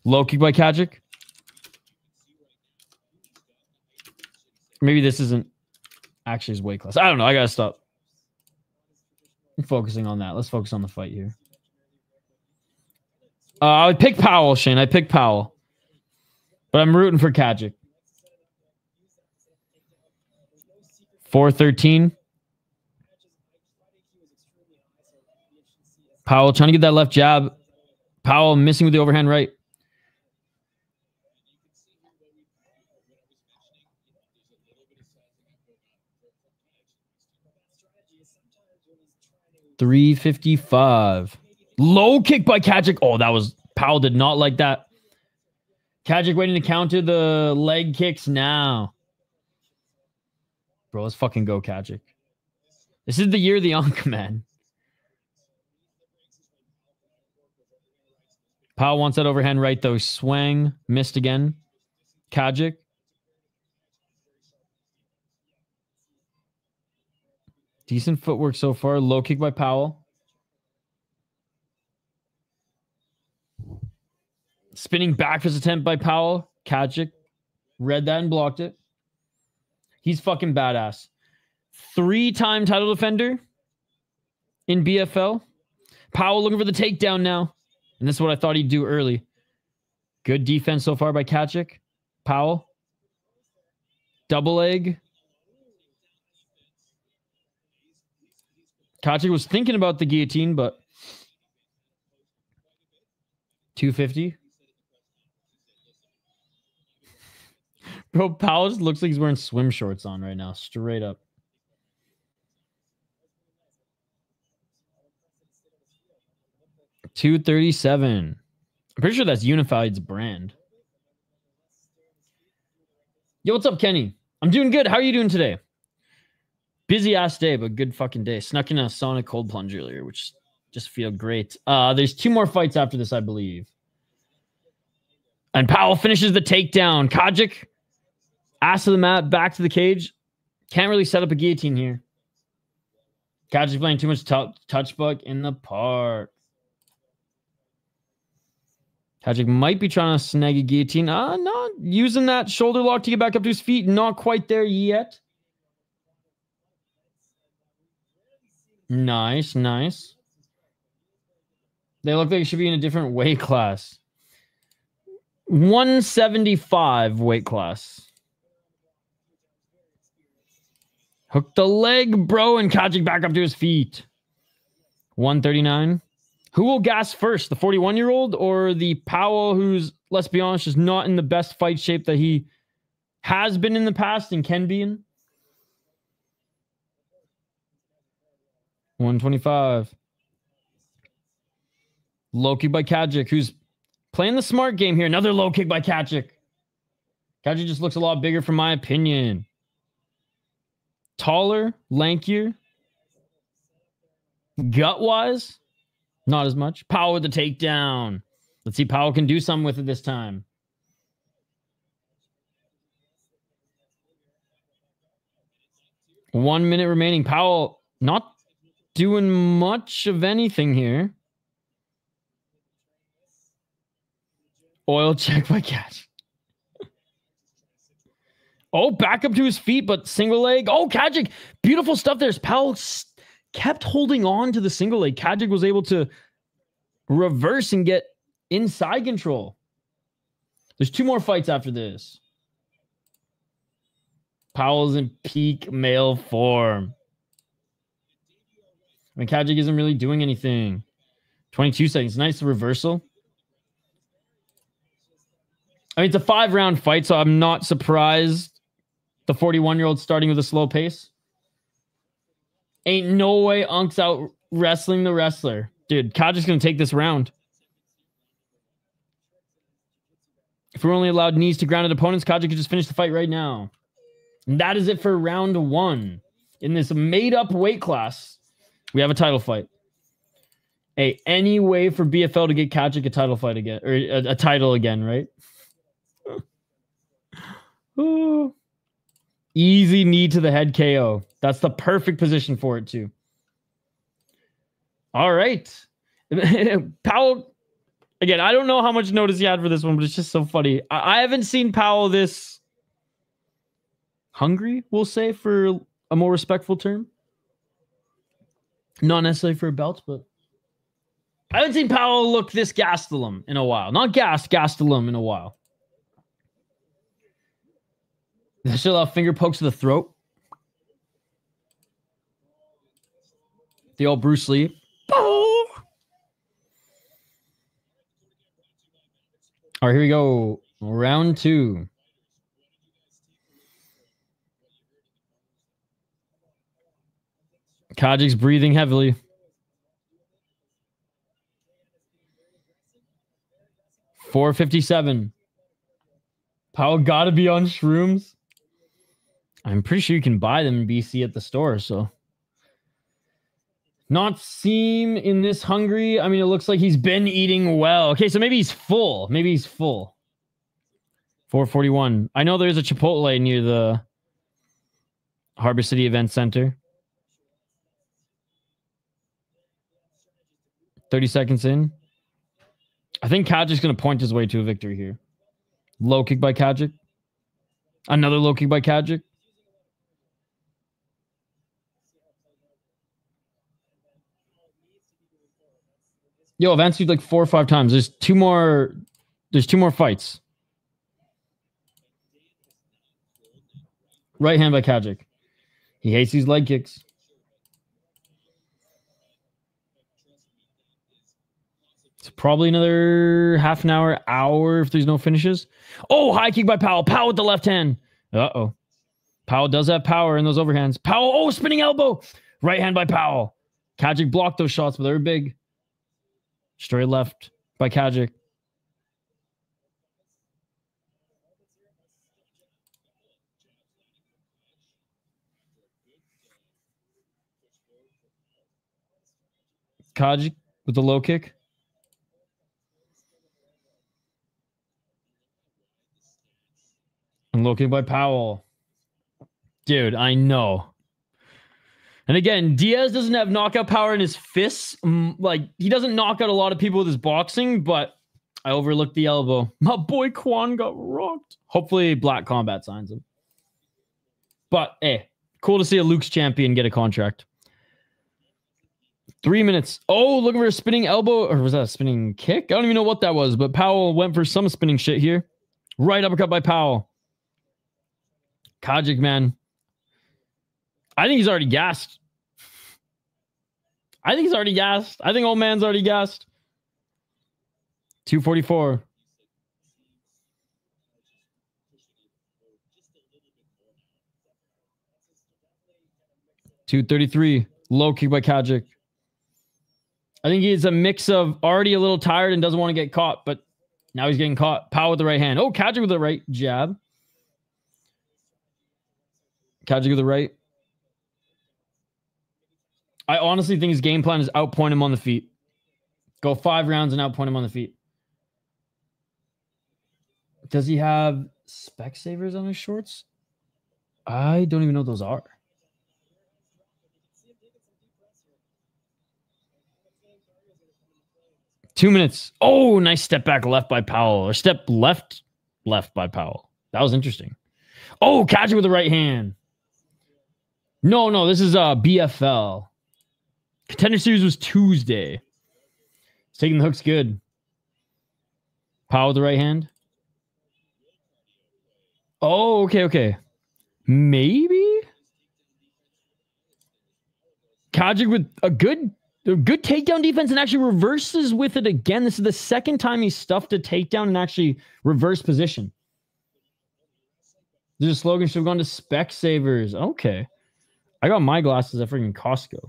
Low kick by Kajić. Maybe this isn't actually his weight class. I don't know. I gotta stop. I'm focusing on that. Let's focus on the fight here. I would pick Powell, Shane. I pick Powell. But I'm rooting for Kajić. 413. Powell trying to get that left jab. Powell missing with the overhand right. $355. Low kick by Kajić. Oh, that was... Powell did not like that. Kajić waiting to counter the leg kicks now. Bro, let's fucking go, Kajić. This is the year of the Anka, man. Powell wants that overhand right, though. Swang. Missed again. Kajić. Decent footwork so far. Low kick by Powell. Spinning back fist attempt by Powell. Kajić read that and blocked it. He's fucking badass. 3-time title defender in BFL. Powell looking for the takedown now. And this is what I thought he'd do early. Good defense so far by Kajić. Powell. Double leg. Kajić was thinking about the guillotine, but 250. Bro, Powell just looks like he's wearing swim shorts on right now. Straight up. $237. I'm pretty sure that's Unified's brand. Yo, what's up, Kenny? I'm doing good. How are you doing today? Busy ass day, but good fucking day. Snuck in a Sonic cold plunge earlier, which just feel great. There's 2 more fights after this, I believe. And Powell finishes the takedown. Kajić, ass to the mat, back to the cage. Can't really set up a guillotine here. Kajić playing too much touch buck in the park. Kajić might be trying to snag a guillotine. Not using that shoulder lock to get back up to his feet. Not quite there yet. Nice, nice. They look like it should be in a different weight class. 175 weight class. Hook the leg, bro, and Kajić back up to his feet. 139. Who will gas first, the 41-year-old or the Powell, who's, let's be honest, just not in the best fight shape that he has been in the past and can be in? 125. Low kick by Kajić, who's playing the smart game here. Another low kick by Kajić. Kajić just looks a lot bigger, from my opinion. Taller, lankier. Gut-wise, not as much. Powell with the takedown. Let's see if Powell can do something with it this time. One minute remaining. Powell not doing much of anything here. Oil check by Kajić. Oh, back up to his feet, but single leg. Oh, Kajić. Beautiful stuff there. Powell kept holding on to the single leg. Kajić was able to reverse and get inside control. There's 2 more fights after this. Powell's in peak male form. I mean, Kajić isn't really doing anything. 22 seconds. Nice reversal. I mean, it's a 5-round fight, so I'm not surprised the 41-year-old starting with a slow pace. Ain't no way Unk's out wrestling the wrestler. Dude, Kajic's going to take this round. If we're only allowed knees to grounded opponents, Kajić could just finish the fight right now. And that is it for round 1. In this made-up weight class, we have a title fight. Hey, any way for BFL to get Kajić a title fight again, or a title again, right? Ooh. Easy knee to the head KO. That's the perfect position for it, too. All right. Powell, again, I don't know how much notice he had for this one, but it's just so funny. I haven't seen Powell this hungry, we'll say, for a more respectful term. Not necessarily for a belt, but I haven't seen Powell look this Gastelum in a while. Not Gastelum in a while. Still have finger pokes to the throat. The old Bruce Lee. Oh! All right, here we go. Round 2. Kajic's breathing heavily. $4.57. Powell got to be on shrooms. I'm pretty sure you can buy them in BC at the store, so. Not seem in this hungry. I mean, it looks like he's been eating well. Okay, so maybe he's full. Maybe he's full. $4.41. I know there's a Chipotle near the Harbour City Event Center. 30 seconds in. I think Kajic's going to point his way to a victory here. Low kick by Kajić. Another low kick by Kajić. Yo, I've answered like 4 or 5 times. There's two more fights. Right hand by Kajić. He hates these leg kicks. It's probably another half an hour if there's no finishes. Oh, high kick by Powell. Powell with the left hand. Uh-oh. Powell does have power in those overhands. Powell, oh, spinning elbow. Right hand by Powell. Kajić blocked those shots, but they were big. Straight left by Kajić. Kajić with the low kick. And low kick by Powell. Dude, I know. And again, Diaz doesn't have knockout power in his fists. Like, he doesn't knock out a lot of people with his boxing, but I overlooked the elbow. My boy Quan got rocked. Hopefully Black Combat signs him. But, hey, cool to see a Luke's champion get a contract. 3 minutes. Oh, looking for a spinning elbow. Or was that a spinning kick? I don't even know what that was, but Powell went for some spinning shit here. Right uppercut by Powell. Kajić, man. I think he's already gassed. I think old man's already gassed. 244. $233. Low kick by Kajić. I think he's a mix of already a little tired and doesn't want to get caught, but now he's getting caught. Powell with the right hand. Oh, Kajić with the right jab. Kajić with the right. I honestly think his game plan is outpoint him on the feet. Go 5 rounds and outpoint him on the feet. Does he have spec savers on his shorts? I don't even know what those are. Two minutes. Oh, nice step back left by Powell. Or step left by Powell. That was interesting. Oh, Kajić with the right hand. No, this is BFL. Contender Series was Tuesday. He's taking the hooks good. Powell with the right hand. Oh, okay. Maybe? Kajić with a good takedown defense and actually reverses with it again. This is the second time he stuffed a takedown and actually reversed position. There's a slogan should have gone to Spec Savers. Okay. I got my glasses at freaking Costco.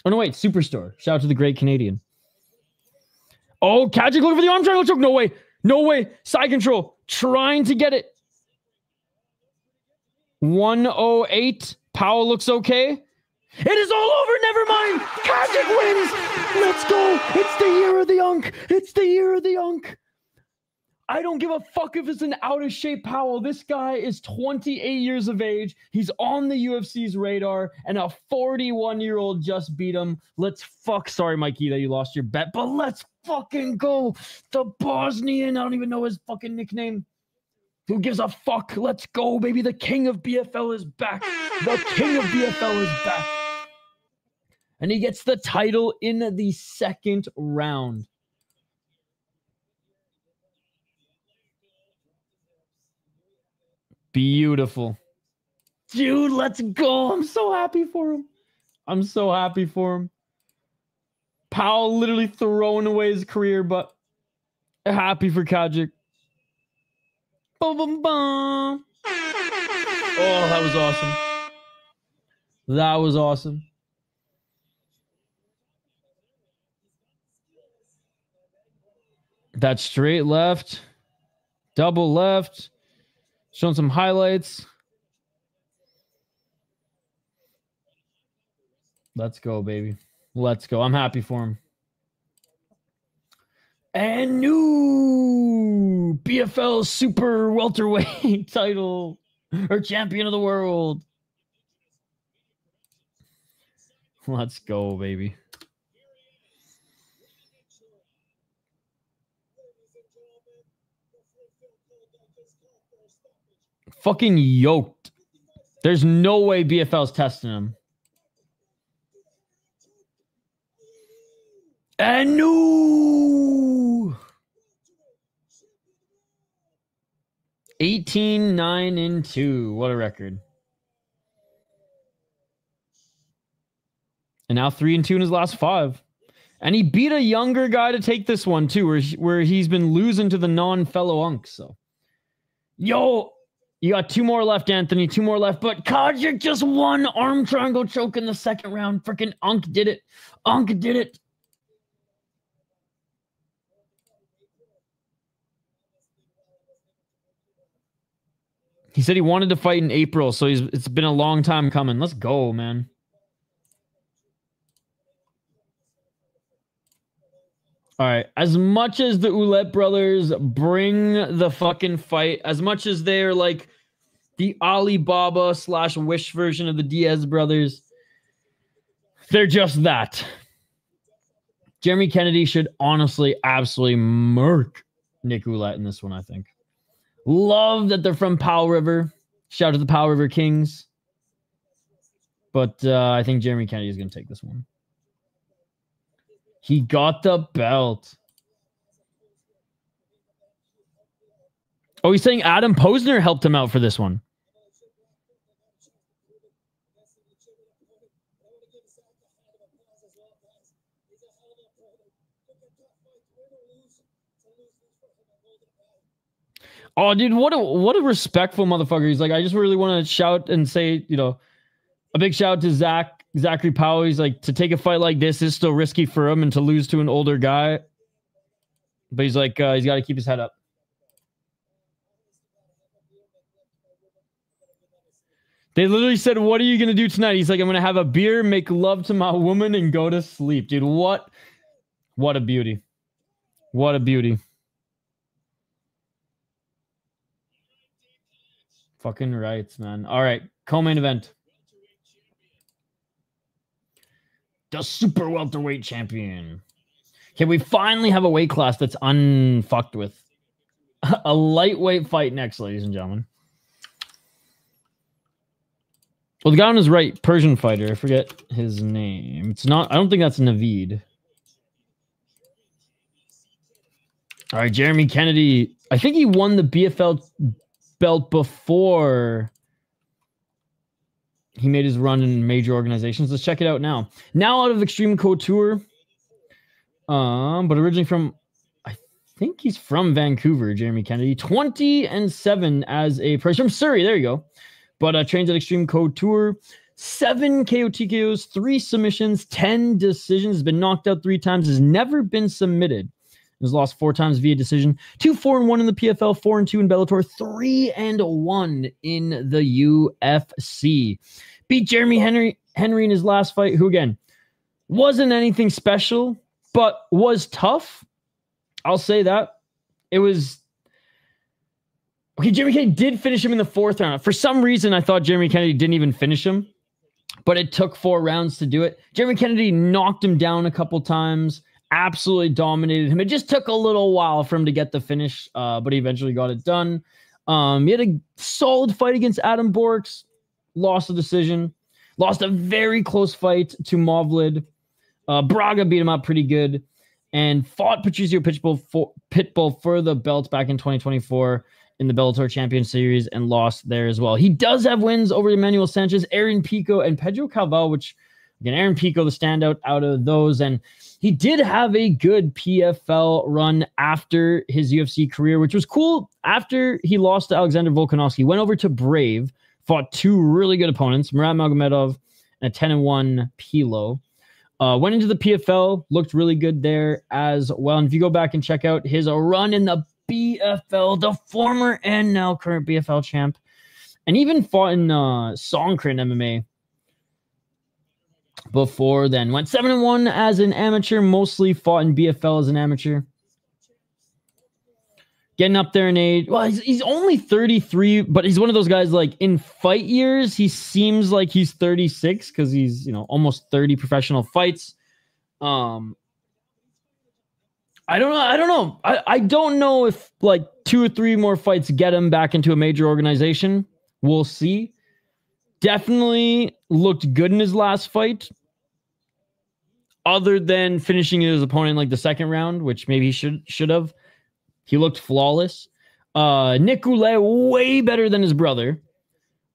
Oh, no, wait. Superstore. Shout out to the great Canadian. Oh, Kajić looking for the arm triangle choke. No way. No way. Side control. Trying to get it. 108. Powell looks okay. It is all over. Never mind. Kajić wins. Let's go. It's the year of the Unk. It's the year of the Unk. I don't give a fuck if it's an out-of-shape Powell. This guy is 28 years of age. He's on the UFC's radar, and a 41-year-old just beat him. Let's fuck. Sorry, Mikey, that you lost your bet, but let's fucking go. The Bosnian. I don't even know his fucking nickname. Who gives a fuck? Let's go, baby. The king of BFL is back. The king of BFL is back. And he gets the title in the second round. Beautiful. Dude, let's go. I'm so happy for him. I'm so happy for him. Powell literally throwing away his career, but happy for Kajić. Boom, boom, boom. Oh, that was awesome. That was awesome. That straight left. Double left. Showing some highlights. Let's go, baby. Let's go. I'm happy for him. And new BFL Super Welterweight title or champion of the world. Let's go, baby. Fucking yoked. There's no way BFL's testing him. And no. 18-9-2. What a record. And now 3-2 in his last 5. And he beat a younger guy to take this one too, where he's been losing to the non-fellow Unks. So, yo, you got 2 more left, Anthony. 2 more left, but Kajić just won arm triangle choke in the second round. Freaking Unk did it. Unk did it. He said he wanted to fight in April, so it's been a long time coming. Let's go, man. All right. As much as the Ouellet brothers bring the fucking fight, as much as they're like the Alibaba / Wish version of the Diaz brothers, they're just that. Jeremy Kennedy should honestly absolutely murk Nick Ouellet in this one, I think. Love that they're from Powell River. Shout out to the Powell River Kings. But I think Jeremy Kennedy is going to take this one. He got the belt. Oh, he's saying Adam Posener helped him out for this one. Oh, dude, what a respectful motherfucker. He's like, I just really want to shout and say, you know, a big shout out to Zackery Powell. He's like, to take a fight like this is still risky for him and to lose to an older guy. But he's like, he's got to keep his head up. They literally said, what are you going to do tonight? He's like, I'm going to have a beer, make love to my woman, and go to sleep. Dude, what a beauty. What a beauty. Fucking rights, man. All right, co-main event. The Super Welterweight Champion. Okay, we finally have a weight class that's unfucked with. A lightweight fight next, ladies and gentlemen. Well, the guy on his right, Persian fighter. I forget his name. It's not... I don't think that's Naveed. All right, Jeremy Kennedy. I think he won the BFL belt before he made his run in major organizations. Let's check it out now. Now out of Extreme Couture. But originally from... I think he's from Vancouver, Jeremy Kennedy. 20-7 as a... From Surrey, there you go. But trains at Extreme Couture. 7 KO TKOs, 3 submissions, 10 decisions, has been knocked out 3 times, has never been submitted. Has lost 4 times via decision. 2-4-1 in the PFL, 4-2 in Bellator, 3-1 in the UFC. Beat Jeremy Henry in his last fight, who again wasn't anything special, but was tough. I'll say that. It was okay. Jeremy Kennedy did finish him in the 4th round. For some reason, I thought Jeremy Kennedy didn't even finish him, but it took 4 rounds to do it. Jeremy Kennedy knocked him down a couple times, absolutely dominated him. It just took a little while for him to get the finish, but he eventually got it done. He had a solid fight against Adam Borks, lost the decision, lost a very close fight to Mavlid. Braga beat him up pretty good, and fought Patricio Pitbull for the belt back in 2024 in the Bellator Champion Series and lost there as well. He does have wins over Emmanuel Sanchez, Aaron Pico, and Pedro Calval, which, again, Aaron Pico, the standout out of those. And he did have a good PFL run after his UFC career, which was cool. After he lost to Alexander Volkanovski, went over to Brave, fought 2 really good opponents, Murat Magomedov and a 10-1 Pilo. Went into the PFL, looked really good there as well. And if you go back and check out his run in the BFL, the former and now current BFL champ, and even fought in Songkran MMA before then. Went 7-1 as an amateur, mostly fought in BFL as an amateur. Getting up there in age. Well, he's only 33, but he's one of those guys, like, in fight years, he seems like he's 36 because he's, almost 30 professional fights. I don't know. I don't know if, like, 2 or 3 more fights get him back into a major organization. We'll see. Definitely looked good in his last fight, other than finishing his opponent like the 2nd round, which maybe he should have. He looked flawless. Nick Ouellet, way better than his brother.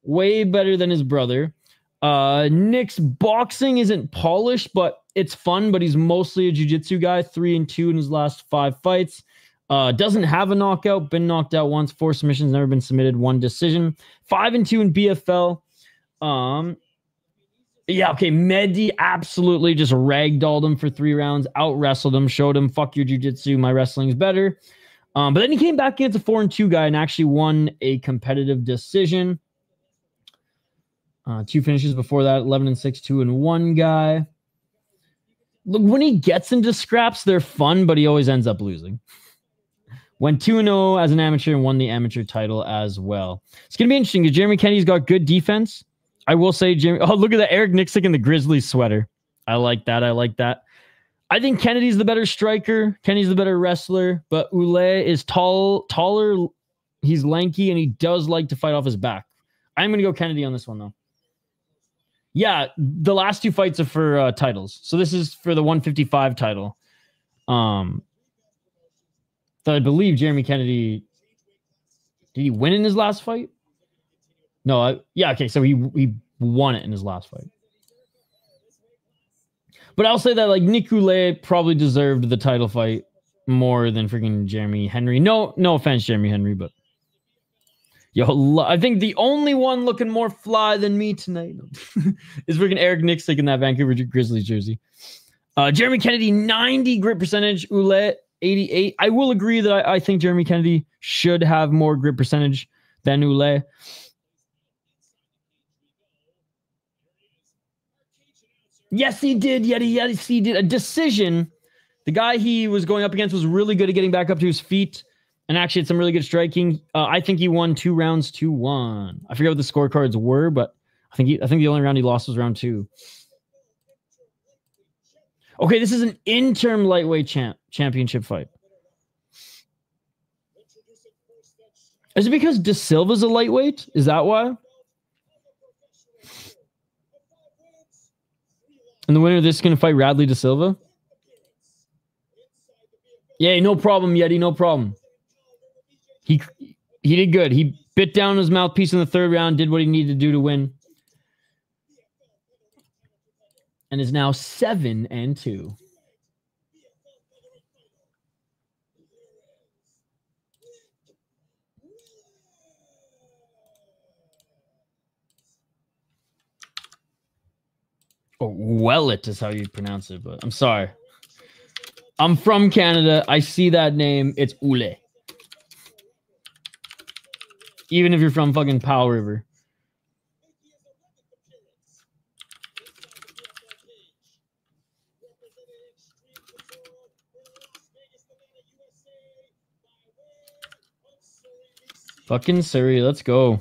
Way better than his brother. Nick's boxing isn't polished, but it's fun, but he's mostly a jiu-jitsu guy. 3-2 in his last 5 fights. Doesn't have a knockout. Been knocked out once. 4 submissions. Never been submitted. 1 decision. 5-2 in BFL. Yeah, okay. Mehdi absolutely just ragdolled him for 3 rounds. Out-wrestled him. Showed him, fuck your jiu-jitsu. My wrestling's better. But then he came back against a 4-2 guy and actually won a competitive decision. 2 finishes before that, 11-6, 2-1 guy. Look, when he gets into scraps, they're fun, but he always ends up losing. Went 2-0 as an amateur and won the amateur title as well. It's going to be interesting because Jeremy Kennedy's got good defense. I will say, oh, look at that. Eric Nixick in the Grizzlies sweater. I like that. I think Kennedy's the better striker. Kennedy's the better wrestler, but Ouellet is taller. He's lanky, and he does like to fight off his back. I'm going to go Kennedy on this one, though. Yeah, the last 2 fights are for titles. So this is for the 155 title. So I believe Jeremy Kennedy... Did he win in his last fight? No, yeah, okay, so he won it in his last fight. But I'll say that, like, Nick Ouellet probably deserved the title fight more than freaking Jeremy Henry. No offense, Jeremy Henry, but I think the only one looking more fly than me tonight is freaking Eric Nixick in that Vancouver Grizzlies jersey. Jeremy Kennedy, 90 grip percentage. Ouellet, 88. I will agree that I think Jeremy Kennedy should have more grip percentage than Ouellet. Yes, he did. Yes, he did. A decision. The guy he was going up against was really good at getting back up to his feet and actually had some really good striking. I think he won 2 rounds, 2-1. I forget what the scorecards were, but I think the only round he lost was round 2. Okay, this is an interim lightweight championship fight. Is it because De Silva's a lightweight? Is that why? And the winner of this is going to fight Radley De Silva? Yeah, no problem, Yeti, no problem. He did good. He bit down his mouthpiece in the 3rd round, did what he needed to do to win. And is now 7-2. Oh, Ouellet is how you pronounce it, but I'm sorry. I'm from Canada. I see that name. It's Ouellet. Even if you're from fucking Powell River. Fucking Siri, let's go.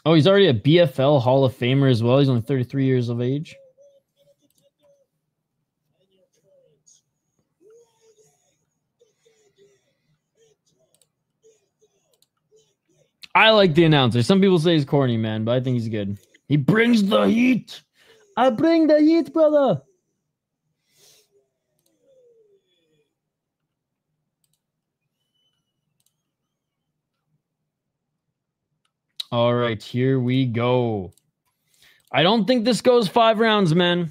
Oh, he's already a BFL Hall of Famer as well. He's only 33 years of age. I like the announcer. Some people say he's corny, man, but I think he's good. He brings the heat. I bring the heat, brother. All right, here we go. I don't think this goes 5 rounds, man.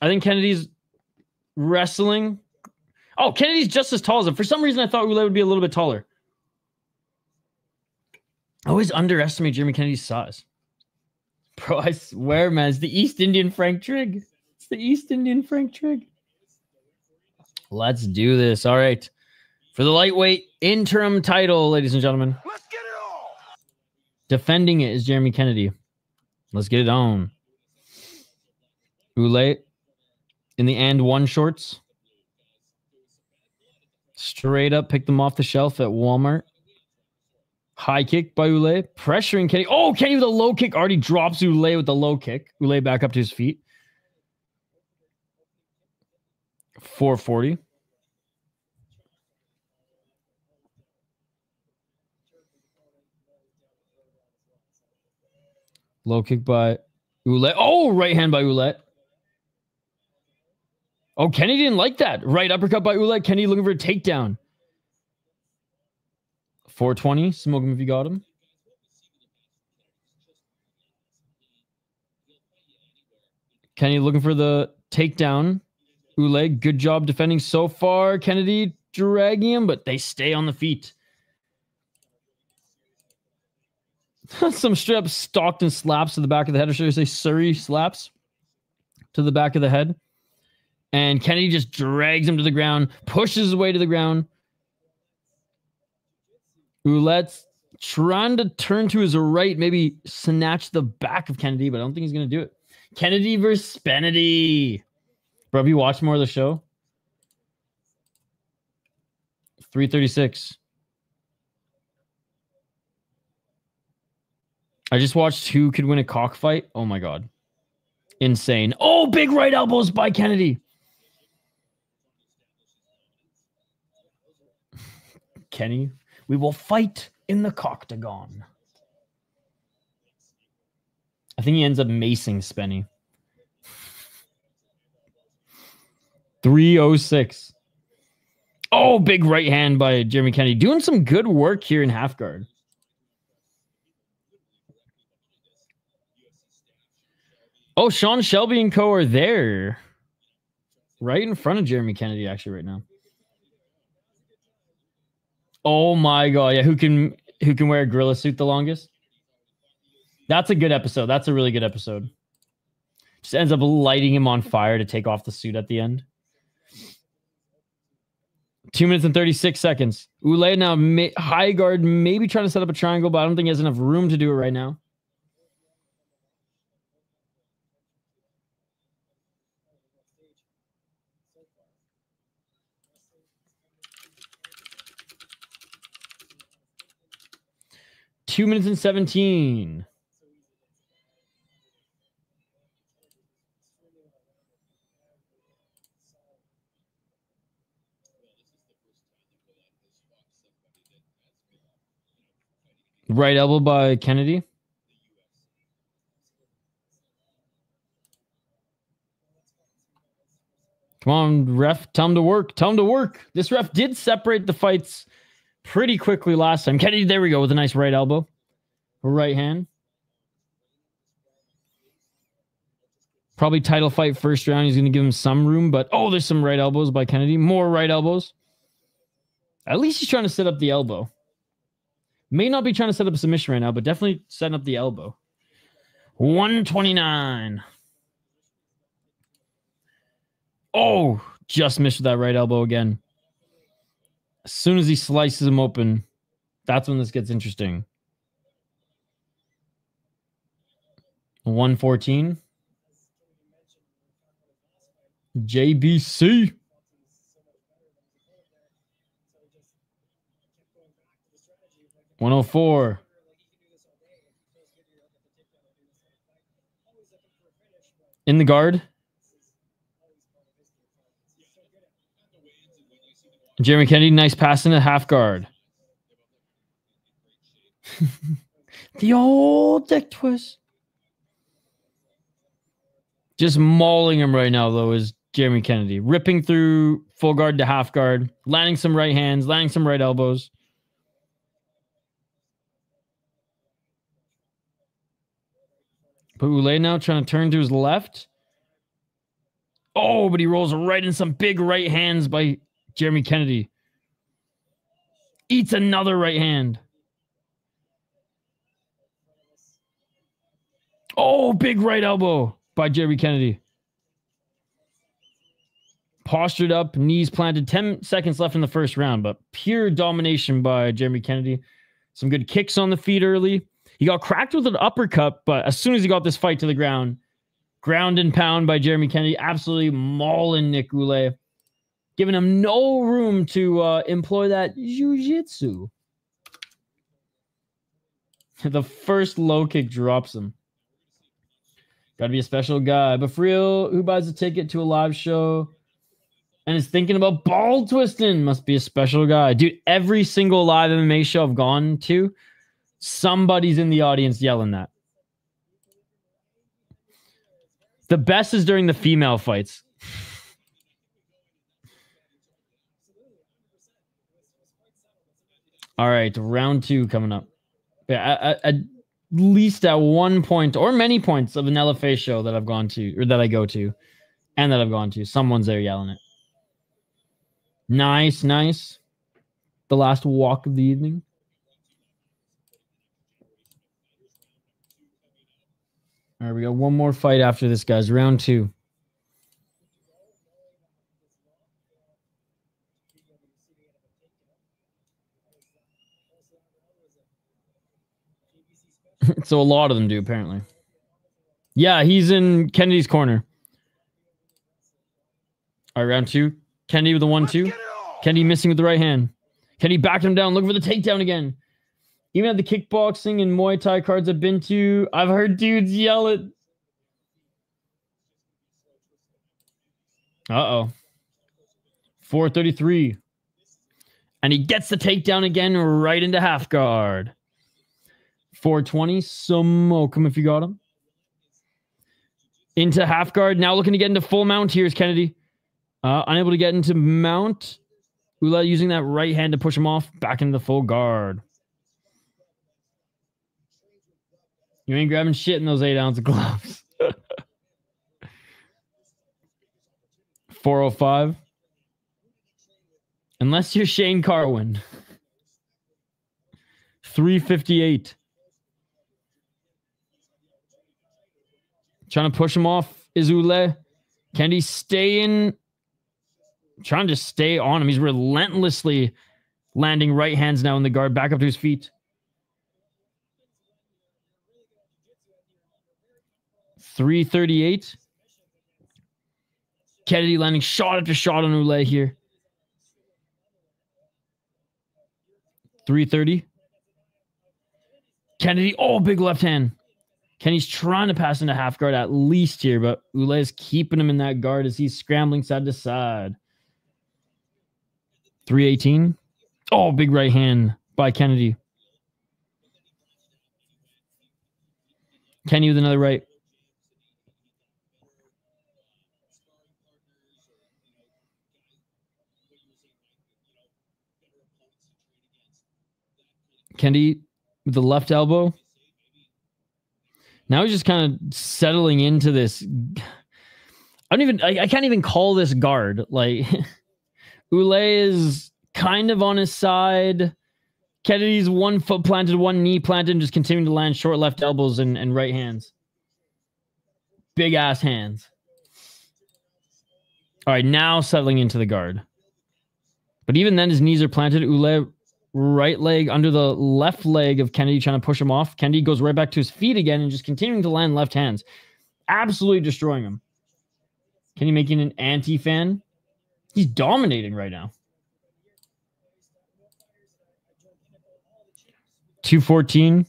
I think Kennedy's wrestling. Oh, Kennedy's just as tall as him. For some reason, I thought Ouellet would be a little bit taller. I always underestimate Jeremy Kennedy's size. Bro, I swear, man, it's the East Indian Frank Trigg. It's the East Indian Frank Trigg. Let's do this. All right. For the lightweight interim title, ladies and gentlemen. Let's get it on. Defending it is Jeremy Kennedy. Let's get it on. Ouellet in the and 1 shorts. Straight up, pick them off the shelf at Walmart. High kick by Ouellet. Pressuring Kenny. Oh, Kenny with a low kick. Already drops Ouellet with the low kick. Ouellet back up to his feet. 440. Low kick by Ouellet. Oh, right hand by Ouellet. Oh, Kenny didn't like that. Right uppercut by Ouellet. Kenny looking for a takedown. 420. Smoke him if you got him. Kenny looking for the takedown. Ouellet, good job defending so far. Kennedy dragging him, but they stay on the feet. Some straight up stalked and slaps to the back of the head. Or should I say Surrey slaps to the back of the head. And Kennedy just drags him to the ground, pushes his way to the ground. Ouellet's trying to turn to his right, maybe snatch the back of Kennedy, but I don't think he's going to do it. Kennedy versus Spenedy. Bro, have you watched more of the show? 336. I just watched who could win a cockfight. Oh my God. Insane. Oh, big right elbows by Kennedy. Kenny, we will fight in the octagon. I think he ends up macing Spenny. 306. Oh, big right hand by Jeremy Kennedy. Doing some good work here in half guard. Oh, Sean Shelby and co are there. Right in front of Jeremy Kennedy, actually, right now. Oh my God. Yeah, who can wear a gorilla suit the longest? That's a good episode. That's a really good episode. Just ends up lighting him on fire to take off the suit at the end. 2 minutes and 36 seconds. Ouellet now high guard, maybe trying to set up a triangle, but I don't think he has enough room to do it right now. Two minutes and 17. Right elbow by Kennedy. Come on, ref. Tell him to work. Tell him to work. This ref did separate the fights pretty quickly last time. Kennedy, there we go, with a nice right elbow. Right hand. Probably title fight first round. He's going to give him some room, but oh, there's some right elbows by Kennedy. More right elbows. At least he's trying to set up the elbow. May not be trying to set up a submission right now, but definitely setting up the elbow. 129. Oh, just missed with that right elbow again. As soon as he slices him open, that's when this gets interesting. 114. JBC. $104. In the guard. Jeremy Kennedy, nice pass in the half guard. The old dick twist. Just mauling him right now, though, is Jeremy Kennedy. Ripping through full guard to half guard. Landing some right hands. Landing some right elbows. But Ouellet now trying to turn to his left. Oh, but he rolls right in some big right hands by Jeremy Kennedy. Eats another right hand. Oh, big right elbow by Jeremy Kennedy. Postured up, knees planted. 10 seconds left in the first round, but pure domination by Jeremy Kennedy. Some good kicks on the feet early. He got cracked with an uppercut, but as soon as he got this fight to the ground, ground and pound by Jeremy Kennedy, absolutely mauling Nick Ouellet, giving him no room to employ that jiu-jitsu. The first low kick drops him. Gotta be a special guy. But for real, who buys a ticket to a live show and is thinking about ball twisting? Must be a special guy. Dude, every single live MMA show I've gone to, somebody's in the audience yelling that. The best is during the female fights. All right, round 2 coming up. Yeah, at least at one point or many points of an LFA show that I've gone to, or that I go to, and that I've gone to, someone's there yelling it. Nice, nice. The last walk of the evening. All right, we got one more fight after this, guys. Round 2. So a lot of them do, apparently. Yeah, he's in Kennedy's corner. All right, round 2. Kennedy with the 1-2. Kennedy missing with the right hand. Kennedy backed him down, looking for the takedown again. Even at the kickboxing and Muay Thai cards I've been to, I've heard dudes yell it. Uh-oh. 433. And he gets the takedown again right into half guard. 420. Smoke him if you got him. Into half guard. Now looking to get into full mount. Here's Kennedy. Unable to get into mount. Ouellet using that right hand to push him off. Back into the full guard. You ain't grabbing shit in those 8-ounce gloves. 405. Unless you're Shane Carwin. 358. Trying to push him off is Ouellet. Kennedy staying. Trying to stay on him. He's relentlessly landing right hands now in the guard. Back up to his feet. 338. Kennedy landing shot after shot on Ouellet here. 330. Kennedy. Oh, big left hand. Kennedy's trying to pass into half guard at least here, but Ouellet is keeping him in that guard as he's scrambling side to side. 318. Oh, big right hand by Kennedy. Kennedy with another right. Kennedy with the left elbow. Now he's just kind of settling into this. I can't even call this guard. Like, Ouellet is kind of on his side. Kennedy's 1 foot planted, 1 knee planted, and just continuing to land short left elbows and right hands. Big ass hands. All right, now settling into the guard. But even then, his knees are planted. Ouellet, right leg under the left leg of Kennedy, trying to push him off. Kennedy goes right back to his feet again and just continuing to land left hands. Absolutely destroying him. Kennedy making an anti-fan. He's dominating right now. 214.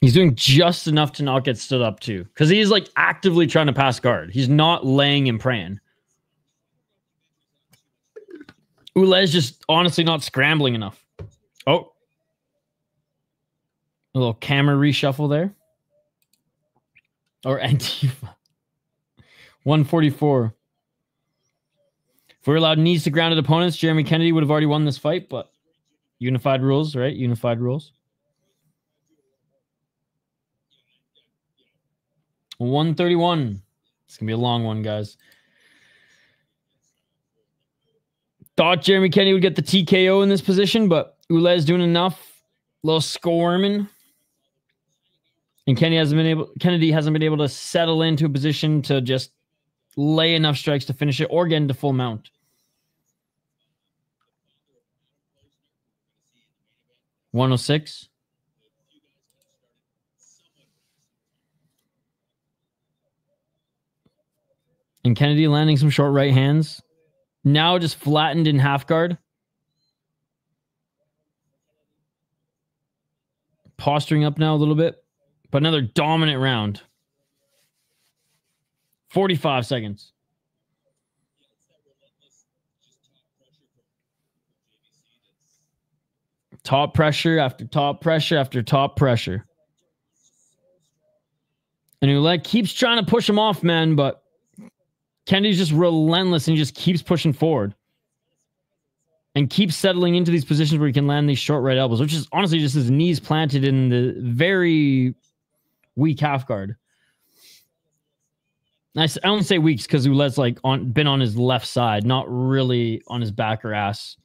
He's doing just enough to not get stood up too. Because he's like actively trying to pass guard. He's not laying and praying. Ouellet's just honestly not scrambling enough. Oh. A little camera reshuffle there. Or Antifa. 144. If we were allowed knees to grounded opponents, Jeremy Kennedy would have already won this fight, but unified rules, right? Unified rules. 131. It's going to be a long one, guys. Thought Jeremy Kennedy would get the TKO in this position, but Ouellet's doing enough. A little squirming. And Kennedy hasn't been able to settle into a position to just lay enough strikes to finish it or get into full mount. $106. And Kennedy landing some short right hands. Now just flattened in half guard. Posturing up now a little bit. But another dominant round. 45 seconds. Top pressure after top pressure after top pressure. And Ouellet keeps trying to push him off, man, but Kennedy's just relentless and he just keeps pushing forward. And keeps settling into these positions where he can land these short right elbows, which is honestly just his knees planted in the very weak half guard. I only say weak because Ouellet's like been on his left side, not really on his back or ass.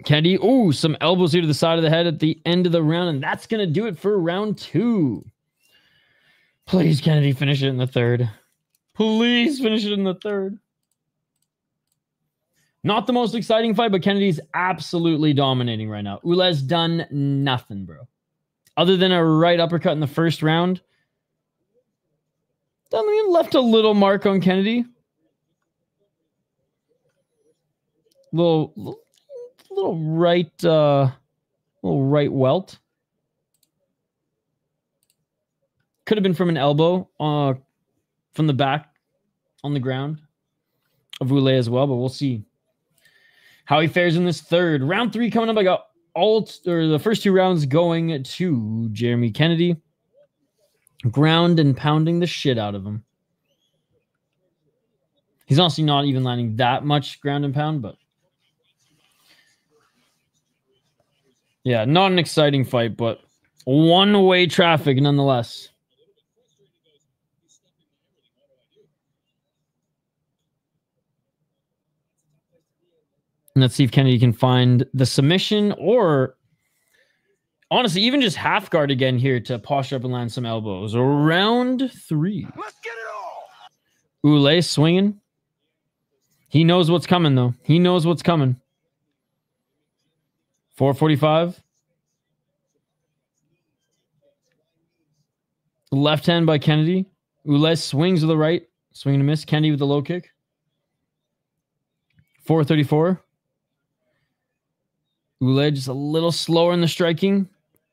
Kennedy, ooh, some elbows here to the side of the head at the end of the round, and that's going to do it for round 2. Please, Kennedy, finish it in the third. Please finish it in the third. Not the most exciting fight, but Kennedy's absolutely dominating right now. Ouellet's done nothing, bro. Other than a right uppercut in the first round. Left a little mark on Kennedy. Little right welt. Could have been from an elbow from the back on the ground of Ouellet as well, but we'll see how he fares in this third. Round 3 coming up. I got the first 2 rounds going to Jeremy Kennedy. Ground and pounding the shit out of him. He's honestly not even landing that much ground and pound, but yeah, not an exciting fight, but one-way traffic nonetheless. And let's see if Kennedy can find the submission or honestly, even just half guard again here to posture up and land some elbows. Round 3. Let's get it all. Ouellet swinging. He knows what's coming, though. He knows what's coming. 445. Left hand by Kennedy. Ouellet swings with the right. Swing and a miss. Kennedy with the low kick. 434. Ouellet just a little slower in the striking.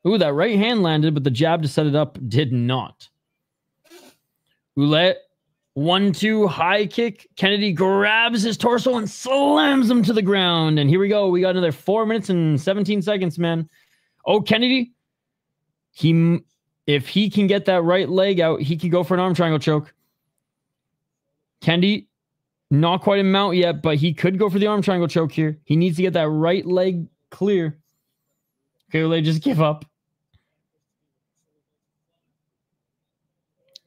Ooh, that right hand landed, but the jab to set it up did not. Ouellet, 1-2 high kick. Kennedy grabs his torso and slams him to the ground. And here we go. We got another 4 minutes and 17 seconds, man. Oh, Kennedy. If he can get that right leg out, he can go for an arm triangle choke. Kennedy, not quite in mount yet, but he could go for the arm triangle choke here. He needs to get that right leg clear. Okay, Ouellet, just give up.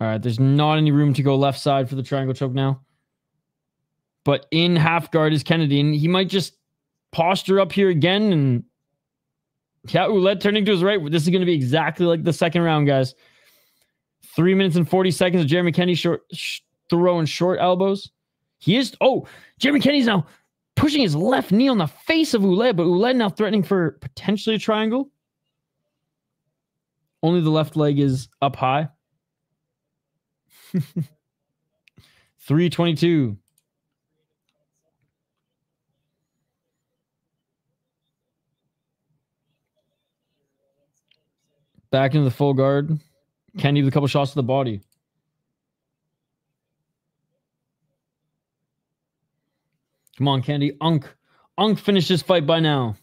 All right, there's not any room to go left side for the triangle choke now. But in half guard is Kennedy, and he might just posture up here again. And yeah, Ouellet turning to his right. This is going to be exactly like the second round, guys. 3 minutes and 40 seconds of Jeremy Kennedy throwing short elbows. He is... Oh, Jeremy Kennedy's now pushing his left knee on the face of Ouellet, but Ouellet now threatening for potentially a triangle. Only the left leg is up high. 3:22. Back into the full guard. Kennedy with a couple shots to the body. Come on, Kennedy. Unk finished this fight by now.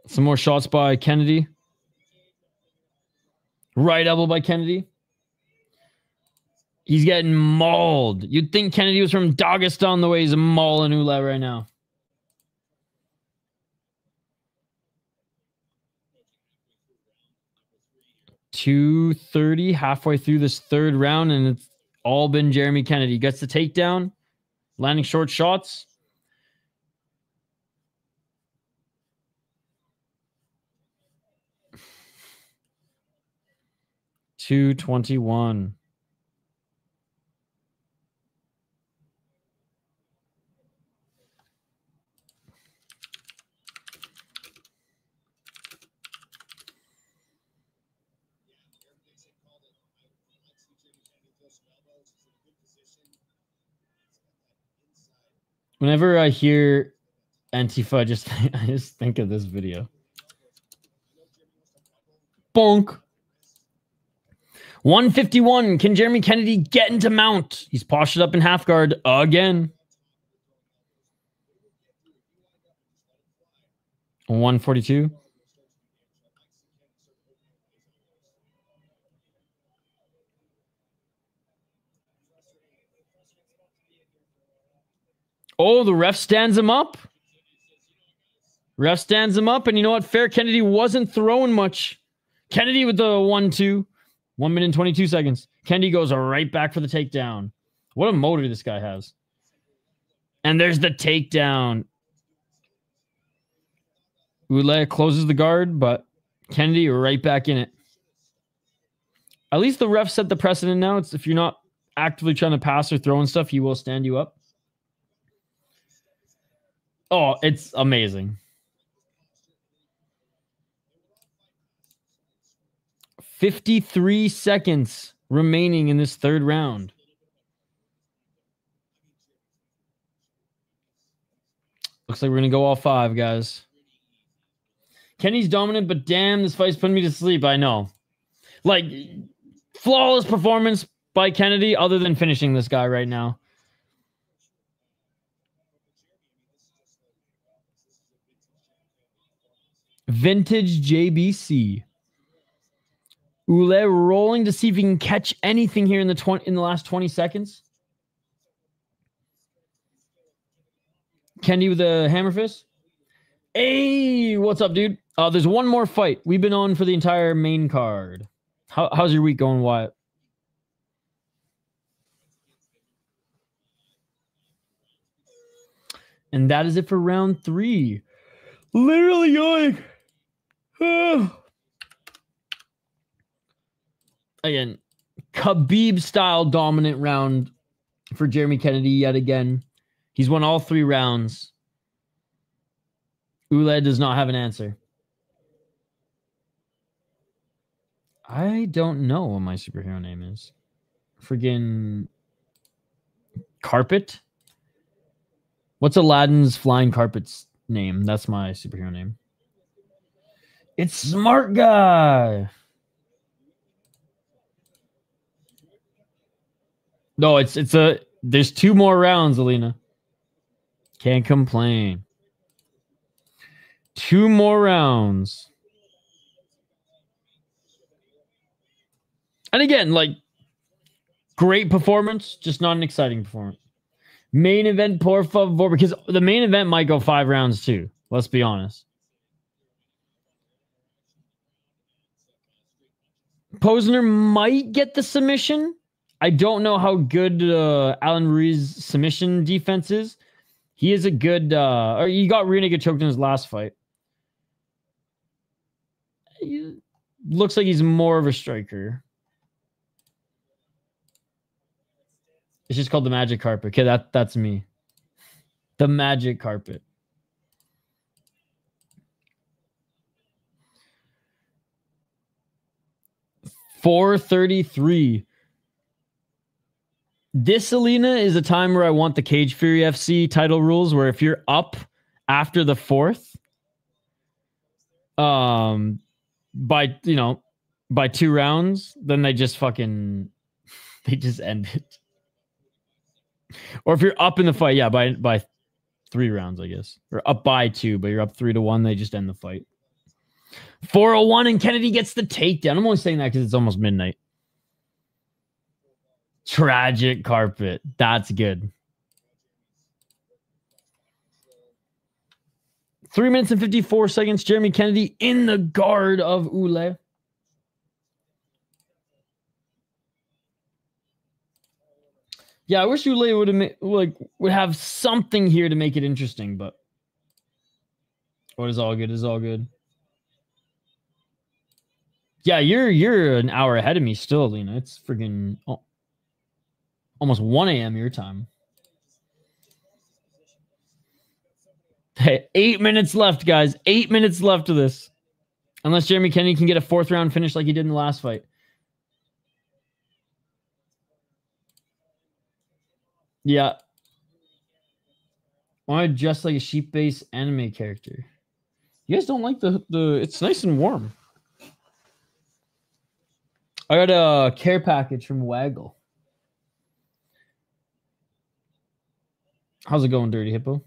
Some more shots by Kennedy. Right elbow by Kennedy. He's getting mauled. You'd think Kennedy was from Dagestan the way he's mauling Ouellet right now. .230 halfway through this third round, and it's all been Jeremy Kennedy. Gets the takedown, landing short shots. .221. Whenever I hear Antifa, I just think of this video. Bonk. 151. Can Jeremy Kennedy get into mount? He's postured up in half guard again. 142. Oh, the ref stands him up. Ref stands him up, and you know what? Fair Kennedy wasn't throwing much. Kennedy with the 1-2. 1 minute and 22 seconds. Kennedy goes right back for the takedown. What a motor this guy has. And there's the takedown. Ouellet closes the guard, but Kennedy right back in it. At least the ref set the precedent now. It's if you're not actively trying to pass or throwing stuff, he will stand you up. Oh, it's amazing. 53 seconds remaining in this third round. Looks like we're going to go all five, guys. Kenny's dominant, but damn, this fight's putting me to sleep. I know. Like, flawless performance by Kennedy other than finishing this guy right now. Vintage JBC. Ouellet rolling to see if he can catch anything here in the last 20 seconds. Kennedy with a hammer fist. Hey, what's up, dude? There's one more fight. We've been on for the entire main card. How's your week going, Wyatt? And that is it for round 3. Literally going. Again, Khabib-style dominant round for Jeremy Kennedy yet again. He's won all 3 rounds. Ouellet does not have an answer. I don't know what my superhero name is. Friggin' Carpet? What's Aladdin's flying carpet's name? That's my superhero name. It's Smart Guy. No, there's 2 more rounds, Alina. Can't complain. 2 more rounds. And again, like, great performance, just not an exciting performance. Main event, por favor, because the main event might go 5 rounds too. Let's be honest. Posener might get the submission. I don't know how good Allan Ruiz submission defense is. He is a good... or he got rear naked choked in his last fight. He looks like he's more of a striker. It's just called the magic carpet. Okay, that's me. The magic carpet. $433. This arena is a time where I want the Cage Fury FC title rules, where if you're up after the 4th, by 2 rounds, then they just fucking end it. Or if you're up in the fight, yeah, by 3 rounds, I guess. Or up by 2, but you're up 3-1, they just end the fight. 401 and Kennedy gets the takedown. I'm only saying that because it's almost midnight. Tragic carpet. That's good. 3 minutes and 54 seconds. Jeremy Kennedy in the guard of Ouellet. Yeah, I wish Ouellet would have something here to make it interesting, but what is all good is all good. Yeah, you're an hour ahead of me still, Lena. It's freaking almost 1 a.m. your time. Hey, 8 minutes left, guys. 8 minutes left of this. Unless Jeremy Kennedy can get a 4th round finish like he did in the last fight. Yeah. I want to dress like a sheep-based anime character. You guys don't like the... It's nice and warm. I got a care package from Waggle. How's it going, Dirty Hippo?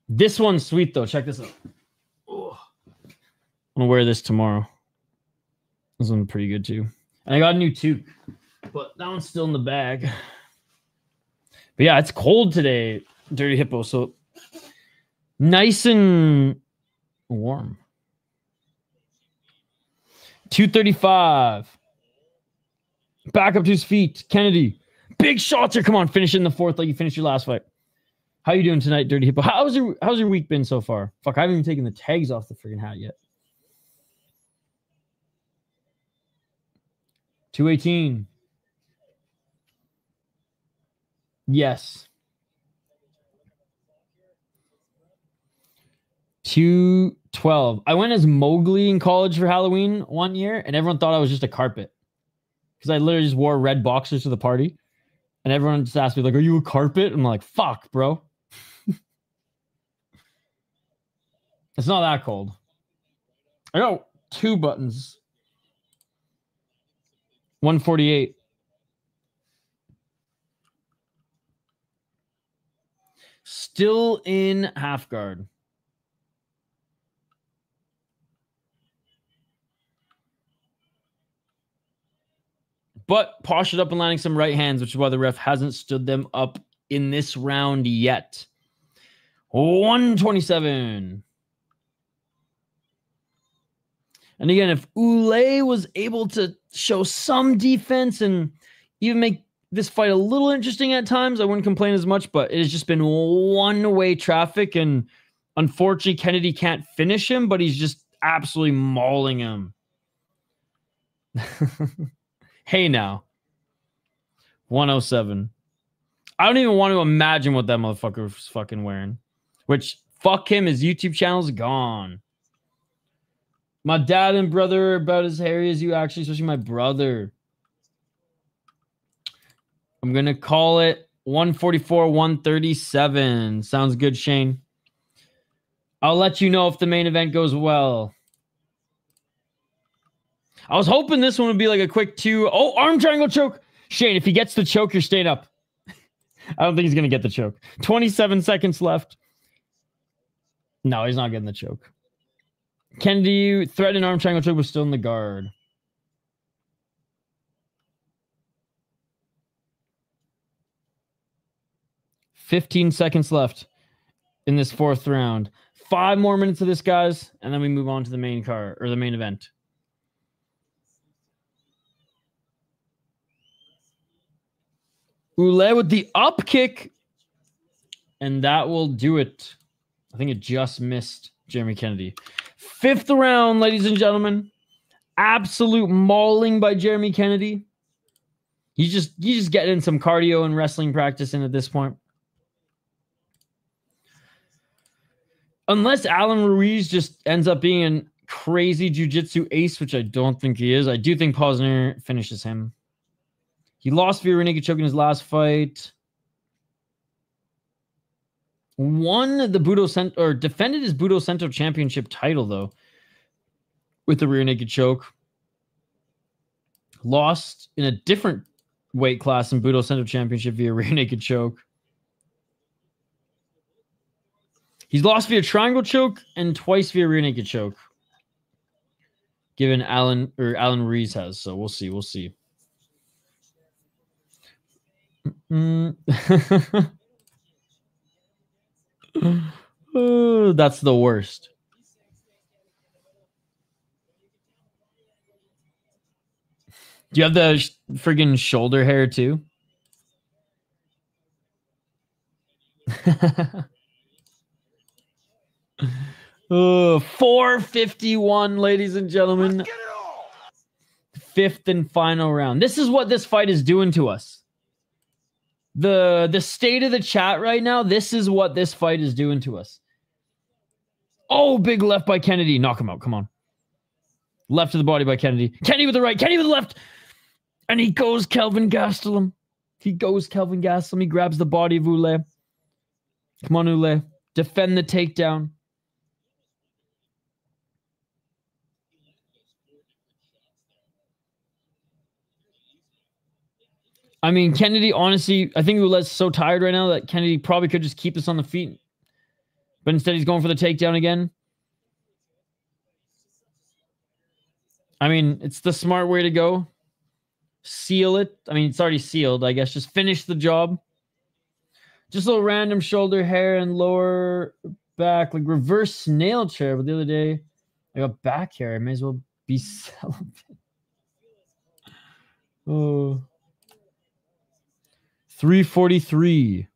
This one's sweet, though. Check this out. Oh. I'm going to wear this tomorrow. This one's pretty good, too. And I got a new toque. But that one's still in the bag. But yeah, it's cold today, Dirty Hippo. So nice and warm. 235. Back up to his feet. Kennedy. Big shots here. Come on, finish in the 4th like you finished your last fight. How you doing tonight, Dirty Hippo? How's your week been so far? Fuck, I haven't even taken the tags off the freaking hat yet. 218. Yes. 212. I went as Mowgli in college for Halloween one year, and everyone thought I was just a carpet. Because I literally just wore red boxers to the party. And everyone just asked me, like, are you a carpet? I'm like, fuck, bro. It's not that cold. I got 2 buttons. 148. Still in half guard. But Posh it up and landing some right hands, which is why the ref hasn't stood them up in this round yet. 127. And again, if Ouellet was able to show some defense and even make this fight a little interesting at times, I wouldn't complain as much, but it has just been one-way traffic, and unfortunately, Kennedy can't finish him, but he's just absolutely mauling him. Hey now. 107. I don't even want to imagine what that motherfucker was fucking wearing. Which, fuck him, his YouTube channel's gone. My dad and brother are about as hairy as you, actually, especially my brother. I'm going to call it 144, 137. Sounds good, Shane. I'll let you know if the main event goes well. I was hoping this one would be like a quick 2. Oh, arm triangle choke. Shane, if he gets the choke, you're staying up. I don't think he's going to get the choke. 27 seconds left. No, he's not getting the choke. Kennedy threatened arm triangle choke was still in the guard. 15 seconds left in this 4th round. 5 more minutes of this, guys, and then we move on to the main card or the main event. Ouellet with the up kick, and that will do it. I think it just missed Jeremy Kennedy. 5th round, ladies and gentlemen. Absolute mauling by Jeremy Kennedy. He's just getting in some cardio and wrestling practice in at this point. Unless Allan Ruiz just ends up being a crazy jiu-jitsu ace, which I don't think he is. I do think Posener finishes him. He lost via rear naked choke in his last fight. Won the Budo Cento, or defended his Budo Cento championship title, though, with the rear naked choke. Lost in a different weight class in Budo Cento championship via rear naked choke. He's lost via triangle choke and twice via rear naked choke. Given Allan Ruiz has, so we'll see. We'll see. Oh, that's the worst. Do you have the friggin' shoulder hair too? 451, ladies and gentlemen. 5th and final round. This is what this fight is doing to us. The state of the chat right now, this is what this fight is doing to us. Oh, big left by Kennedy. Knock him out. Come on. Left to the body by Kennedy. Kennedy with the right. Kennedy with the left. And he goes Kelvin Gastelum. He goes Kelvin Gastelum. He grabs the body of Ouellet. Come on, Ouellet. Defend the takedown. I mean, Kennedy, honestly, I think Ouellet's so tired right now that Kennedy probably could just keep this on the feet. But instead, he's going for the takedown again. I mean, it's the smart way to go. Seal it. I mean, it's already sealed, I guess. Just finish the job. Just a little random shoulder hair and lower back, like reverse snail chair. But the other day, I got back hair. I may as well be celibate. Oh. 343.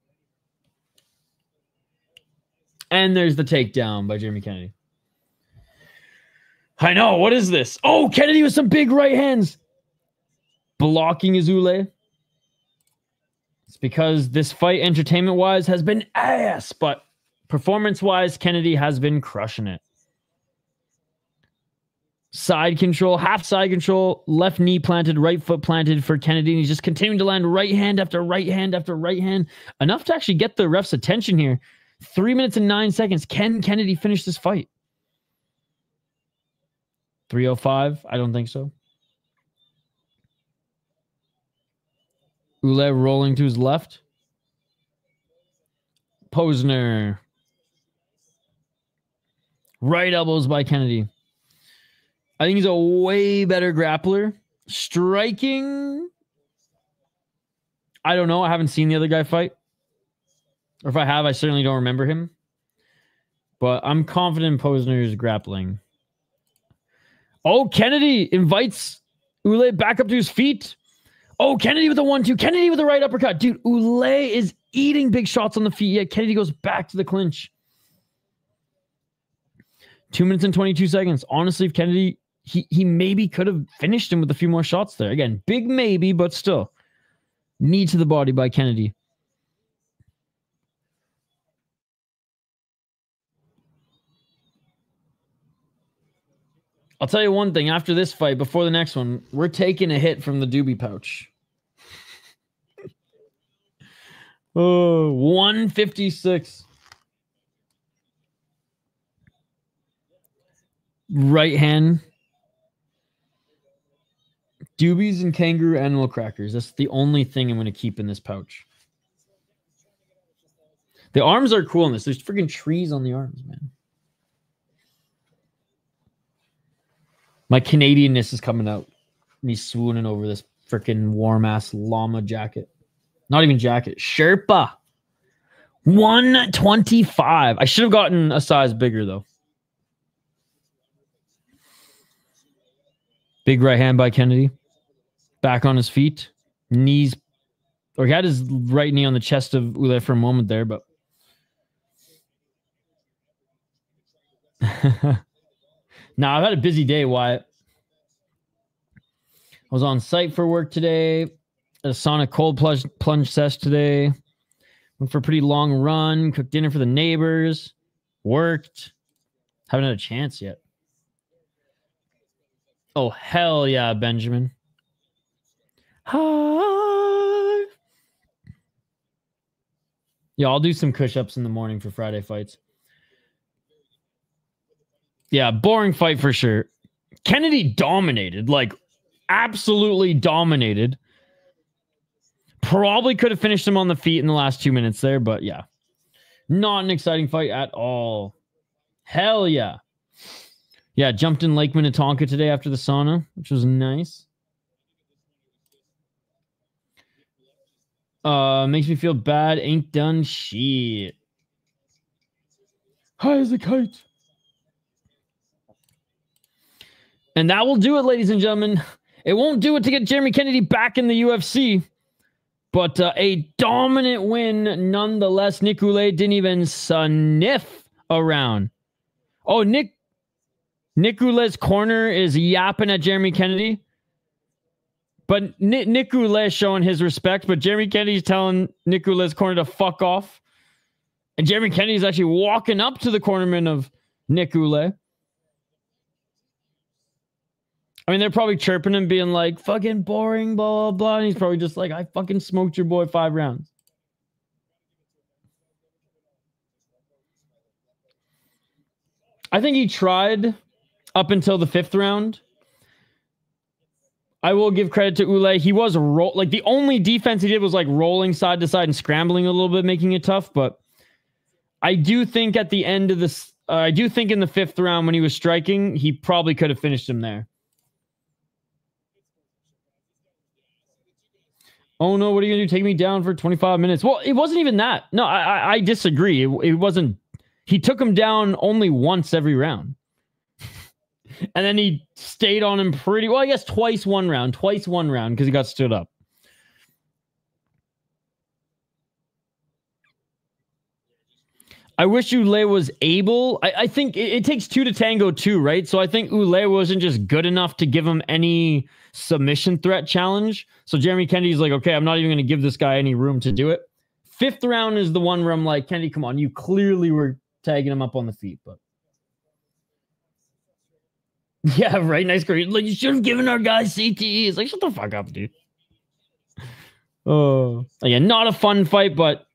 And there's the takedown by Jeremy Kennedy. I know. What is this? Oh, Kennedy with some big right hands. Blocking his Ouellet. It's because this fight, entertainment-wise, has been ass. But performance-wise, Kennedy has been crushing it. Side control, half side control, left knee planted, right foot planted for Kennedy. And he's just continuing to land right hand after right hand after right hand. Enough to actually get the ref's attention here. 3 minutes and 9 seconds. Can Kennedy finish this fight? 3:05? I don't think so. Ouellet rolling to his left. Posener. Right elbows by Kennedy. I think he's a way better grappler. Striking. I don't know. I haven't seen the other guy fight. Or if I have, I certainly don't remember him. But I'm confident in Posener's grappling. Oh, Kennedy invites Ouellet back up to his feet. Oh, Kennedy with the 1-2. Kennedy with the right uppercut. Dude, Ouellet is eating big shots on the feet. Yet Kennedy goes back to the clinch. 2 minutes and 22 seconds. Honestly, if Kennedy, he maybe could have finished him with a few more shots there. Again, big maybe, but still. Knee to the body by Kennedy. I'll tell you one thing. After this fight, before the next one, we're taking a hit from the doobie pouch. Oh, 156. Right hand. Doobies and kangaroo animal crackers. That's the only thing I'm going to keep in this pouch. The arms are cool in this. There's freaking trees on the arms, man. My Canadianness is coming out. Me swooning over this freaking warm-ass llama jacket. Not even jacket. Sherpa. 125. I should have gotten a size bigger, though. Big right hand by Kennedy. Back on his feet. Knees. Or he had his right knee on the chest of Ouellet for a moment there, but... Nah, I've had a busy day, Wyatt. I was on site for work today. A sauna cold plunge sesh today. Went for a pretty long run. Cooked dinner for the neighbors. Worked. Haven't had a chance yet. Oh, hell yeah, Benjamin. Hi. Yeah, I'll do some push-ups in the morning for Friday fights. Yeah, boring fight for sure. Kennedy dominated. Like, absolutely dominated. Probably could have finished him on the feet in the last 2 minutes there, but yeah. Not an exciting fight at all. Hell yeah. Yeah, jumped in Lake Minnetonka today after the sauna, which was nice. Makes me feel bad. Ain't done shit. High as a kite. And that will do it, ladies and gentlemen. It won't do it to get Jeremy Kennedy back in the UFC. But a dominant win nonetheless. Nick Ouellet didn't even sniff around. Oh, Nick Ouellet's corner is yapping at Jeremy Kennedy. But Nick Ouellet showing his respect. But Jeremy Kennedy's telling Nick Ouellet's corner to fuck off. And Jeremy Kennedy's actually walking up to the cornerman of Nick Ouellet. I mean, they're probably chirping him, being like, fucking boring, blah, blah, blah. And he's probably just like, I fucking smoked your boy 5 rounds. I think he tried up until the 5th round. I will give credit to Ouellet. He was like the only defense he did was like rolling side to side and scrambling a little bit, making it tough. But I do think at the end of this, I do think in the 5th round when he was striking, he probably could have finished him there. Oh no, what are you going to do? Take me down for 25 minutes? Well, it wasn't even that. No, I disagree. It wasn't. He took him down only once every round. And then he stayed on him pretty well, I guess twice one round because he got stood up. I wish Ouellet was able. I think it takes 2 to tango 2, right? So I think Ouellet wasn't just good enough to give him any submission threat challenge. So Jeremy Kennedy's like, okay, I'm not even going to give this guy any room to do it. 5th round is the one where I'm like, Kennedy, come on. You clearly were tagging him up on the feet, but. Yeah, right. Nice. Great. Like, you should have given our guy CTEs. Like, shut the fuck up, dude. Oh, again, not a fun fight, but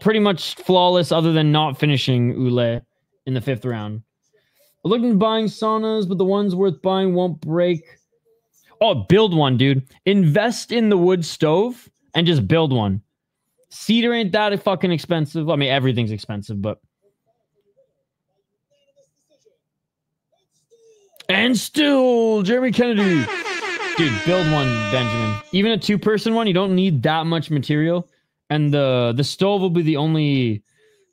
pretty much flawless other than not finishing Ouellet in the 5th round. I'm looking at buying saunas, but the ones worth buying won't break. Oh, build one, dude. Invest in the wood stove and just build one. Cedar ain't that fucking expensive. I mean, everything's expensive, but. And still, Jeremy Kennedy. Dude, build one, Benjamin. Even a 2-person one, you don't need that much material. And the stove will be the only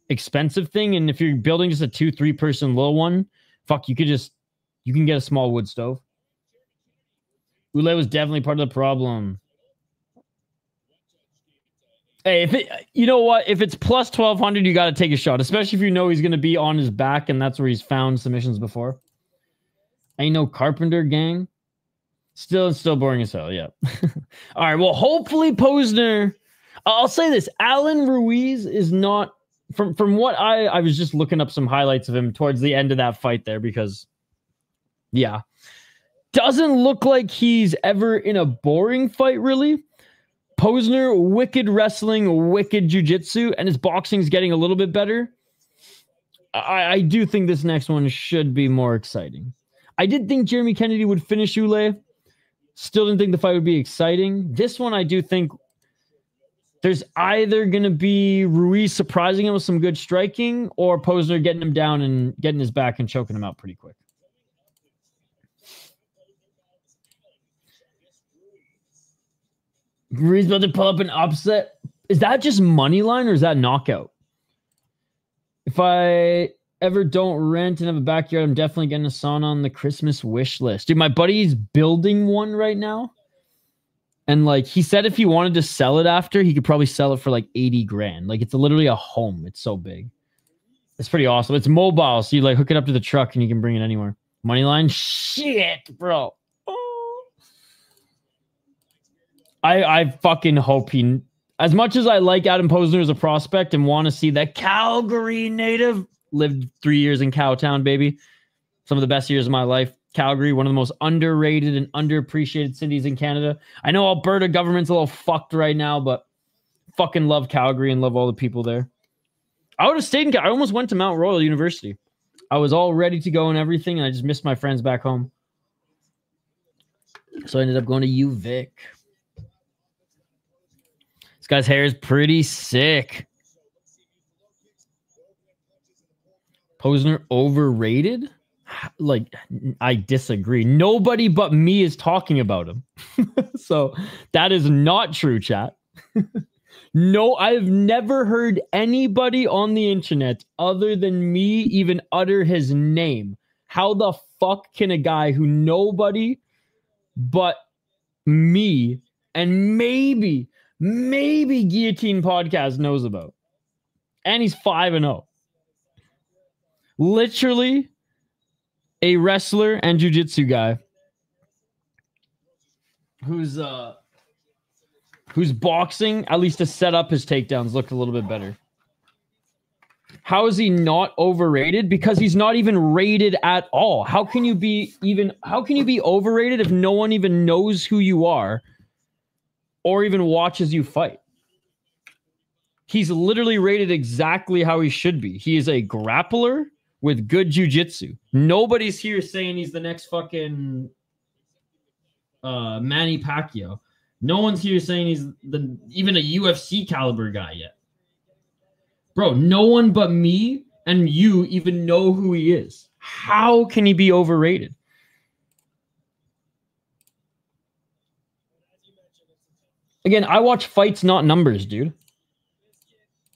expensive thing. And if you're building just a 2-3-person little one, fuck, you can get a small wood stove. Ouellet was definitely part of the problem. Hey, you know what? If it's plus 1,200, you got to take a shot, especially if you know he's going to be on his back, and that's where he's found submissions before. Ain't no Carpenter gang. Still boring as hell, yeah. All right, well, hopefully Posener... I'll say this. Allan Ruiz is not... From what I was just looking up some highlights of him towards the end of that fight there because... Yeah. Doesn't look like he's ever in a boring fight, really. Posener, wicked wrestling, wicked jiu-jitsu, and his boxing's getting a little bit better. I do think this next one should be more exciting. I did think Jeremy Kennedy would finish Ouellet. Still didn't think the fight would be exciting. This one, I do think there's either going to be Ruiz surprising him with some good striking or Posener getting him down and getting his back and choking him out pretty quick. Ruiz about to pull up an upset. Is that just money line or is that knockout? If I ever don't rent and have a backyard, I'm definitely getting a sauna on the Christmas wish list. Dude, my buddy's building one right now. And like he said if he wanted to sell it after, he could probably sell it for like 80 grand. Like it's literally a home. It's so big. It's pretty awesome. It's mobile, so you like hook it up to the truck and you can bring it anywhere. Moneyline? Shit, bro. Oh. I fucking hope he... As much as I like Adam Posener as a prospect and want to see that Calgary native, lived 3 years in Cowtown, baby. Some of the best years of my life. Calgary, one of the most underrated and underappreciated cities in Canada. I know Alberta government's a little fucked right now, but fucking love Calgary and love all the people there. I would have stayed in Calgary. I almost went to Mount Royal University. I was all ready to go and everything, and I just missed my friends back home. So I ended up going to UVic. This guy's hair is pretty sick. Posener overrated? Like, I disagree. Nobody but me is talking about him. So that is not true, chat. No, I've never heard anybody on the internet other than me even utter his name. How the fuck can a guy who nobody but me and maybe Guillotine Podcast knows about, and he's 5-0, literally a wrestler and jiu-jitsu guy who's boxing, at least to set up his takedowns, looked a little bit better. How is he not overrated? Because he's not even rated at all. How can you be overrated if no one even knows who you are or even watches you fight? He's literally rated exactly how he should be. He is a grappler with good jiu-jitsu. Nobody's here saying he's the next fucking Manny Pacquiao. No one's here saying he's even a UFC caliber guy yet. Bro, no one but me and you even know who he is. How can he be overrated? Again, I watch fights, not numbers, dude.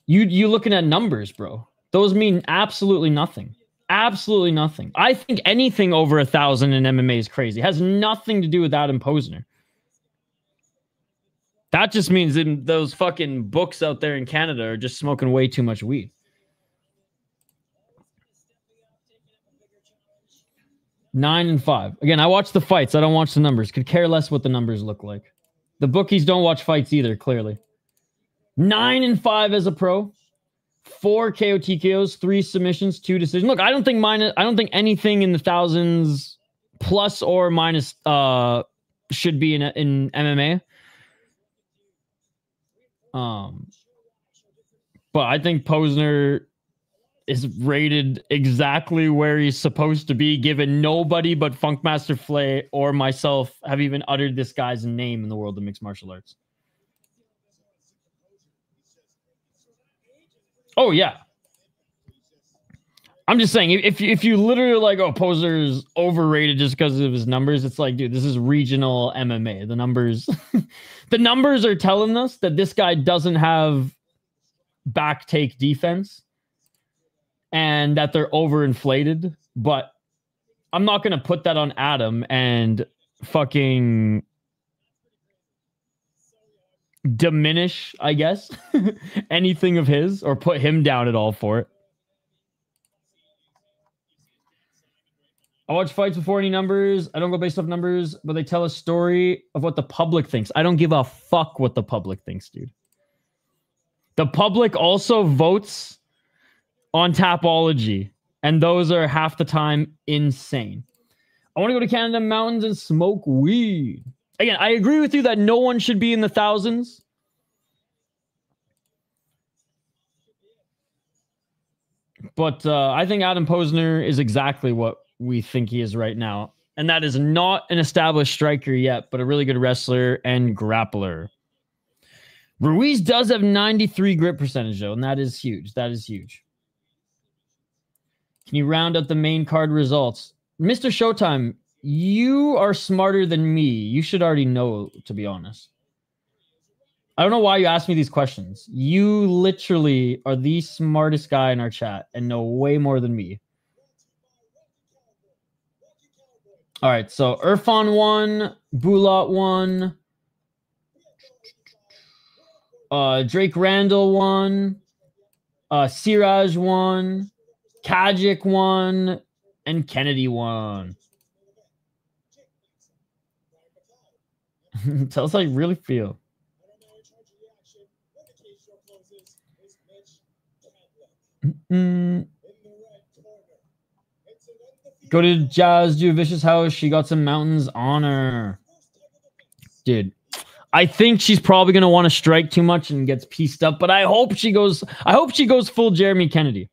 You looking at numbers, bro. Those mean absolutely nothing. Absolutely nothing. I think anything over 1,000 in MMA is crazy. It has nothing to do with Adam Posener. That just means in those fucking books out there in Canada are just smoking way too much weed. 9-5. Again, I watch the fights. I don't watch the numbers. Could care less what the numbers look like. The bookies don't watch fights either, clearly. 9-5 as a pro. 4 KO TKOs, 3 submissions, 2 decisions. Look, I don't think anything in the thousands plus or minus should be in MMA. But I think Posener is rated exactly where he's supposed to be, given nobody but Funkmaster Flay or myself have even uttered this guy's name in the world of mixed martial arts. Oh, yeah. I'm just saying, if you literally like, oh, Posener's overrated just because of his numbers, it's like, dude, this is regional MMA. The numbers, the numbers are telling us that this guy doesn't have back take defense and that they're overinflated. But I'm not going to put that on Adam and fucking diminish, I guess, anything of his or put him down at all for it. I watch fights before any numbers. I don't go based off numbers, but they tell a story of what the public thinks. I don't give a fuck what the public thinks, dude. The public also votes on Tapology, and those are half the time insane. I want to go to Canada mountains and smoke weed. Again, I agree with you that no one should be in the thousands. But I think Adam Posener is exactly what we think he is right now. And that is not an established striker yet, but a really good wrestler and grappler. Ruiz does have 93 grip percentage, though, and that is huge. That is huge. Can you round up the main card results? Mr. Showtime, you are smarter than me. You should already know, to be honest. I don't know why you asked me these questions. You literally are the smartest guy in our chat and know way more than me. All right, so Erfan won, Bulat won, Drake Randall won, Siraj won, Kajić won, and Kennedy won. Tell us how you really feel. Go to Jazz, do a vicious house. She got some mountains on her. Dude, I think she's probably gonna want to strike too much and gets pieced up, but I hope she goes full Jeremy Kennedy.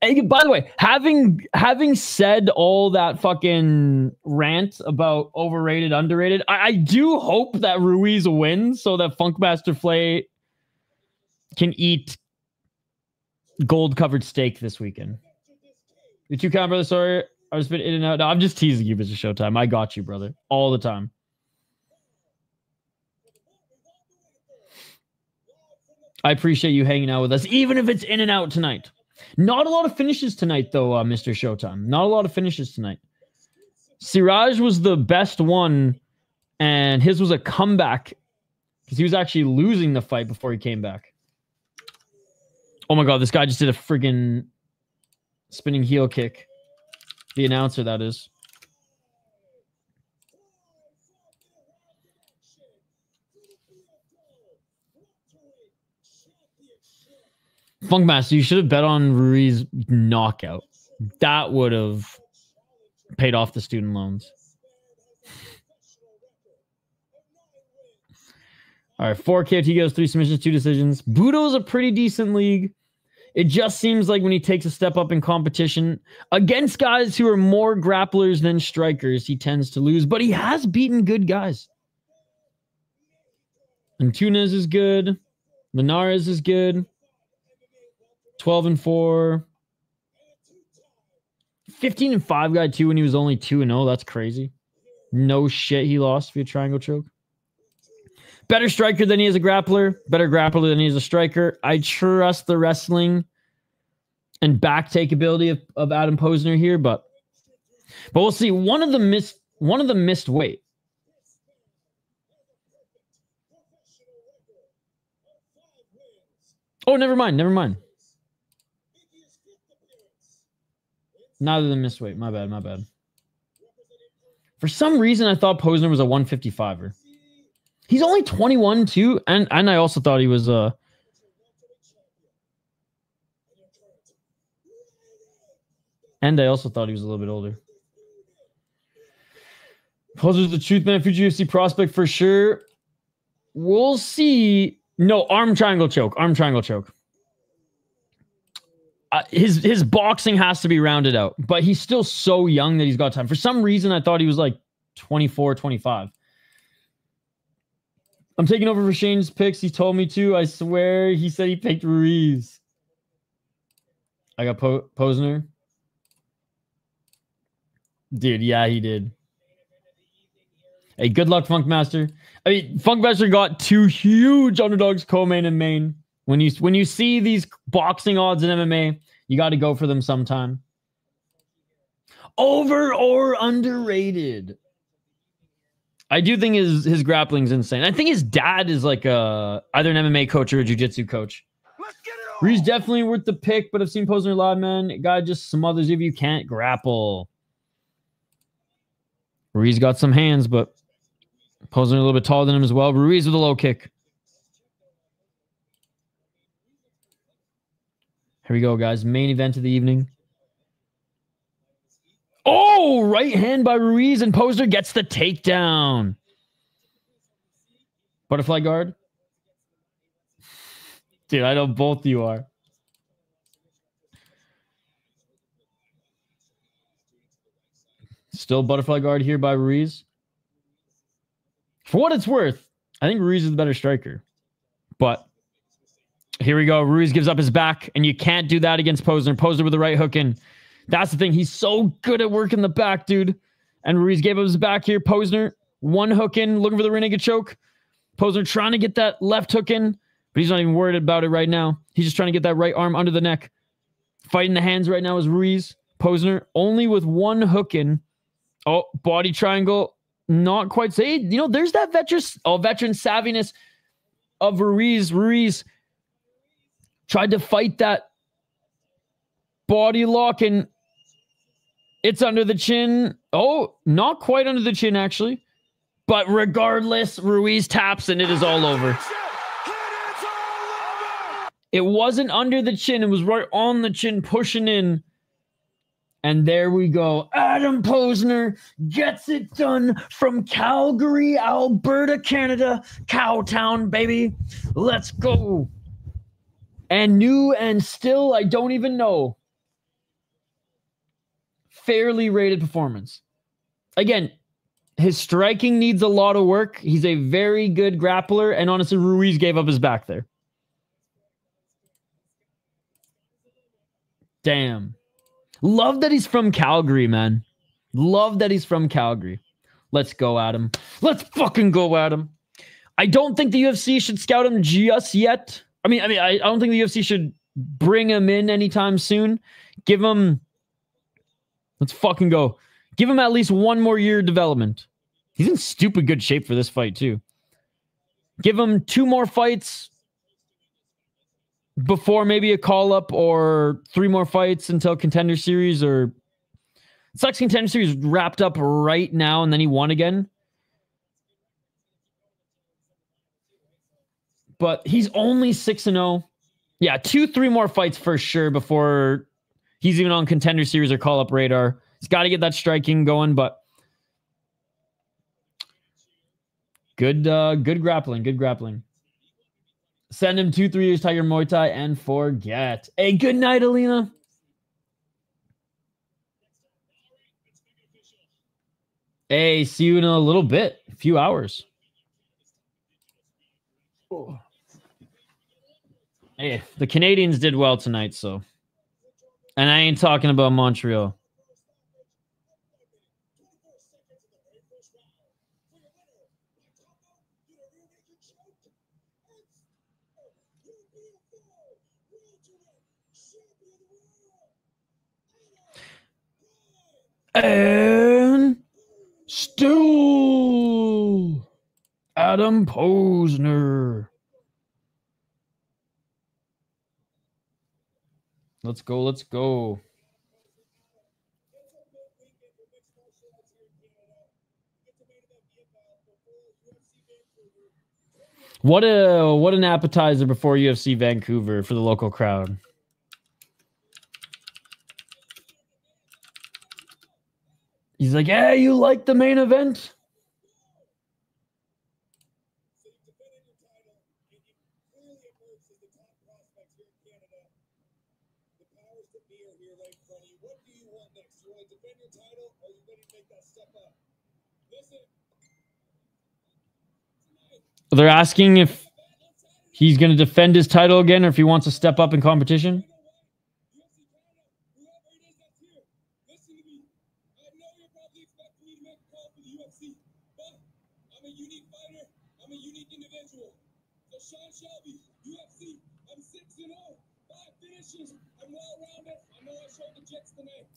And by the way, having said all that fucking rant about overrated, underrated, I do hope that Ruiz wins so that Funkmaster Flay can eat gold-covered steak this weekend. You too kind, brother. Sorry, I've just been in and out. No, I'm just teasing you, Mr. Showtime. I got you, brother, all the time. I appreciate you hanging out with us, even if it's in and out tonight. Not a lot of finishes tonight, though, Mr. Showtime. Not a lot of finishes tonight. Siraj was the best one, and his was a comeback because he was actually losing the fight before he came back. Oh my god, this guy just did a friggin' spinning heel kick. The announcer, that is. Funkmaster, you should have bet on Ruiz knockout. That would have paid off the student loans. All right, 4 KOT goes, 3 submissions, 2 decisions. Budo's a pretty decent league. It just seems like when he takes a step up in competition against guys who are more grapplers than strikers, he tends to lose. But he has beaten good guys. Antunes is good. Linares is good. 12-4. 15-5 guy too when he was only 2-0. That's crazy. No shit, he lost via triangle choke. Better striker than he is a grappler. Better grappler than he is a striker. I trust the wrestling and back take ability of Adam Posener here, but we'll see. One of them missed weight. Oh, never mind. Neither of them missed weight. My bad. For some reason, I thought Posener was a 155er. He's only 21 too, and I also thought he was and I also thought he was a little bit older. Posener's the truth man, future UFC prospect for sure. We'll see. No, arm triangle choke. His boxing has to be rounded out, but he's still so young that he's got time. For some reason, I thought he was like 24, 25. I'm taking over for Shane's picks. He told me to. I swear he said he picked Ruiz. I got Posener. Dude, yeah, he did. Hey, good luck, Funkmaster. I mean, Funkmaster got 2 huge underdogs, co-main and main. When you see these boxing odds in MMA, you got to go for them sometime. Over or underrated? I do think his grappling's insane. I think his dad is like either an MMA coach or a jiu-jitsu coach. Ruiz definitely worth the pick, but I've seen Posener live, man. Guy just smothers you if you can't grapple. Ruiz got some hands, but Posener a little bit taller than him as well. Ruiz with a low kick. Here we go, guys. Main event of the evening. Oh, right hand by Ruiz, and Posener gets the takedown. Butterfly guard. Dude, I know both you are. Still butterfly guard here by Ruiz. For what it's worth, I think Ruiz is the better striker. But here we go. Ruiz gives up his back, and you can't do that against Posener. Posener with the right hook in. That's the thing. He's so good at working the back, dude. And Ruiz gave up his back here. Posener, one hook in, looking for the rear naked choke. Posener trying to get that left hook in, but he's not even worried about it right now. He's just trying to get that right arm under the neck. Fighting the hands right now is Ruiz. Posener only with one hook in. Oh, body triangle. Not quite safe. You know, there's that veteran savviness of Ruiz. Ruiz tried to fight that body lock, and it's under the chin. Oh, not quite under the chin, actually. But regardless, Ruiz taps, and it is all over. It wasn't under the chin. It was right on the chin, pushing in. And there we go. Adam Posener gets it done from Calgary, Alberta, Canada. Cowtown, baby. Let's go. And new and still, I don't even know. Fairly rated performance. Again, his striking needs a lot of work. He's a very good grappler. And honestly, Ruiz gave up his back there. Damn. Love that he's from Calgary, man. Love that he's from Calgary. Let's go, Adam. Let's fucking go, Adam. I don't think the UFC should scout him just yet. I don't think the UFC should bring him in anytime soon. Give him... Let's fucking go. Give him at least one more year of development. He's in stupid good shape for this fight, too. Give him 2 more fights before maybe a call-up, or 3 more fights until Contender Series, or... It sucks Contender Series wrapped up right now and then he won again. But he's only 6-0. Yeah, 2-3 more fights for sure before he's even on Contender Series or call-up radar. He's got to get that striking going, but... Good grappling, good grappling. Send him 2-3 years Tiger Muay Thai and forget. Hey, good night, Alina. Hey, see you in a little bit. A few hours. Oh. Hey, the Canadians did well tonight, so. And I ain't talking about Montreal. And still Adam Posener. Let's go, let's go. What an appetizer before UFC Vancouver for the local crowd. He's like, hey, you like the main event? They're asking if he's going to defend his title again or if he wants to step up in competition.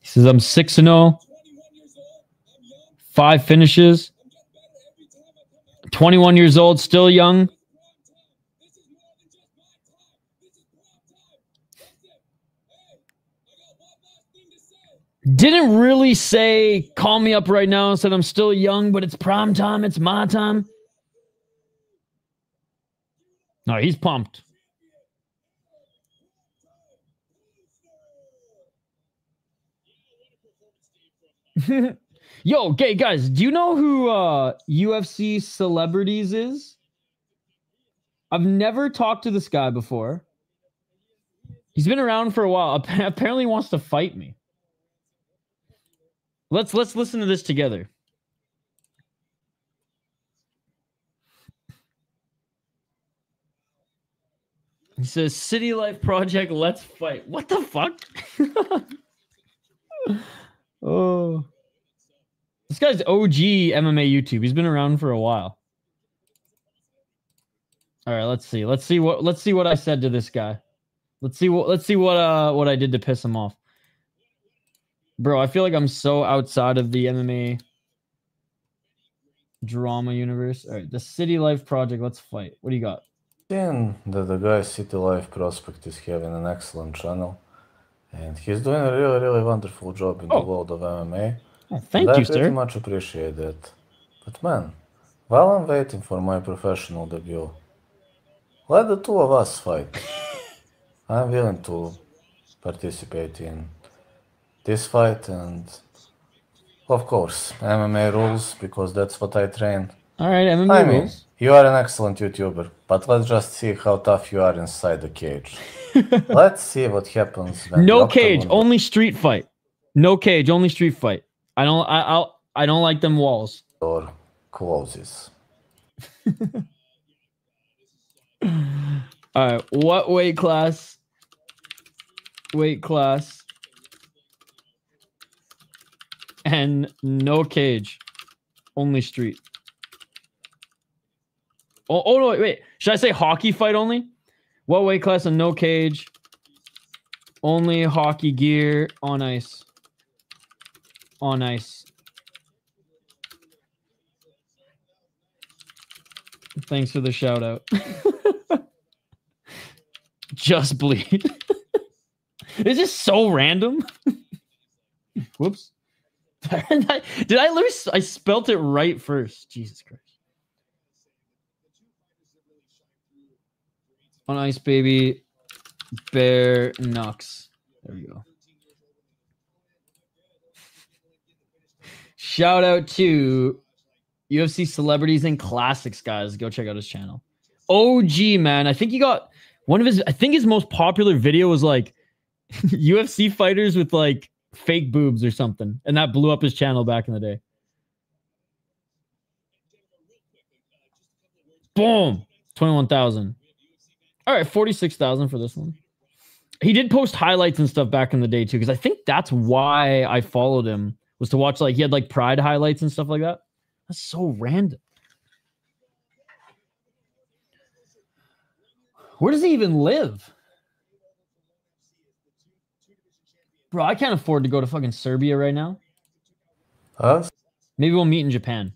He says, I'm 6-0, 5 finishes, 21 years old, still young. Didn't really say, call me up right now, and said I'm still young, but it's prime time, it's my time. No, he's pumped. Yo, okay, guys, do you know who UFC Celebrities is? I've never talked to this guy before. He's been around for a while. Apparently he wants to fight me. Let's listen to this together. He says, City Life Project, let's fight. What the fuck? Oh. This guy's OG MMA YouTube. He's been around for a while. All right, let's see. Let's see what I said to this guy. Let's see what I did to piss him off. Bro, I feel like I'm so outside of the MMA drama universe. All right, the City Life Project. Let's fight. What do you got? That the guy City Life Prospect is having an excellent channel, and he's doing a really, really wonderful job in the world of MMA. Oh, thank you, sir. I pretty much appreciate that. But man, while I'm waiting for my professional debut, let the two of us fight. I'm willing to participate in this fight, and of course, MMA rules, because that's what I train. All right, MMA rules. You are an excellent YouTuber, but let's just see how tough you are inside the cage. Let's see what happens when no cage, only street fight. No cage, only street fight. I don't like them walls. Or closes. All right, what weight class? Weight class. And no cage, only street. Oh no, wait. Should I say hockey fight only? What weight class and no cage? Only hockey gear on ice. On ice. Thanks for the shout out. Just bleed. It's just so random. Whoops. Did I lose? I spelt it right first. Jesus Christ. On ice, baby. Bear Nux. There we go. Shout out to UFC Celebrities and Classics, guys. Go check out his channel. OG, man. I think he got one of his, I think his most popular video was like UFC fighters with like fake boobs or something. And that blew up his channel back in the day. Boom. 21,000. All right, 46,000 for this one. He did post highlights and stuff back in the day too, because I think that's why I followed him, was to watch, like, he had like Pride highlights and stuff like that. That's so random. Where does he even live? Bro, I can't afford to go to fucking Serbia right now. Maybe we'll meet in Japan.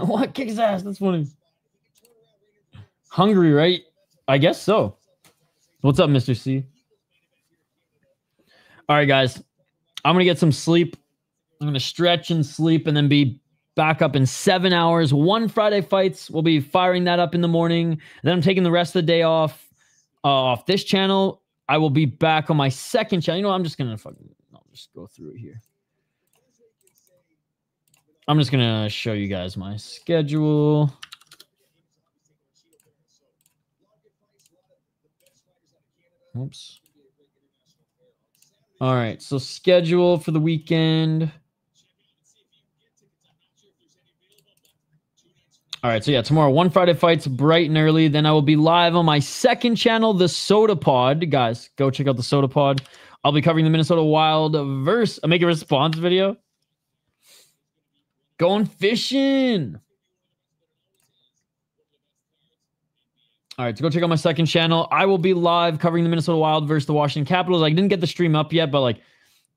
What? Kick his ass. That's funny. Hungry, right? I guess so. What's up, Mr. C? All right, guys. I'm going to get some sleep. I'm going to stretch and sleep and then be back up in 7 hours. 1 Friday fights. We'll be firing that up in the morning. Then I'm taking the rest of the day off this channel. I will be back on my second channel. You know, I'm just going to I'll just go through it here. I'm just going to show you guys my schedule. Oops. All right. So schedule for the weekend. All right. So yeah, tomorrow, 1 Friday fights bright and early. Then I will be live on my second channel, the Soda Pod. Guys, go check out the Soda Pod. I'll be covering the Minnesota Wild versus. I'll make a response video. Going fishing. All right, so go check out my second channel. I will be live covering the Minnesota Wild versus the Washington Capitals. I didn't get the stream up yet, but like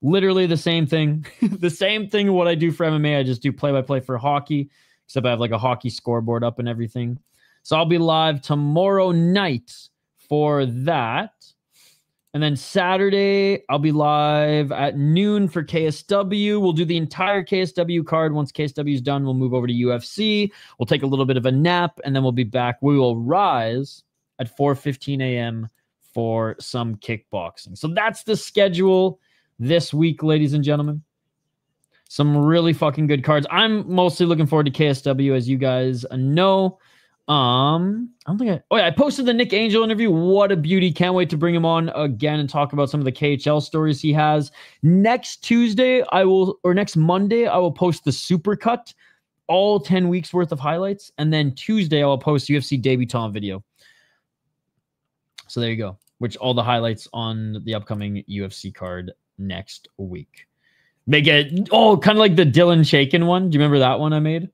literally the same thing. The same thing what I do for MMA. I just do play-by-play for hockey, except I have like a hockey scoreboard up and everything. So I'll be live tomorrow night for that. And then Saturday, I'll be live at noon for KSW. We'll do the entire KSW card. Once KSW is done, we'll move over to UFC. We'll take a little bit of a nap, and then we'll be back. We will rise at 4:15 a.m. for some kickboxing. So that's the schedule this week, ladies and gentlemen. Some really fucking good cards. I'm mostly looking forward to KSW, as you guys know. I don't think I posted the Nick Angel interview. What a beauty. Can't wait to bring him on again and talk about some of the KHL stories he has. Next Monday, I will post the Supercut, all 10 weeks worth of highlights. And then Tuesday, I will post UFC debutant video. So there you go, which all the highlights on the upcoming UFC card next week. Make it, kind of like the Dylan Shaken one. Do you remember that one I made?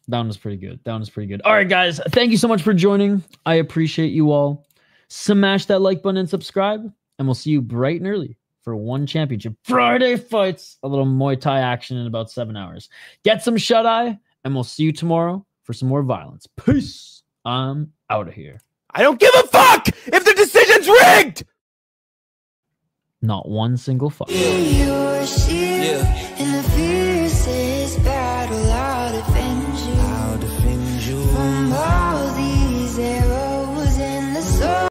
That one was pretty good. That one was pretty good. All right, guys. Thank you so much for joining. I appreciate you all. Smash that like button and subscribe. And we'll see you bright and early for One Championship Friday fights. A little Muay Thai action in about 7 hours. Get some shut-eye. And we'll see you tomorrow for some more violence. Peace. I'm out of here. I don't give a fuck if the decision's rigged! Not one single fuck. Yeah.